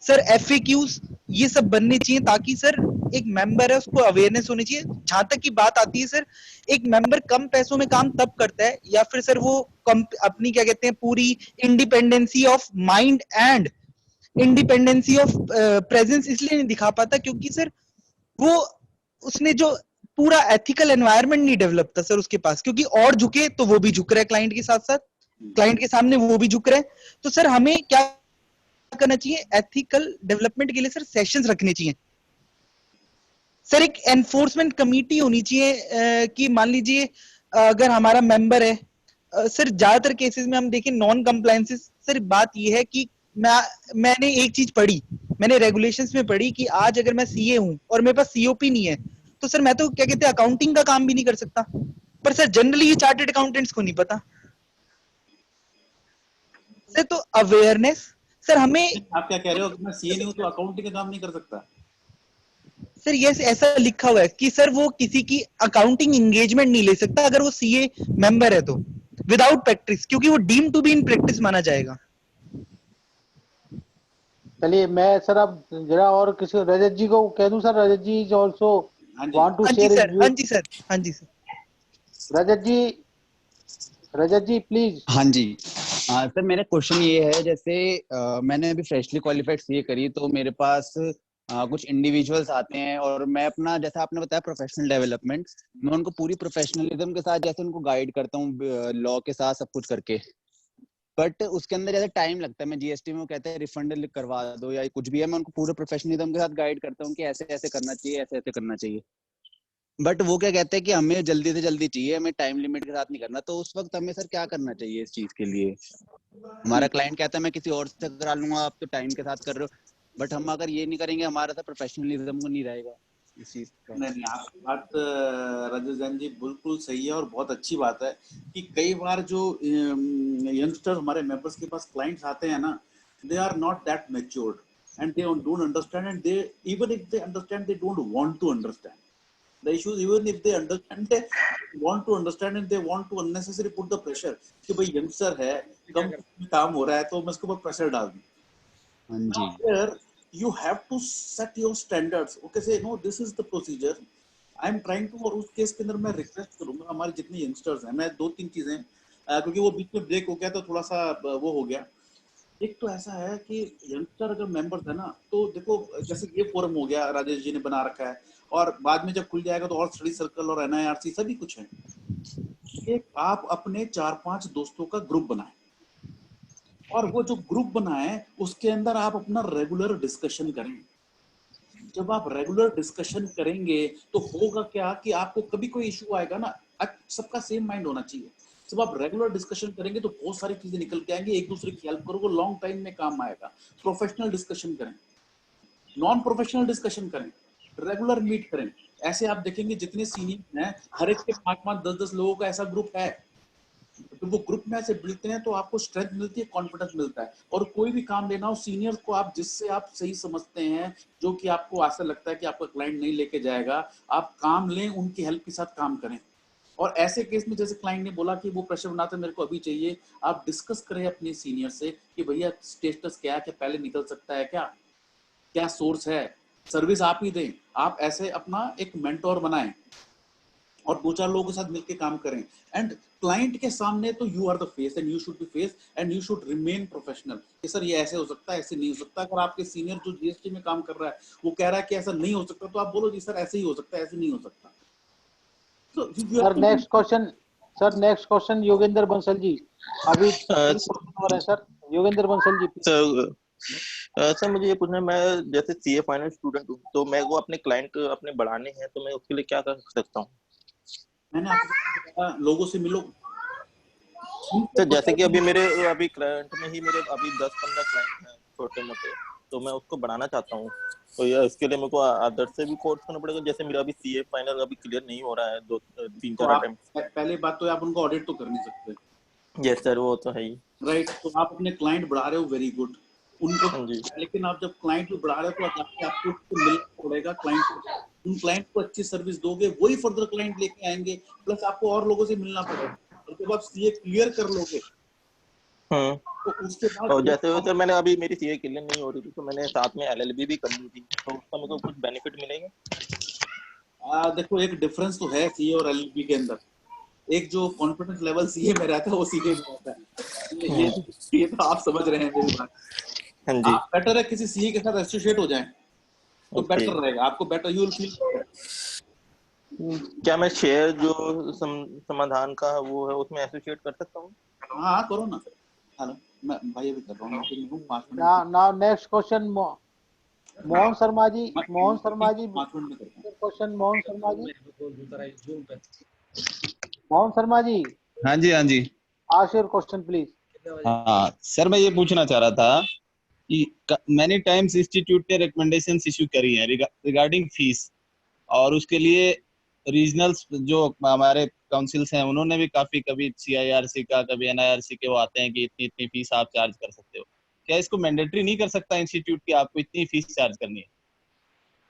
सर एफएक्यूज ये सब बनने चाहिए, ताकि सर एक मेंबर है उसको अवेयरनेस होनी चाहिए. जहां तक की बात आती है सर, एक मेंबर कम पैसों में काम तब करता है, या फिर सर वो अपनी क्या कहते हैं पूरी independency of mind and independency of presence इसलिए नहीं दिखा पाता क्योंकि सर वो उसने जो पूरा एथिकल एनवायरनमेंट नहीं डेवलप था सर उसके पास, क्योंकि और झुके तो वो भी झुक रहा है क्लाइंट के साथ साथ, क्लाइंट के सामने वो भी झुक रहा है. तो सर हमें क्या करना चाहिए, एथिकल डेवलपमेंट के लिए सर सेशंस रखने चाहिए. सर एक एनफोर्समेंट कमेटी होनी चाहिए कि मान लीजिए अगर हमारा मेंबर है, सर ज्यादातर केसेस में हम देखें नॉन कंप्लायंसेस. सर बात ये है कि मैंने एक चीज पढ़ी, मैंने रेगुलेशंस में पढ़ी कि आज अगर मैं सीए हूं और मेरे पास सीओपी नहीं है, तो सर मैं तो क्या कहते हैं अकाउंटिंग का काम भी नहीं कर सकता. पर सर जनरली ये चार्टर्ड अकाउंटेंट्स को नहीं पता. सर तो अवेयरनेस सर हमें, आप क्या कह रहे हो कि मैं सीए नहीं हूं तो अकाउंटिंग का काम नहीं कर सकता? सर ये ऐसा लिखा हुआ है कि सर वो किसी की अकाउंटिंग एंगेजमेंट नहीं ले सकता अगर वो सीए मेंबर है तो, विदाउट प्रैक्टिस, क्योंकि वो deem to be in practice माना जाएगा. चलिए मैं सर अब जरा और किसी रजत जी को कह दूं. Sir Rajat ji is also want to share his view. हाँ जी सर, हाँ जी सर. Rajat ji please. हाँ जी. सर मेरा क्वेश्चन ये है, जैसे मैंने अभी फ्रेशली क्वालिफाइड सीए करी, तो मेरे पास कुछ इंडिविजुअल्स आते हैं और मैं अपना, जैसा आपने बताया प्रोफेशनल डेवलपमेंट, मैं उनको पूरी प्रोफेशनलिज्म के साथ जैसे उनको गाइड करता हूँ लॉ के साथ सब कुछ करके, बट उसके अंदर जैसे टाइम लगता है. मैं जीएसटी में वो कहते हैं रिफंड करवा दो या कुछ भी है, मैं उनको पूरे प्रोफेशनलिज्म के साथ गाइड करता हूँ कि ऐसे ऐसे करना चाहिए, ऐसे ऐसे करना चाहिए. बट वो क्या कहते हैं कि हमें जल्दी से जल्दी चाहिए, हमें टाइम लिमिट के साथ नहीं करना, तो उस वक्त हमें सर क्या करना चाहिए इस चीज के लिए? हमारा क्लाइंट कहता है मैं किसी और से करा लूंगा, आप तो टाइम के साथ कर रहे हो, बट हम अगर ये नहीं करेंगे हमारा तो प्रोफेशनलिज्म नहीं रहेगा इस चीज का। नहीं, आपकी बात राजेश जैन जी बिल्कुल सही है और बहुत अच्छी बात है कि कई बार जो यंगस्टर हमारे मेंबर्स के पास क्लाइंट्स आते हैं ना, they are not that matured and they don't understand, and they even if they understand they don't want to understand the issues. Even if they understand, they want to understand and they want to unnecessarily put the pressure कि भाई youngster है, कम काम हो रहा है तो मैं इसके ऊपर प्रेशर डाल दूं। हाँ जी। Here you have to set your standards. Okay, say no, this is the procedure. I am trying to, और उस केस के अंदर मैं रिक्वेस्ट करूंगा हमारे जितने यंगस्टर्स हैं, मैं 2-3 चीजें क्योंकि वो बीच में ब्रेक हो गया तो थोड़ा सा वो हो गया। एक तो ऐसा है कि यंगस्टर अगर मेंबर्स है ना, तो देखो जैसे ये फोरम हो गया राजेश जी ने बना रखा है, और बाद में जब खुल जाएगा तो और स्टडी सर्कल और NIRC सभी कुछ है। एक आप अपने 4-5 दोस्तों का ग्रुप बनाएं, और वो जो ग्रुप बनाएं उसके अंदर आप अपना रेगुलर डिस्कशन करें। जब आप रेगुलर डिस्कशन करेंगे तो होगा क्या कि आपको कभी कोई इशू आएगा ना, सबका सेम माइंड होना चाहिए। जब आप रेगुलर डिस्कशन करेंगे तो बहुत सारी चीजें निकल के आएंगी, एक दूसरे की हेल्प करोगे, लॉन्ग टाइम में काम आएगा। प्रोफेशनल डिस्कशन करें, नॉन प्रोफेशनल डिस्कशन करें, रेगुलर मीट करें। ऐसे आप देखेंगे जितने सीनियर हैं हर एक के 5-5, 10-10 लोगों का ऐसा ग्रुप है, तो वो ग्रुप में ऐसे मिलते हैं तो आपको स्ट्रेंथ मिलती है, कॉन्फिडेंस मिलता है। और कोई भी काम लेना हो सीनियर्स को आप जिससे आप सही समझते हैं, जो कि आपको ऐसा लगता है कि आपका क्लाइंट नहीं लेके जाएगा, आप काम लें, उनकी हेल्प के साथ काम करें। और ऐसे केस में जैसे क्लाइंट ने बोला कि वो प्रेशर बनाते मेरे को अभी चाहिए, आप डिस्कस करें अपने सीनियर से कि भैया स्टेटस क्या है, क्या पहले निकल सकता है, क्या सोर्स है, सर्विस आप ही दें। आप ऐसे अपना एक मेंटोर बनाएं और 2-4 लोगों के साथ मिलकर काम करें। एंड क्लाइंट के सामने तो you are the face and you should be face and you should remain professional कि सर ये ऐसे हो सकता है, ऐसे नहीं हो सकता। अगर आपके सीनियर जो GST में काम कर रहा है वो कह रहा है कि ऐसा नहीं हो सकता, तो आप बोलो जी सर ऐसे ही हो सकता है, ऐसे नहीं हो सकता। Sir next question Yogendra Bansal ji. अभी सर योगेंद्र बंसल जी। सर मुझे ये पूछना है, मैं जैसे CA फाइनल स्टूडेंट हूँ, तो मैं वो अपने क्लाइंट अपने बढ़ाने हैं, तो मैं उसके लिए क्या कर सकता हूँ? मैंने आपको कहा लोगों से मिलो। तो जैसे कि अभी क्लाइंट में ही मेरे अभी 10-15 क्लाइंट हैं छोटे मोटे, तो मैं उसको बढ़ाना चाहता हूँ, तो ये इसके लिए मेरे को अदर से भी कोर्स करना पड़ेगा? जैसे मेरा अभी CA फाइनल अभी क्लियर नहीं हो रहा है 2-3-4 अटेम्प्ट। पहले बात तो आप उनको ऑडिट तो कर नहीं सकते। यस सर, वो तो है ही। राइट, तो आप अपने क्लाइंट बढ़ा रहे हो, वेरी गुड उनको, लेकिन आप जब क्लाइंट को बढ़ा रहे हो तो आपको मिलना पड़ेगा क्लाइंट को। उन क्लाइंट को अच्छी सर्विस दोगे, वही फर्दर क्लाइंट लेके आएंगे, प्लस आपको और लोगों से मिलना पड़ेगा। और जब आप CA क्लियर कर लोगे तो उसके बाद, और जैसे सर मैंने अभी मेरी CA क्लियर नहीं हो रही थी, तो मैंने साथ में LLB भी कर ली थी, तो उसका मेरे को कुछ बेनिफिट मिलेगा? देखो एक डिफरेंस तो है CA और LLB के अंदर। एक जो कॉन्फिडेंस लेवल CA में रहता है वो CA में रहता है। ये तो आप समझ रहे हैं मेरी बात। हाँ जी। आप बेटर है किसी CA के साथ एसोसिएट हो जाएं तो बेटर रहेगा, आपको बेटर यू विल फील। क्या मैं शेयर जो समाधान का वो है उसमें एसोसिएट कर सकता हूँ? हाँ करो ना। हेलो, मैं भाई अभी कर रहा हूँ। Now next question Mohan Sharma ji. Question Mohan Sharma ji. हाँ जी। Ask your question please. हाँ सर, मैं ये पूछना चाह रहा था कि मैनी टाइम्स इंस्टीट्यूट ने रिकमेंडेशंस इशू करी हैं रिगार्डिंग फीस, और उसके लिए रीजनल्स जो हमारे काउंसिल्स हैं उन्होंने भी काफी, कभी CIRC का कभी NIRC के वो आते हैं कि इतनी फीस आप चार्ज कर सकते हो। क्या इसको मैंडेटरी नहीं कर सकता इंस्टीट्यूट की आपको इतनी फीस चार्ज करनी है?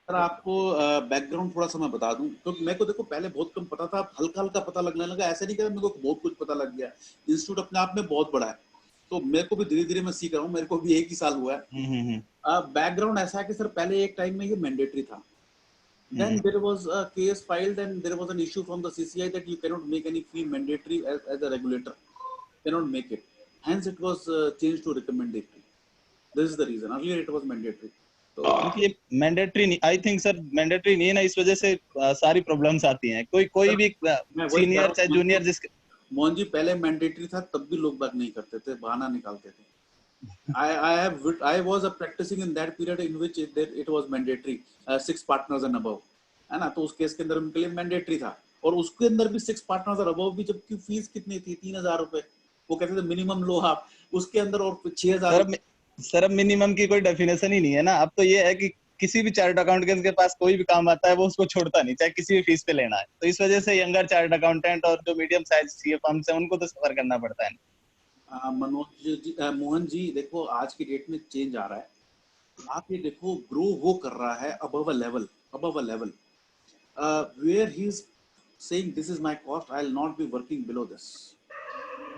सर आपको बैकग्राउंड थोड़ा सा मैं बता दूं तो मेरे को देखो पहले बहुत कम पता था, हल्का पता लगने लगा। ऐसा नहीं कि मेरे को बहुत कुछ पता लग गया। इंस्टीट्यूट अपने आप में बहुत बड़ा है, तो मेरे को भी धीरे धीरे मैं सीख रहा हूँ। मेरे को भी 1 ही साल हुआ है। बैकग्राउंड ऐसा है कि सर पहले एक टाइम में ये मैंडेटरी था, then there was a case filed and there was an issue from the CCI that you cannot make any fee mandatory as a regulator, cannot make it, hence it was changed to recommendatory. This is the reason. Earlier it was mandatory. तो ये mandatory नहीं, I think sir mandatory नहीं है ना, इस वजह से सारी प्रॉब्लम्स आती हैं। कोई भी सीनियर चाहे जूनियर जिसके। मोहन जी पहले मैंडेटरी था तब भी लोग बात नहीं करते थे, बहाना निकालते थे। I was practicing in that period in which it was mandatory, 6 partners and above. है ना, तो उस केस के अंदर उनके लिए मैंडेटरी था, और उसके अंदर भी 6 पार्टनर्स और अबव भी, जबकि फीस कितनी थी 3000 रुपए, वो कहते थे मिनिमम लो आप, उसके अंदर और 6000। सर अब मिनिमम की कोई डेफिनेशन ही नहीं है ना, अब तो ये है कि किसी भी चार्ट अकाउंटेंट के पास कोई भी काम आता है वो उसको छोड़ता नहीं, चाहे किसी भी फीस पे लेना है। तो इस वजह से यंगर चार्ट अकाउंटेंट और जो मीडियम साइज सीए फर्म्स है उनको तो सफर करना पड़ता है। मनोज जी, मोहन जी, देखो आज की डेट में चेंज आ रहा है, आप ये देखो ग्रो वो कर रहा है above a level where he is saying this is my cost, I will not be working below this,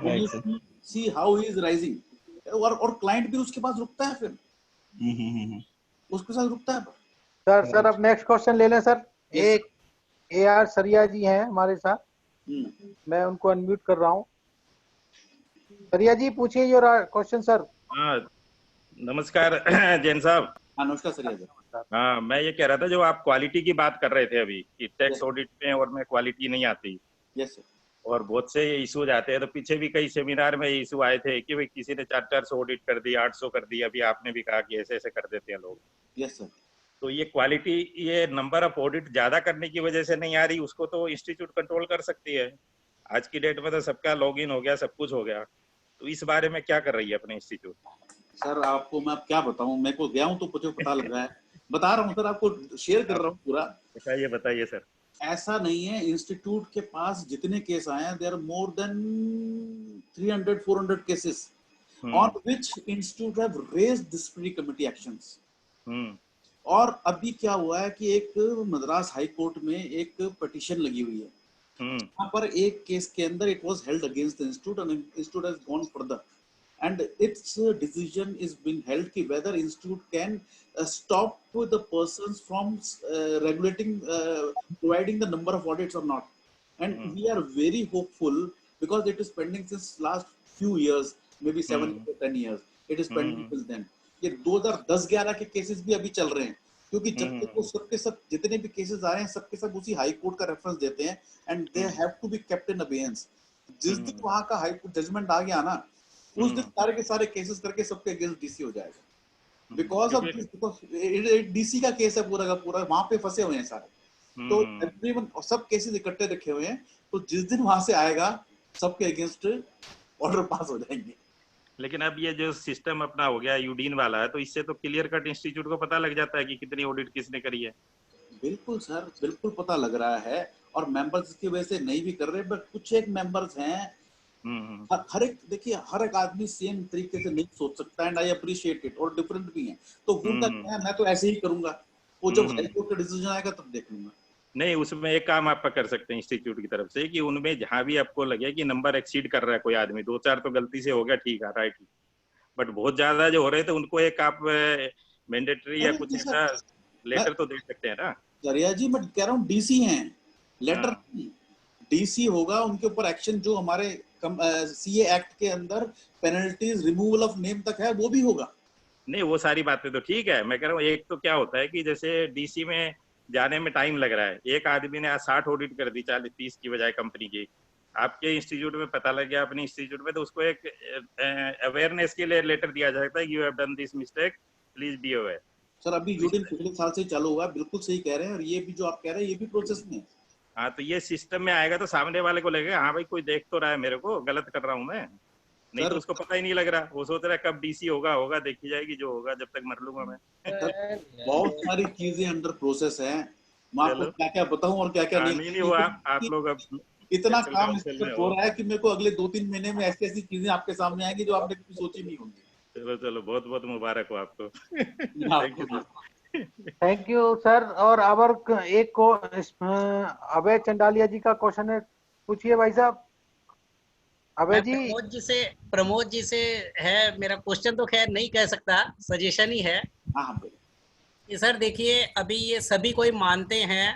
Right, you sir. see how he is rising, और क्लाइंट भी उसके पास रुकता है, फिर उसके साथ रुकता है। सर अब नेक्स्ट क्वेश्चन ले लें सर। एक AR सरिया जी हैं हमारे साथ, मैं उनको अनम्यूट कर रहा हूँ। सरिया जी पूछिए योर क्वेश्चन सर। हाँ नमस्कार जैन साहब। हाँ नमस्कार सरिया जी। हाँ मैं ये कह रहा था, जो आप क्वालिटी की बात कर रहे थे अभी कि टैक्स ऑडिट में और में क्वालिटी नहीं आती, यस सर, और बहुत से इश्यूज आते हैं, तो पीछे भी कई सेमिनार में इशू आए थे कि भाई किसी ने 400 ऑडिट कर दी, 800 कर दी, अभी आपने भी कहा कि ऐसे ऐसे कर देते हैं लोग। Yes sir. तो ये क्वालिटी, ये नंबर ऑफ ऑडिट ज्यादा करने की वजह से नहीं आ रही, उसको तो इंस्टीट्यूट कंट्रोल कर सकती है। आज की डेट में तो सबका लॉगिन हो गया, सब कुछ हो गया, तो इस बारे में क्या कर रही है अपने इंस्टीट्यूट? सर आपको मैं क्या बताऊं, मैं को गया हूं तो मुझे पता लग रहा है, बता रहा हूं सर, आपको शेयर कर रहा हूं पूरा। बताइए सर। ऐसा नहीं है, इंस्टीट्यूट के पास जितने केस आए हैं, there are more than 300-400 cases on which institute have raised disciplinary committee actions. और अभी क्या हुआ है कि एक मद्रास हाई कोर्ट में एक पिटीशन लगी हुई है, वहां पर एक केस के अंदर it was held against the institute and institute has gone further and its decision is being held ki whether institute can stop the persons from regulating providing the number of audits or not, and we are very hopeful because it is pending since last few years, maybe 7 to 10 years it is pending till then। ये 2010-11 के cases भी अभी चल रहे हैं, क्योंकि जब तक वो सबके सब जितने भी केसेस आ रहे हैं सबके सब उसी हाई कोर्ट का रेफरेंस देते हैं, and they have to be kept in abeyance. जिस दिन वहां का हाई कोर्ट जजमेंट आ गया ना, उस दिन सारे के सारे केसेस करके सबके अगेंस्ट डीसी हो जाएगा, बिकॉज ऑफ डीसी का केस है पूरा का पूरा, वहां पे फंसे हुए हैं सारे, तो एवरीवन सब केसेस इकट्ठे रखे हुए हैं, तो जिस दिन वहां से आएगा सबके अगेंस्ट ऑर्डर पास हो जाएंगे। लेकिन अब ये जो सिस्टम अपना हो गया यूडीन वाला है, तो इससे तो क्लियर कट इंस्टीट्यूट को पता लग जाता है कि कितनी ऑडिट किसने करी है। बिल्कुल सर, बिल्कुल पता लग रहा है, और मेंबर्स की वजह से नहीं भी कर रहे, बट कुछ एक मेंबर्स हैं, हर एक देखिए हर एक आदमी सेम तरीके से नहीं सोच सकता, एंड आई अप्रिशिएट इट, और डिफरेंट भी हैं, तो उनका क्या है, मैं तो ऐसे ही करूंगा, वो जब हाई कोर्ट का डिसीजन आएगा तब देख लूंगा। नहीं, उसमें एक काम आप कर सकते हैं इंस्टीट्यूट की तरफ से कि उनमें जहां भी आपको लगे कि नंबर एक्सीड कर रहा है कोई आदमी, 2-4 तो गलती से हो गया, ठीक है, राइट, बट बहुत ज्यादा जो हो रहे थे उनको एक आप मैंडेटरी या कुछ ऐसा लेटर तो दे सकते हैं ना। जरिया जी मैं कह रहा हूँ डीसी हैं, लेटर डीसी होगा, उनके ऊपर एक्शन जो हमारे सीए एक्ट के अंदर पेनल्टीज, रिमूवल ऑफ नेम तक है, वो भी होगा। नहीं वो सारी बातें तो ठीक है, मैं कह रहा हूँ एक तो क्या होता है कि जैसे डीसी में जाने में टाइम लग रहा है, एक आदमी ने आज 60 ऑडिट कर दी 40-30 की बजाय कंपनी की, आपके इंस्टीट्यूट में पता लग गया अपने इंस्टीट्यूट में, तो उसको एक अवेयरनेस के लिए लेटर दिया जा सकता है, you have done this mistake, please be aware. Sir अभी यूडीन पिछले साल से चालू हुआ है, बिल्कुल सही कह रहे हैं, और ये भी जो आप कह रहे हैं ये भी प्रोसेस में है। हाँ तो ये सिस्टम में आएगा तो सामने वाले को लगेगा हाँ भाई कोई देख तो रहा है मेरे को, गलत कर रहा हूँ मैं, नहीं तो उसको पता ही नहीं लग रहा, वो सोच रहा है कब डीसी होगा देखी जाएगी, जो होगा जब तक मर लूंगा मैं। बहुत सारी चीजें अंडर प्रोसेस है, मैं आपको क्या क्या बताऊं और क्या क्या नहीं वो आप लोग अब इतना काम हो रहा है कि मेरे को अगले 2-3 महीने में ऐसी ऐसी चीजें आपके सामने आएंगी जो आपने कभी सोची नहीं होंगी। चलो बहुत बहुत मुबारक हो आपको। Thank you sir. और अब एक को अभय चंडालिया जी का क्वेश्चन है, पूछिए भाई साहब। अभय जी। प्रमोद जी से है मेरा क्वेश्चन, तो खैर नहीं कह सकता, सजेशन ही है। कि सर देखिए अभी ये सभी कोई मानते हैं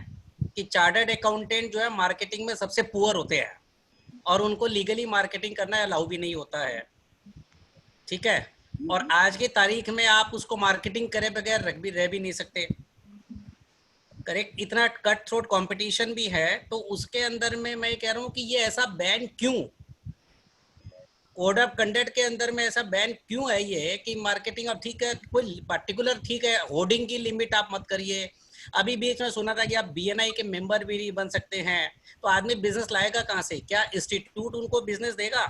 कि चार्टर्ड अकाउंटेंट जो है मार्केटिंग में सबसे पुअर होते हैं, और उनको लीगली मार्केटिंग करना अलाउ भी नहीं होता है, ठीक है, और आज की तारीख में आप उसको मार्केटिंग करे बगैर रह भी नहीं सकते, करेक्ट। इतना कट थ्रोट कंपटीशन भी है, तो उसके अंदर में मैं कह रहा हूँ कि ये ऐसा बैन क्यों, कोड ऑफ कंडक्ट के अंदर में ऐसा बैन क्यों है ये कि मार्केटिंग, अब ठीक है कोई पर्टिकुलर ठीक है, होर्डिंग की लिमिट आप मत करिए, अभी बीच में सुना था कि आप BNI के मेंबर भी बन सकते हैं, तो आदमी बिजनेस लाएगा कहाँ से? क्या इंस्टीट्यूट उनको बिजनेस देगा?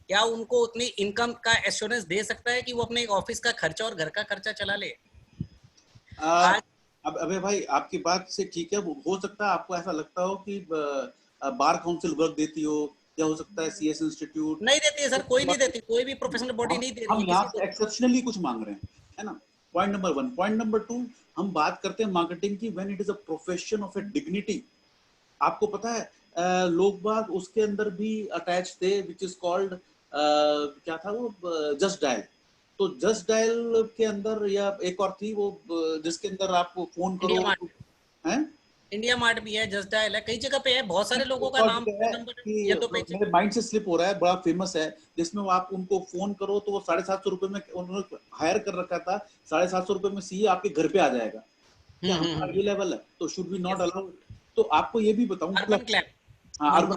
क्या उनको उतनी इनकम का एश्योरेंस दे सकता है कि वो अपने ऑफिस का खर्चा और घर का खर्चा चला ले? अब अबे भाई आपकी बात से ठीक है, हो सकता है आपको ऐसा लगता हो कि बार काउंसिल वर्क देती हो, या हो सकता है CS इंस्टीट्यूट नहीं देती है सर, कोई नहीं देती, कोई भी प्रोफेशनल बॉडी नहीं दे रही हम है यहाँ किसी से एक्सेप्शनली कुछ मांग रहे हैं, है ना? Point number 1। पॉइंट नंबर 2, हम बात करते हैं मार्केटिंग की when it is a profession of A dignity. आपको पता है लोग बाग उसके अंदर भी अटैच थे, विच इज कॉल्ड क्या था वो, जस्ट डायल। तो जस्ट डायल के अंदर, या एक और थी वो जिसके अंदर आपको फोन करो, हैं? इंडिया मार्ट भी है, जस्ट डायल है, कई जगह पे है, बहुत सारे लोगों का नाम ये तो मेरे माइंड से स्लिप हो रहा है, बड़ा फेमस है, जिसमें वो आप उनको फोन करो तो वो 750 रुपए में उन्होंने हायर कर रखा था, 750 रुपए में सीए आपके घर पे आ जाएगा। क्या हमारा ये लेवल है? तो शुड बी नॉट अलाउड। तो आपको ये भी बताऊं, अर्बन क्लैप, हाँ अर्बन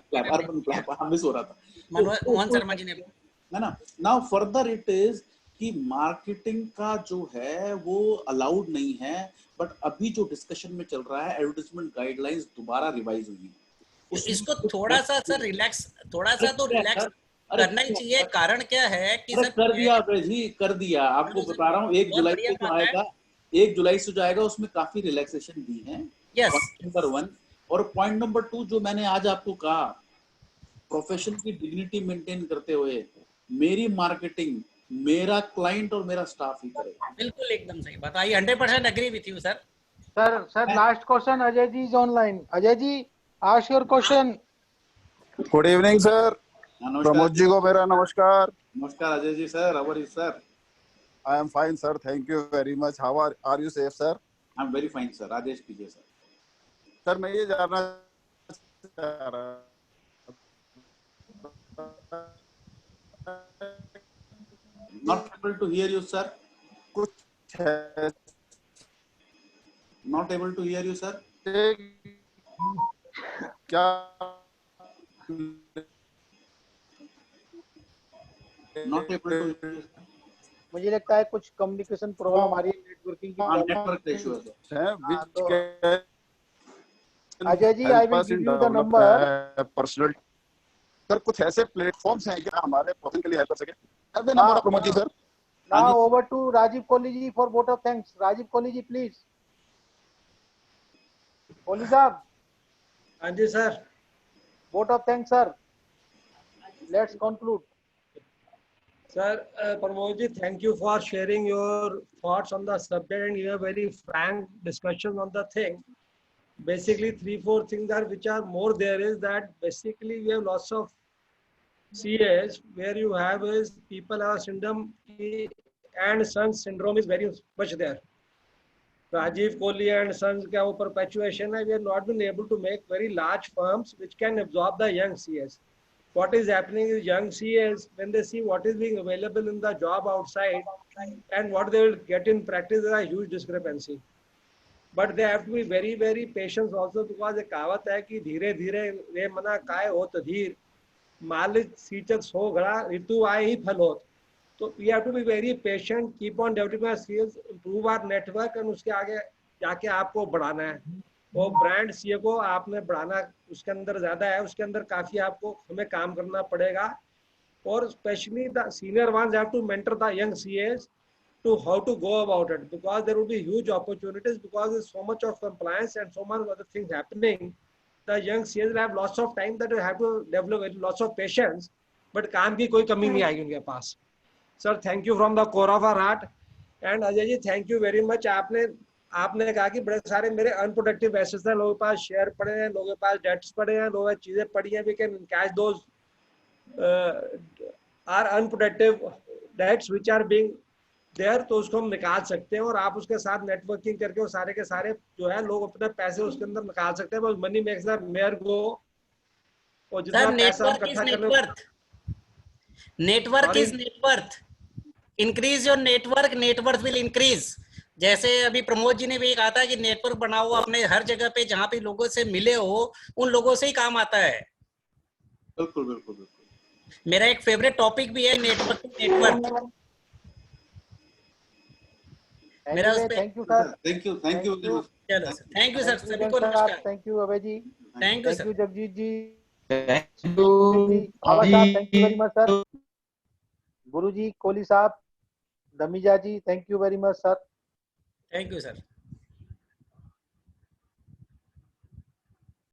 क्लैप, हाँ मिस हो रहा था, मोहन शर्मा जी ने, है ना? नाउ फर्दर इट इज कि मार्केटिंग का जो है वो अलाउड नहीं है, बट अभी जो डिस्कशन में चल रहा है, एडवर्टाइजमेंट गाइडलाइंस दोबारा रिवाइज हुई है, इसको थोड़ा सा सर रिलैक्स, थोड़ा सा तो रिलैक्स करना ही चाहिए। कारण क्या है कि सर कर दिया जी, कर दिया, आपको बता रहा हूँ 1 जुलाई से जो आएगा, 1 जुलाई से जो आएगा उसमें काफी रिलैक्सेशन दी है। Point number 1। और पॉइंट नंबर 2 जो मैंने आज आपको कहा, प्रोफेशन की डिग्निटी मेंटेन करते हुए मेरी मार्केटिंग मेरा क्लाइंट और मेरा स्टाफ ही करेगा। बिल्कुल एकदम सही बात, I 100% agree with you sir. Sir last question, Ajay ji is online. Ajay ji, ask your question. Good evening sir. Pramod ji को मेरा नमस्कार। नमस्कार Ajay ji sir, how are you sir? I am fine sir, thank you very much. How are you safe sir? I am very fine sir. Rajesh कीजिए sir. Sir मैं ये जानना चाह रहा, Not able to hear you, sir. कुछ है? Not able to hear you, sir. क्या Not able to hear you. मुझे लगता है कुछ कम्युनिकेशन प्रॉब्लम आ रही है, नेटवर्किंग की। नेटवर्क इशू है। Ajay ji, I will give you the number. Personal sir, कुछ ऐसे प्लेटफॉर्म्स हैं क्या हमारे प्रोफेशन के लिए हेल्प कर सके? Have the number of Pramod ji sir. Now over to Rajiv Kohli ji for vote of thanks. Rajiv Kohli ji, please. Kohli साहब। हाँ जी sir. Vote of thanks, sir. Let's conclude. Sir, Pramod ji, thank you for sharing your thoughts on the subject and you have very frank discussion on the thing. Basically, 3-4 things are which are more there is that basically we have lots of CAs where you have is people have syndrome and Sons syndrome is very much there. Rajiv Kohli and Sons का वो perpetuation है, we have not been able to make very large firms which can absorb the young CAs. What is happening is young CAs, when they see what is being available in the job outside and what they will get in practice, there is a huge discrepancy. But they have to be very, very patient also because एक कहावत है कि धीरे धीरे रे मना काय होत धीर, मालिक सींचत सो घड़ा ऋतु आए ही फल होत. So we have to be very patient, keep on developing our skills, improve our network and उसके आगे जाके आपको बढ़ाना है. वो ब्रांड सीए को आपने बढ़ाना उसके अंदर ज्यादा है, उसके अंदर काफी आपको हमें काम करना पड़ेगा. और specially the senior ones have to mentor the young CAs to how to go about it, because there will be huge opportunities because there's so much of compliance and so much other things happening. The young CAs will have lots of time that they have to develop lots of patience, but काम की कोई कमी नहीं आएगी उनके पास. Sir, thank you from the core of our heart. And Ajay ji, thank you very much. आपने कहा कि बड़े सारे मेरे अनप्रोडक्टिव एसेट्स हैं, लोगों के पास शेयर पड़े हैं, लोगों के पास डेट्स पड़े हैं, लोगों की चीजें पड़ी हैं, we can encash those are unproductive debts which are being there, तो उसको हम निकाल सकते हैं और आप उसके साथ नेटवर्किंग करके वो सारे के सारे जो है लोग अपने पैसे उसके अंदर निकाल सकते हैं. मनी मेक्स द मेयर गो. और जितना पैसा हम इकट्ठा करने, network is net worth. Increase your network, net worth will increase. जैसे अभी प्रमोद जी ने भी कहा था कि नेटवर्क बनाओ अपने हर जगह पे, जहाँ पे लोगों से मिले हो उन लोगों से ही काम आता है. बिल्कुल बिल्कुल बिल्कुल. मेरा एक फेवरेट टॉपिक भी है नेटवर्क. मेरा उस पे thank you sir, thank you very much. चलो सर, थैंक यू सर, सभी को सर, नमस्कार। Thank you Abhay ji, thank you thank you sir. Jagjit ji, thank you Baba Sahab, thank you very much sir, Guru ji, Kohli Sahab, Damija ji, thank you very much sir. Thank you sir.